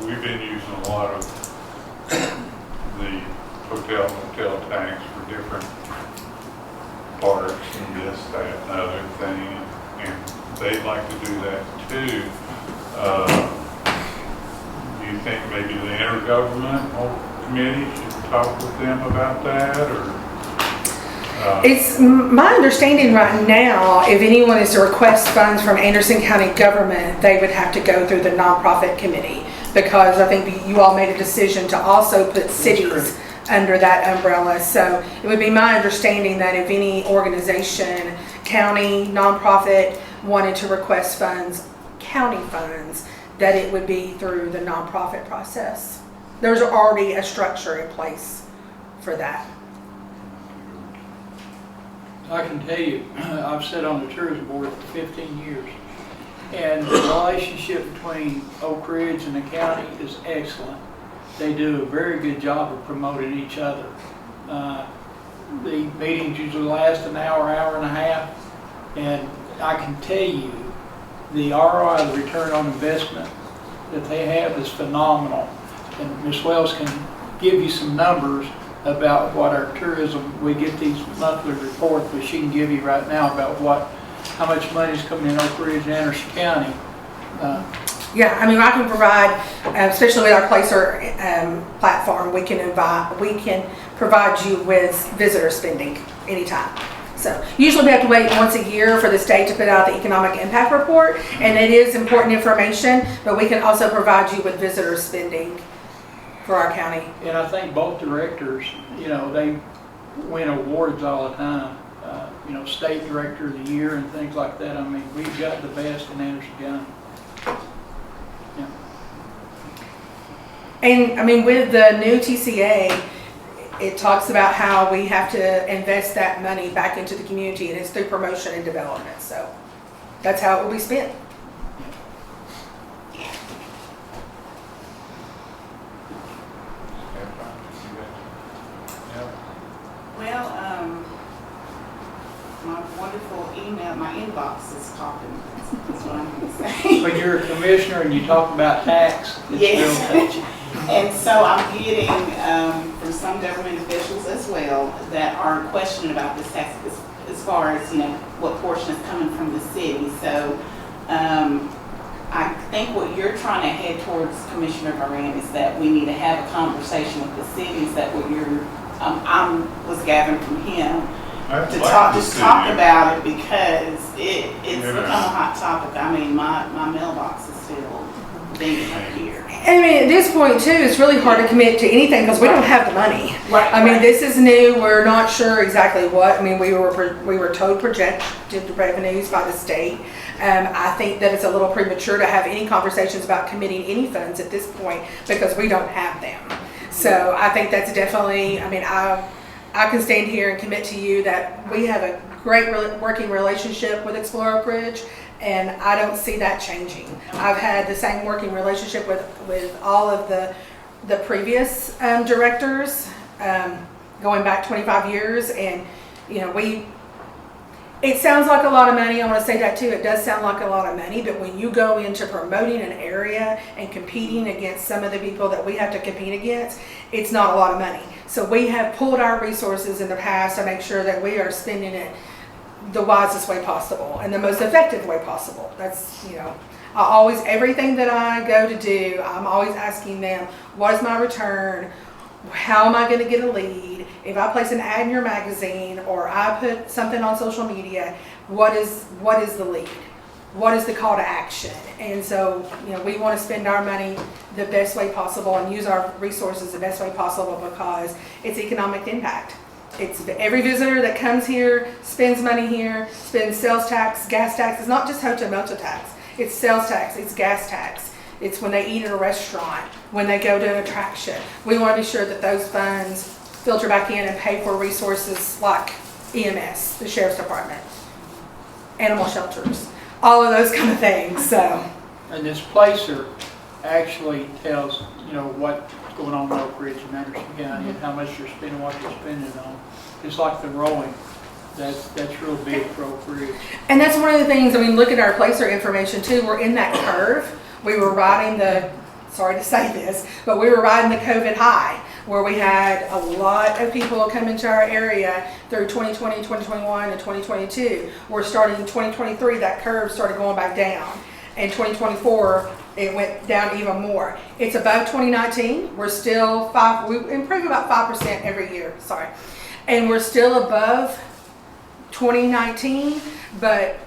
We've been using a lot of the motel tax for different parks and this, that, and other thing, and they'd like to do that too. Do you think maybe the intergovernmental committee should talk with them about that, or? It's my understanding right now, if anyone is to request funds from Anderson County government, they would have to go through the nonprofit committee, because I think you all made a decision to also put cities under that umbrella. So it would be my understanding that if any organization, county, nonprofit, wanted to request funds, county funds, that it would be through the nonprofit process. There's already a structure in place for that. I can tell you, I've sat on the tourism board for 15 years, and the relationship between Oak Ridge and the county is excellent. They do a very good job of promoting each other. the meetings usually last an hour, hour and a half, and I can tell you, the ROI, the return on investment that they have is phenomenal. And Ms. Wells can give you some numbers about what our tourism, we get these monthly reports, but she can give you right now about how much money is coming in Oak Ridge and Anderson County. Yeah, I mean, I can provide, especially with our Placer platform, we can provide you with visitor spending anytime. So usually we have to wait once a year for the state to put out the economic impact report, and it is important information, but we can also provide you with visitor spending for our county. And I think both directors, they win awards all the time. State Director of the Year and things like that. I mean, we've got the best in Anderson County. Yeah. And I mean, with the new TCA, it talks about how we have to invest that money back into the community, and it's through promotion and development. So that's how it will be spent. Well, my wonderful email, my inbox is talking. That's what I'm going to say. When you're a commissioner and you talk about tax, it's Yes. real touchy. And so I'm getting from some government officials as well that are questioning about this tax as far as, what portion is coming from the city. So I think what you're trying to head towards, Commissioner Moran, is that we need to have a conversation with the cities that what you're, I was gathering from him, to talk about it, because it's become a hot topic. I mean, my mailbox is still dinging up here. I mean, at this point too, it's really hard to commit to anything because we don't have the money. Right. I mean, this is new. We're not sure exactly what. I mean, we were told projected revenues by the state. I think that it's a little premature to have any conversations about committing any funds at this point because we don't have them. So I think that's definitely, I mean, I can stand here and commit to you that we have a great working relationship with Explore Oak Ridge, and I don't see that changing. I've had the same working relationship with all of the previous directors, going back 25 years, and it sounds like a lot of money. I want to say that too. It does sound like a lot of money, but when you go into promoting an area and competing against some of the people that we have to compete against, it's not a lot of money. So we have pulled our resources in the past to make sure that we are spending it the wisest way possible and the most effective way possible. That's, everything that I go to do, I'm always asking them, what is my return? How am I going to get a lead? If I place an ad in your magazine or I put something on social media, what is the lead? What is the call to action? And so, we want to spend our money the best way possible and use our resources the best way possible because it's economic impact. It's every visitor that comes here, spends money here, spends sales tax, gas tax. It's not just hotel motel tax. It's sales tax, it's gas tax. It's when they eat at a restaurant, when they go to an attraction. We want to be sure that those funds filter back in and pay for resources like EMS, the Sheriff's Department, animal shelters, all of those kind of things. So, and this placer actually tells, what's going on in Oak Ridge and Anderson County and how much you're spending, what you're spending on. It's like the rowing. That's real big for Oak Ridge. And that's one of the things, look at our placer information too. We're in that curve. We were riding sorry to say this, but we were riding the COVID high where we had a lot of people come into our area through 2020, 2021, and 2022. We're starting in 2023, that curve started going back down. And 2024, it went down even more. It's above 2019. We're still we improve about 5% every year, sorry. And we're still above 2019, but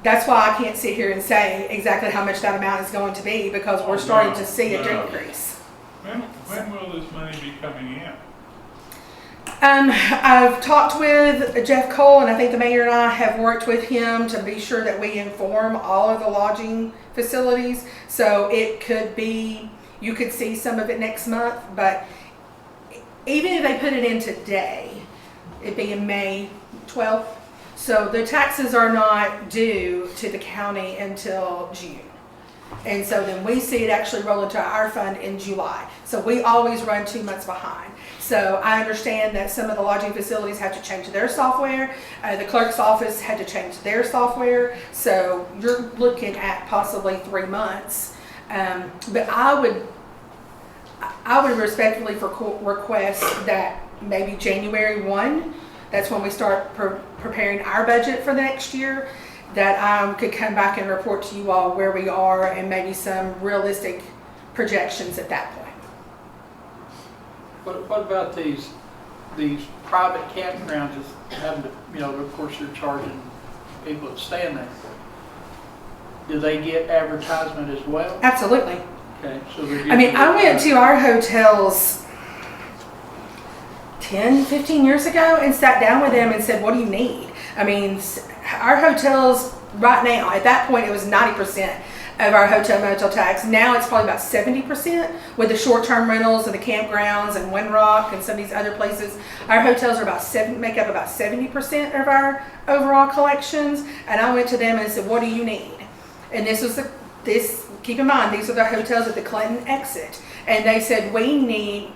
that's why I can't sit here and say exactly how much that amount is going to be because we're starting to see a decrease. When will this money be coming in? I've talked with Jeff Cole, and I think the mayor and I have worked with him to be sure that we inform all of the lodging facilities. So it could be, you could see some of it next month, but even if they put it in today, it'd be in May 12th. So the taxes are not due to the county until June. And so then we see it actually roll into our fund in July. So we always run 2 months behind. So I understand that some of the lodging facilities have to change their software. The clerk's office had to change their software. So you're looking at possibly 3 months. But I would respectfully request that maybe January 1, that's when we start preparing our budget for the next year, that I could come back and report to you all where we are and maybe some realistic projections at that point. What about these private campgrounds that's having to, of course they're charging people that stand there. Do they get advertisement as well? Absolutely. Okay, so they're I mean, getting- I went to our hotels 10, 15 years ago and sat down with them and said, what do you need? I mean, our hotels right now, at that point, it was 90% of our hotel motel tax. Now it's probably about 70% with the short-term rentals and the campgrounds and Windrock and some of these other places. Our hotels are make up about 70% of our overall collections. And I went to them and said, what do you need? And keep in mind, these are the hotels at the Clinton exit. And they said, we need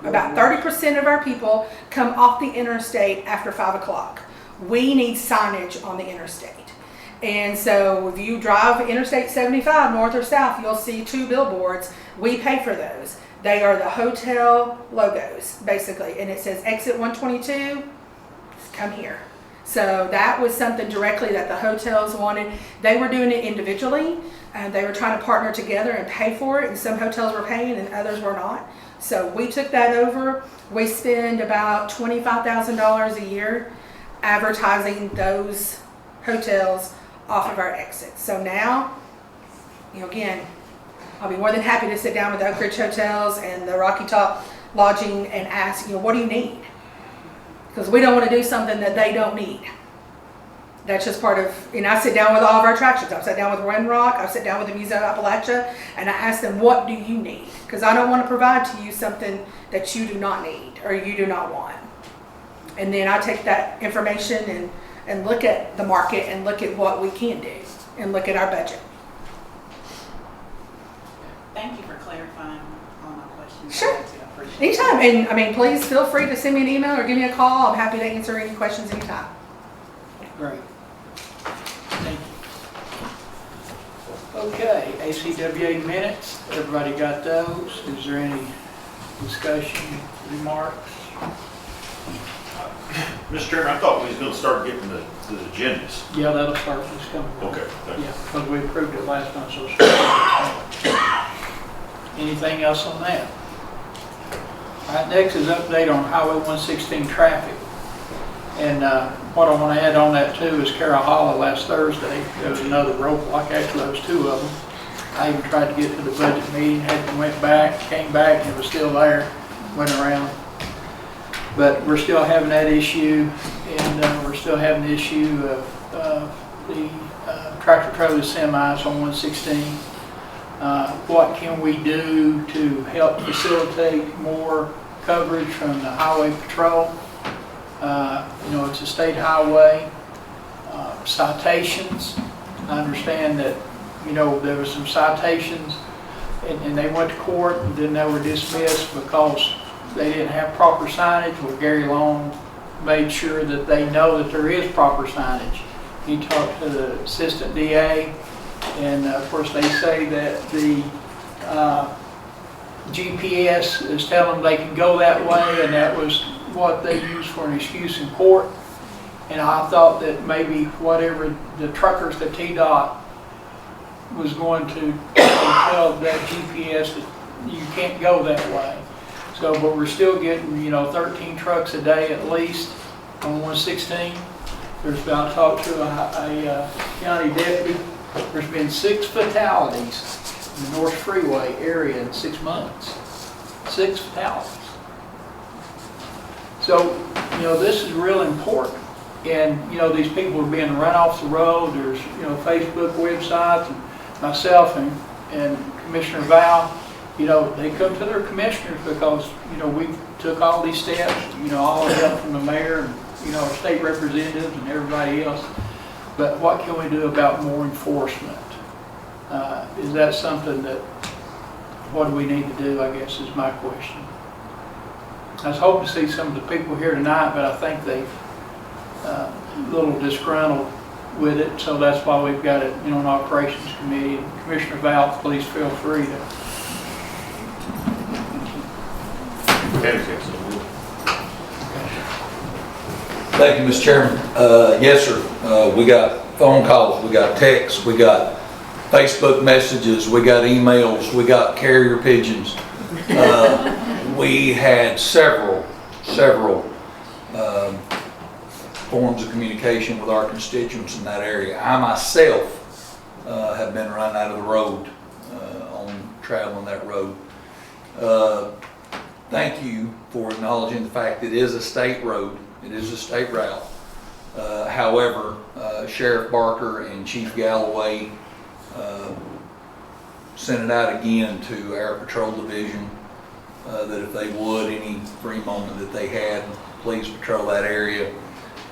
about 30% of our people come off the interstate after 5 o'clock. We need signage on the interstate. And so if you drive Interstate 75 north or south, you'll see 2 billboards. We pay for those. They are the hotel logos, basically. And it says exit 122, come here. So that was something directly that the hotels wanted. They were doing it individually. They were trying to partner together and pay for it. And some hotels were paying and others were not. So we took that over. We spend about $25,000 a year advertising those hotels off of our exits. So now, again, I'll be more than happy to sit down with the Oak Ridge Hotels and the Rocky Top Lodging and ask, what do you need? Because we don't want to do something that they don't need. That's just part of, I sit down with all of our attractions. I've sat down with Windrock, I've sat down with the Museum of Appalachia, and I ask them, what do you need? Because I don't want to provide to you something that you do not need or you do not want. And then I take that information and look at the market and look at what we can do and look at our budget. Thank you for clarifying all my questions. Sure. I appreciate it. Anytime. And please feel free to send me an email or give me a call. I'm happy to answer any questions anytime. Great. Thank you. Okay, ACWA minutes, everybody got those? Is there any discussion, remarks? Mr. Chairman, I thought we was going to start getting the agendas. Yeah, that'll start this coming. Okay, thank you. Yeah, because we approved it last month, so it's anything else on that? All right, next is update on Highway 116 traffic. And what I want to add on that too is Carroll Hollow last Thursday, there was another roadblock, actually there was 2 of them. I even tried to get to the budget meeting, went back, came back, and it was still there, went around. But we're still having that issue, and we're still having the issue of the tractor trailer semis on 116. What can we do to help facilitate more coverage from the highway patrol? It's a state highway. Citations. I understand that, there were some citations and they went to court and then they were dismissed because they didn't have proper signage. Well, Gary Long made sure that they know that there is proper signage. He talked to the assistant DA, and of course they say that the GPS is telling them they can go that way, and that was what they used for an excuse in court. And I thought that maybe whatever the truckers, the TDOT, was going to tell that GPS that you can't go that way. So, but we're still getting, 13 trucks a day at least on 116. There's been, I talked to a county deputy. There's been 6 fatalities in the North Freeway area in 6 months. 6 fatalities. So, this is real important. And, these people are being run off the road. There's, Facebook websites, and myself and Commissioner Val, they come to their commissioners because, we took all these steps, all the help from the mayor and, our state representatives and everybody else. But what can we do about more enforcement? Is that something that, what do we need to do, I guess is my question. I was hoping to see some of the people here tonight, but I think they've a little disgruntled with it, so that's why we've got it, an operations committee. And Commissioner Val, please feel free to. Thank you, Mr. Chairman. Yes, sir. We got phone calls, we got texts, we got Facebook messages, we got emails, we got carrier pigeons. We had several forms of communication with our constituents in that area. I myself have been run out of the road on traveling that road. Thank you for acknowledging the fact that it is a state road. It is a state route. However, Sheriff Barker and Chief Galloway sent it out again to our patrol division that if they would, any free moment that they had, please patrol that area.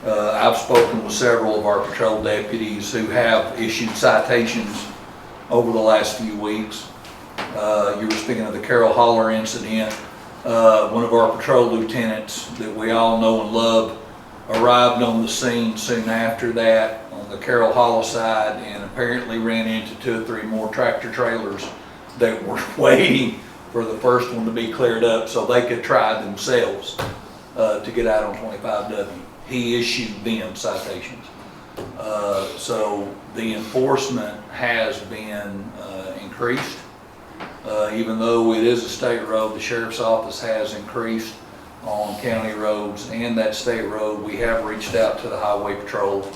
I've spoken with several of our patrol deputies who have issued citations over the last few weeks. You were speaking of the Carroll Holler incident. One of our patrol lieutenants that we all know and love arrived on the scene soon after that on the Carroll Holler side and apparently ran into 2 or 3 more tractor trailers that were waiting for the first one to be cleared up so they could try themselves to get out on 25W. He issued them citations. So the enforcement has been increased. Even though it is a state road, the sheriff's office has increased on county roads and that state road. We have reached out to the highway patrol.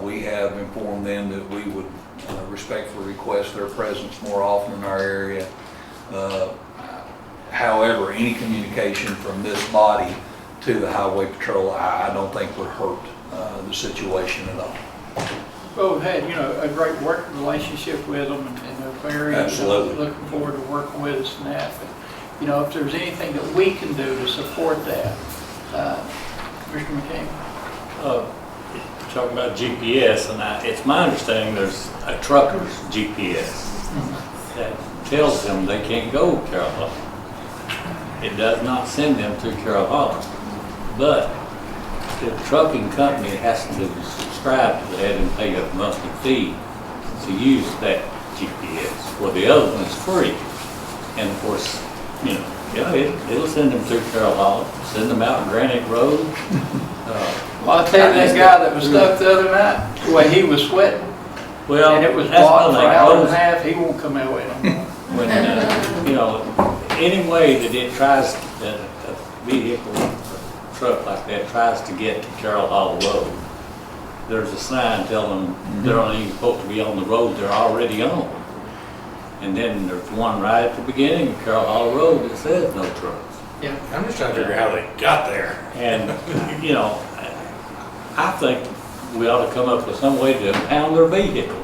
We have informed them that we would respectfully request their presence more often in our area. However, any communication from this body to the highway patrol, I don't think would hurt the situation at all. Well, we've had, a great working relationship with them and they're very Absolutely. Looking forward to working with us and that. But, if there's anything that we can do to support that, Mr. McCain. Talking about GPS, and it's my understanding there's a trucker's GPS that tells them they can't go to Carroll Holler. It does not send them to Carroll Holler, but the trucking company has to subscribe to that and pay a monthly fee to use that GPS. Well, the other one is free, and of course, it'll send them through Carroll Holler, send them out Granite Road. Well, I'll tell you, that guy that was stuck the other night, the way he was sweating, Well, and it was that's blocked when for they an hour and a close. half, he won't come that way no more. When, any way that it tries, that a vehicle, a truck like that tries to get to Carroll Holler Road, there's a sign telling them they're not even supposed to be on the road they're already on. And then there's one right at the beginning of Carroll Holler Road that says no trucks. Yeah. I'm just trying to figure out how they got there. And, I think we ought to come up with some way to impound their vehicle.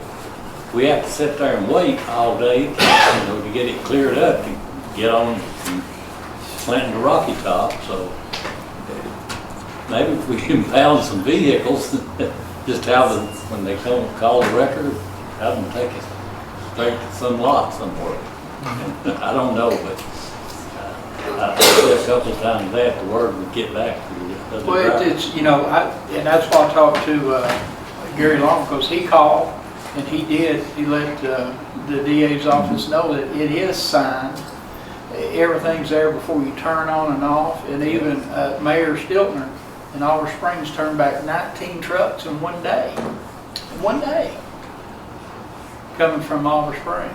We have to sit there and wait all day, to get it cleared up, to get on from Clinton to Rocky Top, so maybe if we impound some vehicles, just have them, when they come call the record, have them take it straight to some lot somewhere. I don't know, but I said a couple of times that the word would get back to you. Well, it's, and that's why I talked to Gary Long, because he called and he let the DA's office know that it is signed. Everything's there before you turn on and off, and even Mayor Stiltner in Oliver Springs turned back 19 trucks in one day. One day. Coming from Oliver Springs.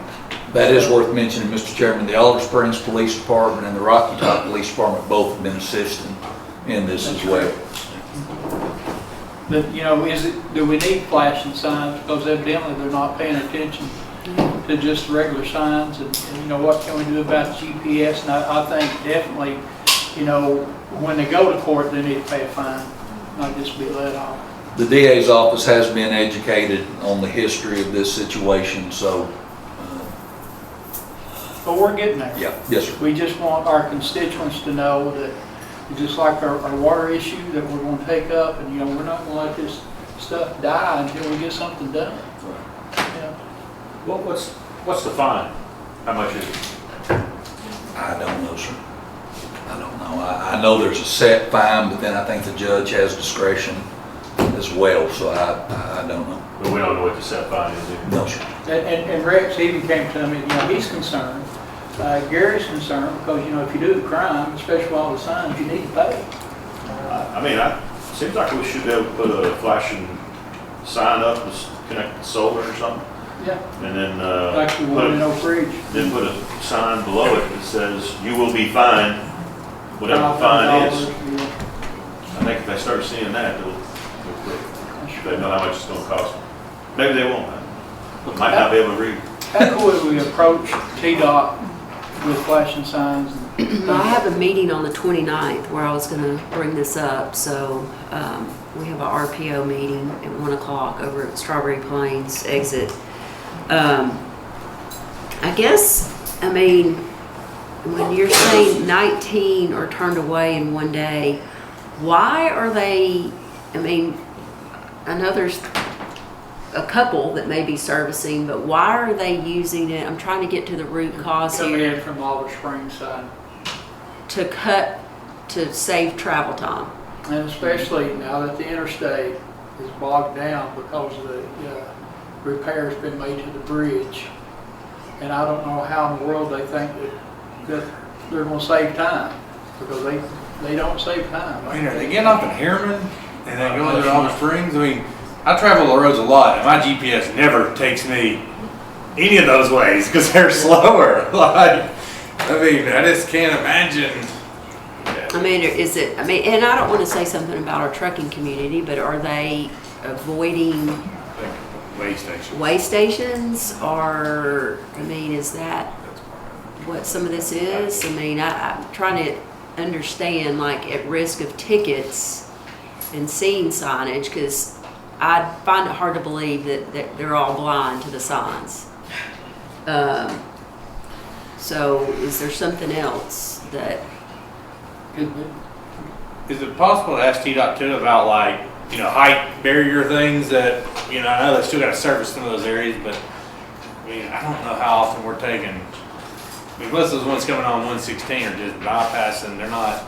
That is worth mentioning, Mr. Chairman. The Oliver Springs Police Department and the Rocky Top Police Department both have been assisting in this as well. But, do we need flashing signs? Because evidently they're not paying attention to just regular signs. And what can we do about GPS? And I think definitely, when they go to court, they need to pay a fine, not just be let off. The DA's office has been educated on the history of this situation, so. But we're getting there. Yeah, yes, sir. We just want our constituents to know that, just like our water issue that we're going to take up, and we're not going to let this stuff die until we get something done. Yeah. What's the fine? How much is it? I don't know, sir. I don't know. I know there's a set fine, but then I think the judge has discretion as well, so I don't know. But we don't know what the set fine is either. No, sir. And Rex even came to me, he's concerned, Gary's concerned, because, if you do a crime, especially with all the signs, you need to pay. I mean, seems like we should be able to put a flashing sign up that's connected to solar or something. Yeah. And then, Like the one in Oak Ridge. then put a sign below it that says, you will be fined, whatever the fine is. I think if they start seeing that, they'll quit. They know how much it's gonna cost them. Maybe they won't. Might not be able to read. How would we approach TDOT with flashing signs? I have a meeting on the 29th where I was gonna bring this up, so, we have a RPO meeting at 1 o'clock over at Strawberry Plains exit. I guess, when you're saying 19 are turned away in one day, why are they, I know there's a couple that may be servicing, but why are they using it? I'm trying to get to the root cause Coming here. in from Oliver Springs side. To save travel time. And especially now that the interstate is bogged down because of the repairs been made to the bridge. And I don't know how in the world they think that they're gonna save time, because they don't save time. Are they getting off in Harriman and then going to Oliver Springs? I travel the roads a lot, and my GPS never takes me any of those ways because they're slower. I just can't imagine. And I don't want to say something about our trucking community, but are they avoiding way stations? Or, is that what some of this is? I'm trying to understand, at risk of tickets and seeing signage, because I find it hard to believe that they're all blind to the signs. So is there something else that... Is it possible to ask TDOT too about height barrier things that, I know they still got to service some of those areas, but I don't know how often we're taking, most of those ones coming on 116 are just bypassing, they're not,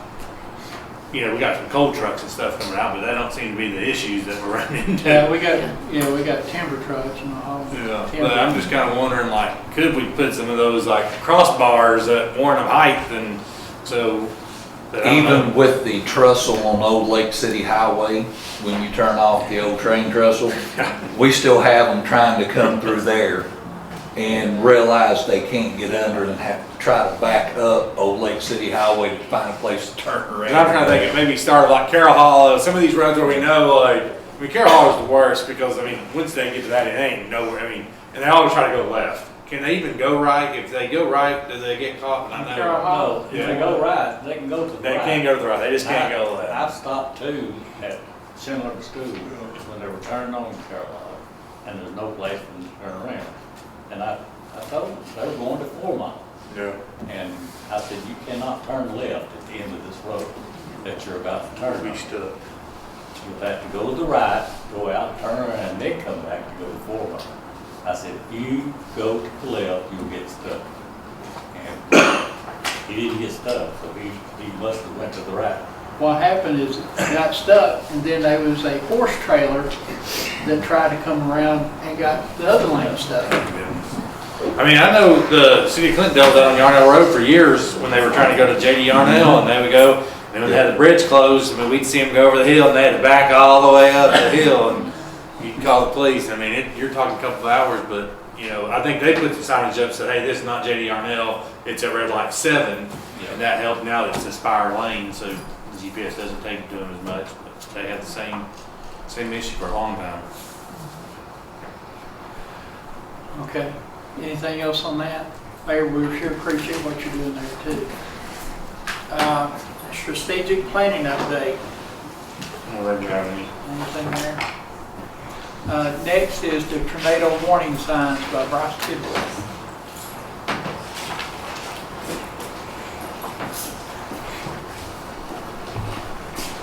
we got some coal trucks and stuff coming out, but that don't seem to be the issues that we're running into. Yeah, we got timber trucks and all. Yeah, but I'm just kind of wondering, could we put some of those crossbars that warrant of height, and so. Even with the trestle on Old Lake City Highway, when you turn off the old train trestle, we still have them trying to come through there and realize they can't get under and have to try to back up Old Lake City Highway to find a place to turn around. And I'm trying to think, it maybe started Carroll Hollow, some of these roads where we know, Carroll Hollow is the worst because, once they get to that, it ain't nowhere, and they always try to go left. Can they even go right? If they go right, do they get caught? No, if they go right, they can go to the right. They can't go to the right, they just can't go left. I've stopped too at similar to school when they were turning on Carolina, and there's no place for them to turn around. And I told them, they were going to 4 Mile. Yeah. And I said, you cannot turn left at the end of this road that you're about to turn on. We stood. You'll have to go to the right, go out, turn around, and then come back to go to 4 Mile. I said, if you go to the left, you'll get stuck. And he didn't get stuck, so he must have went to the right. What happened is it got stuck, and then there was a horse trailer that tried to come around and got the other lane stuck. I know the city of Clinton dealt with that on Yarnell Road for years when they were trying to go to JD Yarnell, and they would go, and when they had the bridge closed, we'd see them go over the hill, and they had to back all the way up the hill, and you can call the police. You're talking a couple of hours, but, I think they put some signage up, said, hey, this is not JD Yarnell, it's at red light 7, and that helped. Now that it's a Spire lane, so the GPS doesn't take it to them as much, but they had the same issue for a long time. Okay. Anything else on that? Mayor, we sure appreciate what you're doing there too. Strategic planning update. Anything there? Next is the tornado warning signs by Bryce Tidwell.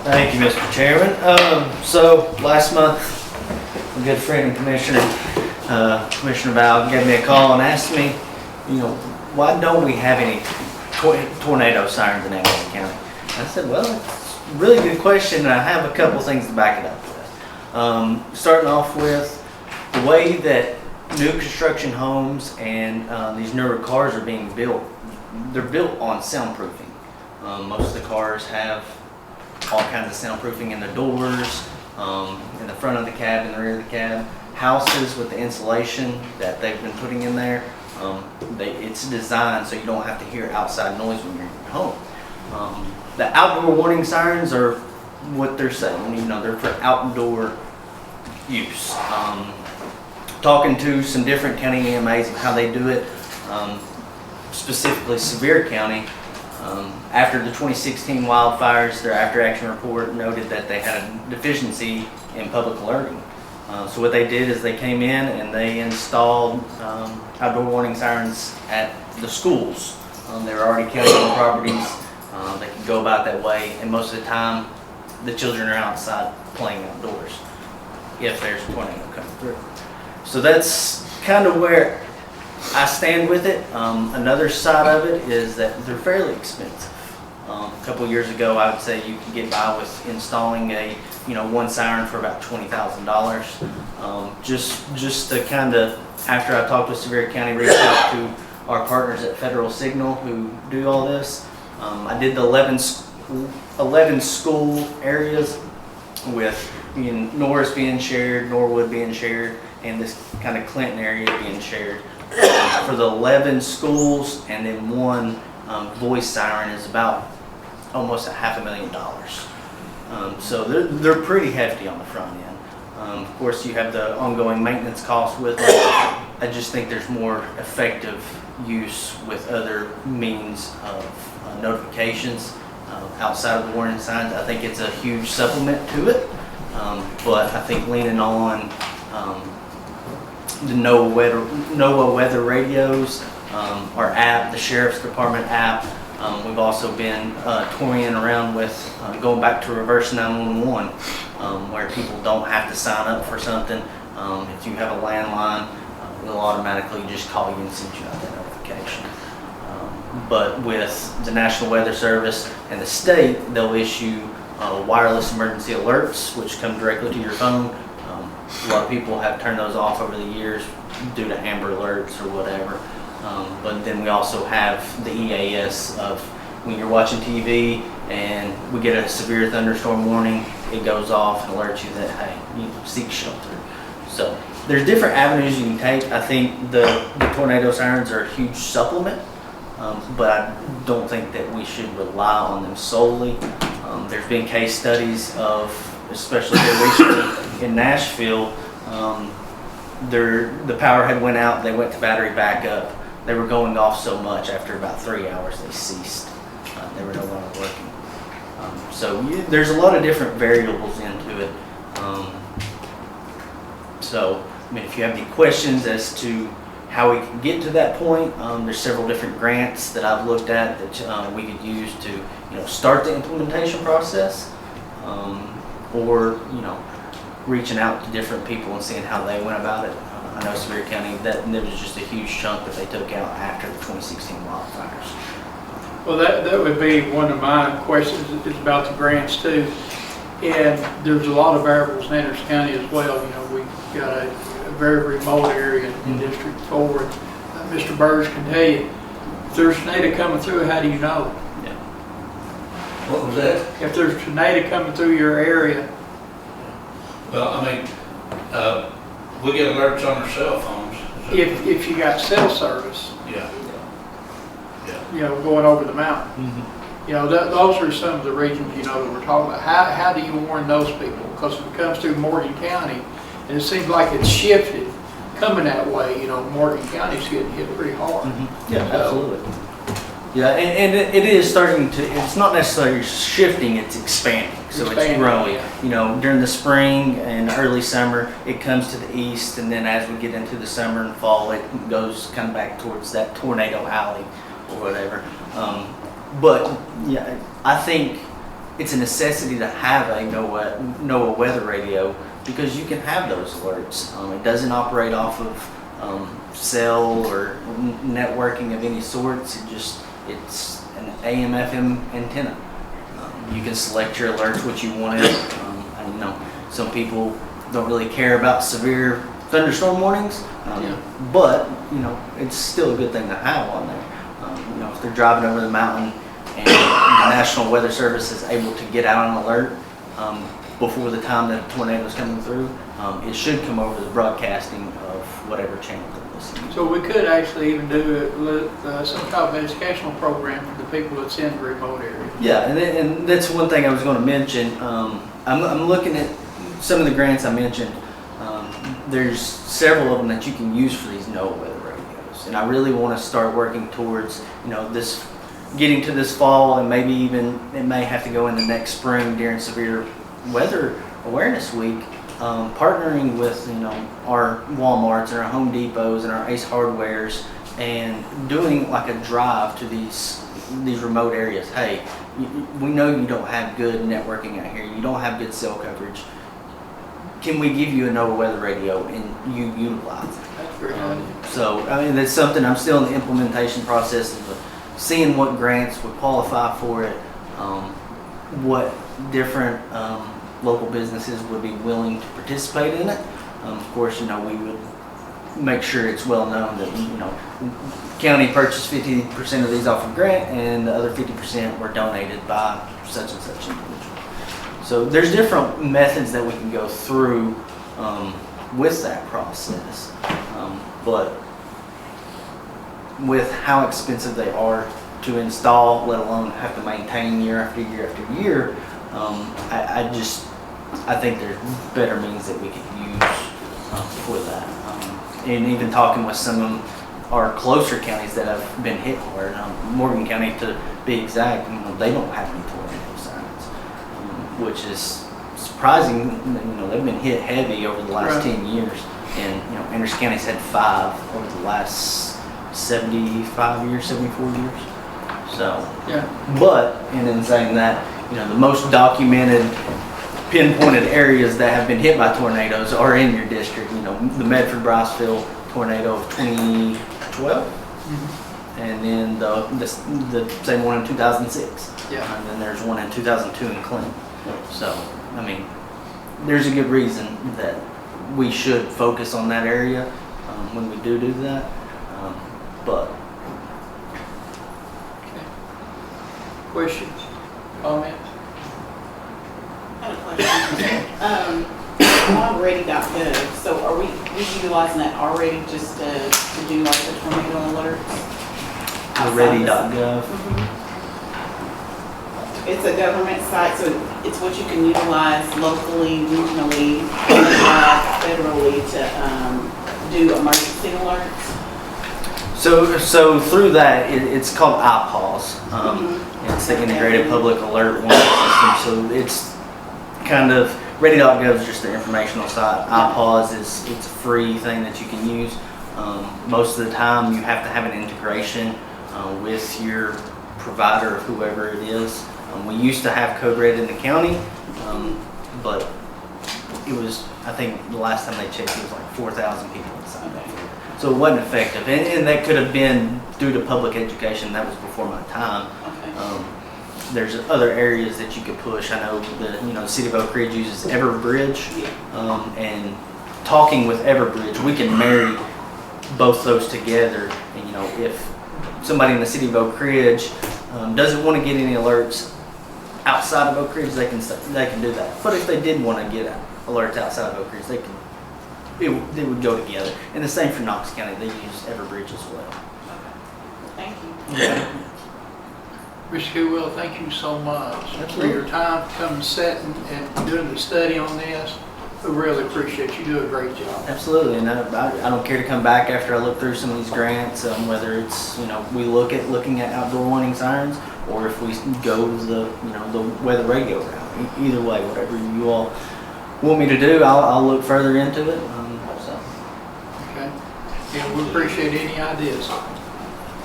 Thank you, Mr. Chairman. So last month, a good friend and commissioner Commissioner Val gave me a call and asked me, you know, why don't we have any tornado sirens in Anglin County? I said, well, it's a really good question, and I have a couple things to back it up with. Starting off with the way that new construction homes and these newer cars are being built, they're built on soundproofing. Most of the cars have all kinds of soundproofing in the doors, in the front of the cab, in the rear of the cab. Houses with the insulation that they've been putting in there, it's designed so you don't have to hear outside noise when you're in your home. The outdoor warning sirens are what they're saying, you know, they're for outdoor use. Talking to some different county EMAs and how they do it, specifically Sevier County, after the 2016 wildfires, their after action report noted that they had a deficiency in public alerting. So what they did is they came in and they installed outdoor warning sirens at the schools. They were already county-owned properties. They could go about that way, and most of the time, the children are outside playing outdoors if there's a tornado coming through. So that's kind of where I stand with it. Another side of it is that they're fairly expensive. A couple years ago, I would say you could get by with installing one siren for about $20,000. Just to kind of, after I talked with Sevier County, reached out to our partners at Federal Signal who do all this. I did the 11 school areas with Norris being shared, Norwood being shared, and this kind of Clinton area being shared. For the 11 schools, and then one voice siren is about almost $500,000. So they're pretty hefty on the front end. Of course, you have the ongoing maintenance costs with it. I just think there's more effective use with other means of notifications outside of the warning signs. I think it's a huge supplement to it, but I think leaning on the NOAA weather radios, our app, the Sheriff's Department app. We've also been toying around with going back to reverse 911, where people don't have to sign up for something. If you have a landline, we'll automatically just call you and send you out that notification. But with the National Weather Service and the state, they'll issue wireless emergency alerts, which come directly to your phone. A lot of people have turned those off over the years due to Amber Alerts or whatever. But then we also have the EAS of when you're watching TV and we get a severe thunderstorm warning, it goes off and alerts you that, hey, you seek shelter. So there's different avenues you can take. I think the tornado sirens are a huge supplement, but I don't think that we should rely on them solely. There's been case studies of, especially here recently in Nashville, the power had went out, they went to battery backup. They were going off so much, after about 3 hours they ceased. They were no longer working. So there's a lot of different variables into it. So, I mean, if you have any questions as to how we can get to that point, there's several different grants that I've looked at that we could use to, start the implementation process, or, reaching out to different people and seeing how they went about it. I know Sevier County, that was just a huge chunk that they took out after the 2016 wildfires. Well, that would be one of my questions, is about the grants too. And there's a lot of variables in Anderson County as well. We've got a very remote area in District 4. Mr. Burge can tell you, if there's a tornado coming through, how do you know? Yeah. What was that? If there's a tornado coming through your area. Well, we get alerts on our cell phones. If you got cell service. Yeah. Going over the mountain. Mm-hmm. Those are some of the regions, that we're talking about. How do you warn those people? Because if it comes through Morgan County, and it seems like it's shifted, coming that way, Morgan County's getting hit pretty hard. Mm-hmm. Yeah, absolutely. Yeah, and it is starting to, it's not necessarily shifting, it's expanding. So it's growing. Yeah. During the spring and early summer, it comes to the east, and then as we get into the summer and fall, it goes kind of back towards that tornado alley or whatever. But yeah, I think it's a necessity to have a NOAA weather radio because you can have those alerts. It doesn't operate off of cell or networking of any sorts. It's an AM/FM antenna. You can select your alerts what you want it. And, some people don't really care about severe thunderstorm warnings, but it's still a good thing to have on there. If they're driving over the mountain and the National Weather Service is able to get out an alert before the time that a tornado is coming through, it should come over the broadcasting of whatever channel they're listening to. So we could actually even do some type of educational program for the people that's in the remote area. Yeah, and that's one thing I was going to mention. I'm looking at some of the grants I mentioned. There's several of them that you can use for these NOAA weather radios, and I really want to start working towards this, getting to this fall, and maybe even it may have to go into next spring during Severe Weather Awareness Week. Partnering with our Walmarts and our Home Depots and our Ace Hardwares, and doing like a drive to these remote areas. Hey, we know you don't have good networking out here. You don't have good cell coverage. Can we give you a NOAA weather radio and you utilize it? That's very idea. So that's something I'm still in the implementation process of seeing what grants would qualify for it, what different local businesses would be willing to participate in it. Of course, we would make sure it's well known that county purchased 50% of these off of grant, and the other 50% were donated by such and such individual. So there's different methods that we can go through with that process, but with how expensive they are to install, let alone have to maintain year after year after year, I think there's better means that we could use for that. And even talking with some of our closer counties that have been hit hard, Morgan County to be exact, they don't have any tornado signs, which is surprising. They've been hit heavy over the last 10 years, and Anderson County's had 5 over the last 75 years, 74 years. So, but, and in saying that, the most documented pinpointed areas that have been hit by tornadoes are in your district. The Medford-Briceville tornado of 2012, and then the same one in 2006. Yeah. And then there's one in 2002 in Clinton. So, there's a good reason that we should focus on that area when we do that. But Questions, comments? I have a question. On ready.gov, so are we utilizing that already just to do like the tornado alerts? Ready.gov. It's a government site, so it's what you can utilize locally, regionally, federally to do emergency alerts. So through that, it's called iPause. It's the Integrated Public Alert Warning System. So it's kind of, Ready.gov is just the informational side. iPause it's a free thing that you can use. Most of the time you have to have an integration with your provider or whoever it is. We used to have Code Red in the county, but it was, I think the last time they checked, it was like 4,000 people inside that. So it wasn't effective, and that could have been due to public education. That was before my time. There's other areas that you could push. I know the City of Oak Ridge uses Everbridge, and talking with Everbridge, we can marry both those together. And if somebody in the City of Oak Ridge doesn't want to get any alerts outside of Oak Ridge, they can do that. But if they did want to get alerts outside of Oak Ridge, they can. They would go together. And the same for Knox County. They use Everbridge as well. Thank you. Yeah. Mr. Coolwell, thank you so much for your time to come and sit and doing the study on this. We really appreciate it. You do a great job. Absolutely, and I don't care to come back after I look through some of these grants, whether it's we looking at outdoor warning sirens, or if we go to the weather radio route. Either way, whatever you all want me to do, I'll look further into it. Okay. Yeah, we appreciate any ideas.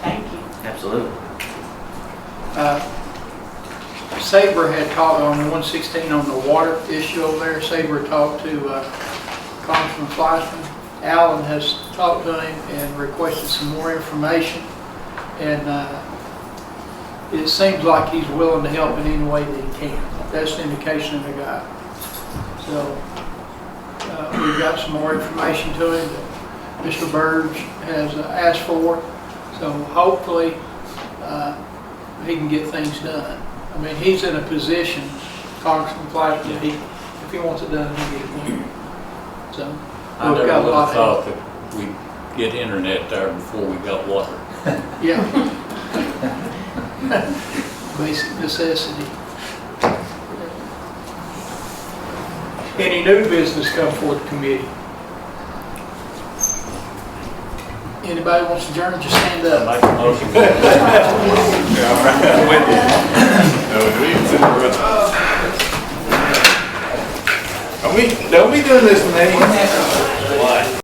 Thank you. Absolutely. Sabre had talked on 116 on the water issue over there. Sabre talked to Congressman Fleischman. Alan has talked to him and requested some more information. And it seems like he's willing to help in any way that he can. That's the indication of the guy. So we've got some more information to him that Mr. Burge has asked for. So hopefully he can get things done. I mean, he's in a position, Congressman Fleischman, if he wants it done, he'll get it done. So I we've never got a would lot have thought that we'd get internet there before we got water. Yeah. Basic necessity. Any new business come before the committee? Anybody wants to adjourn, just stand up. Make a motion. Are we doing this, man?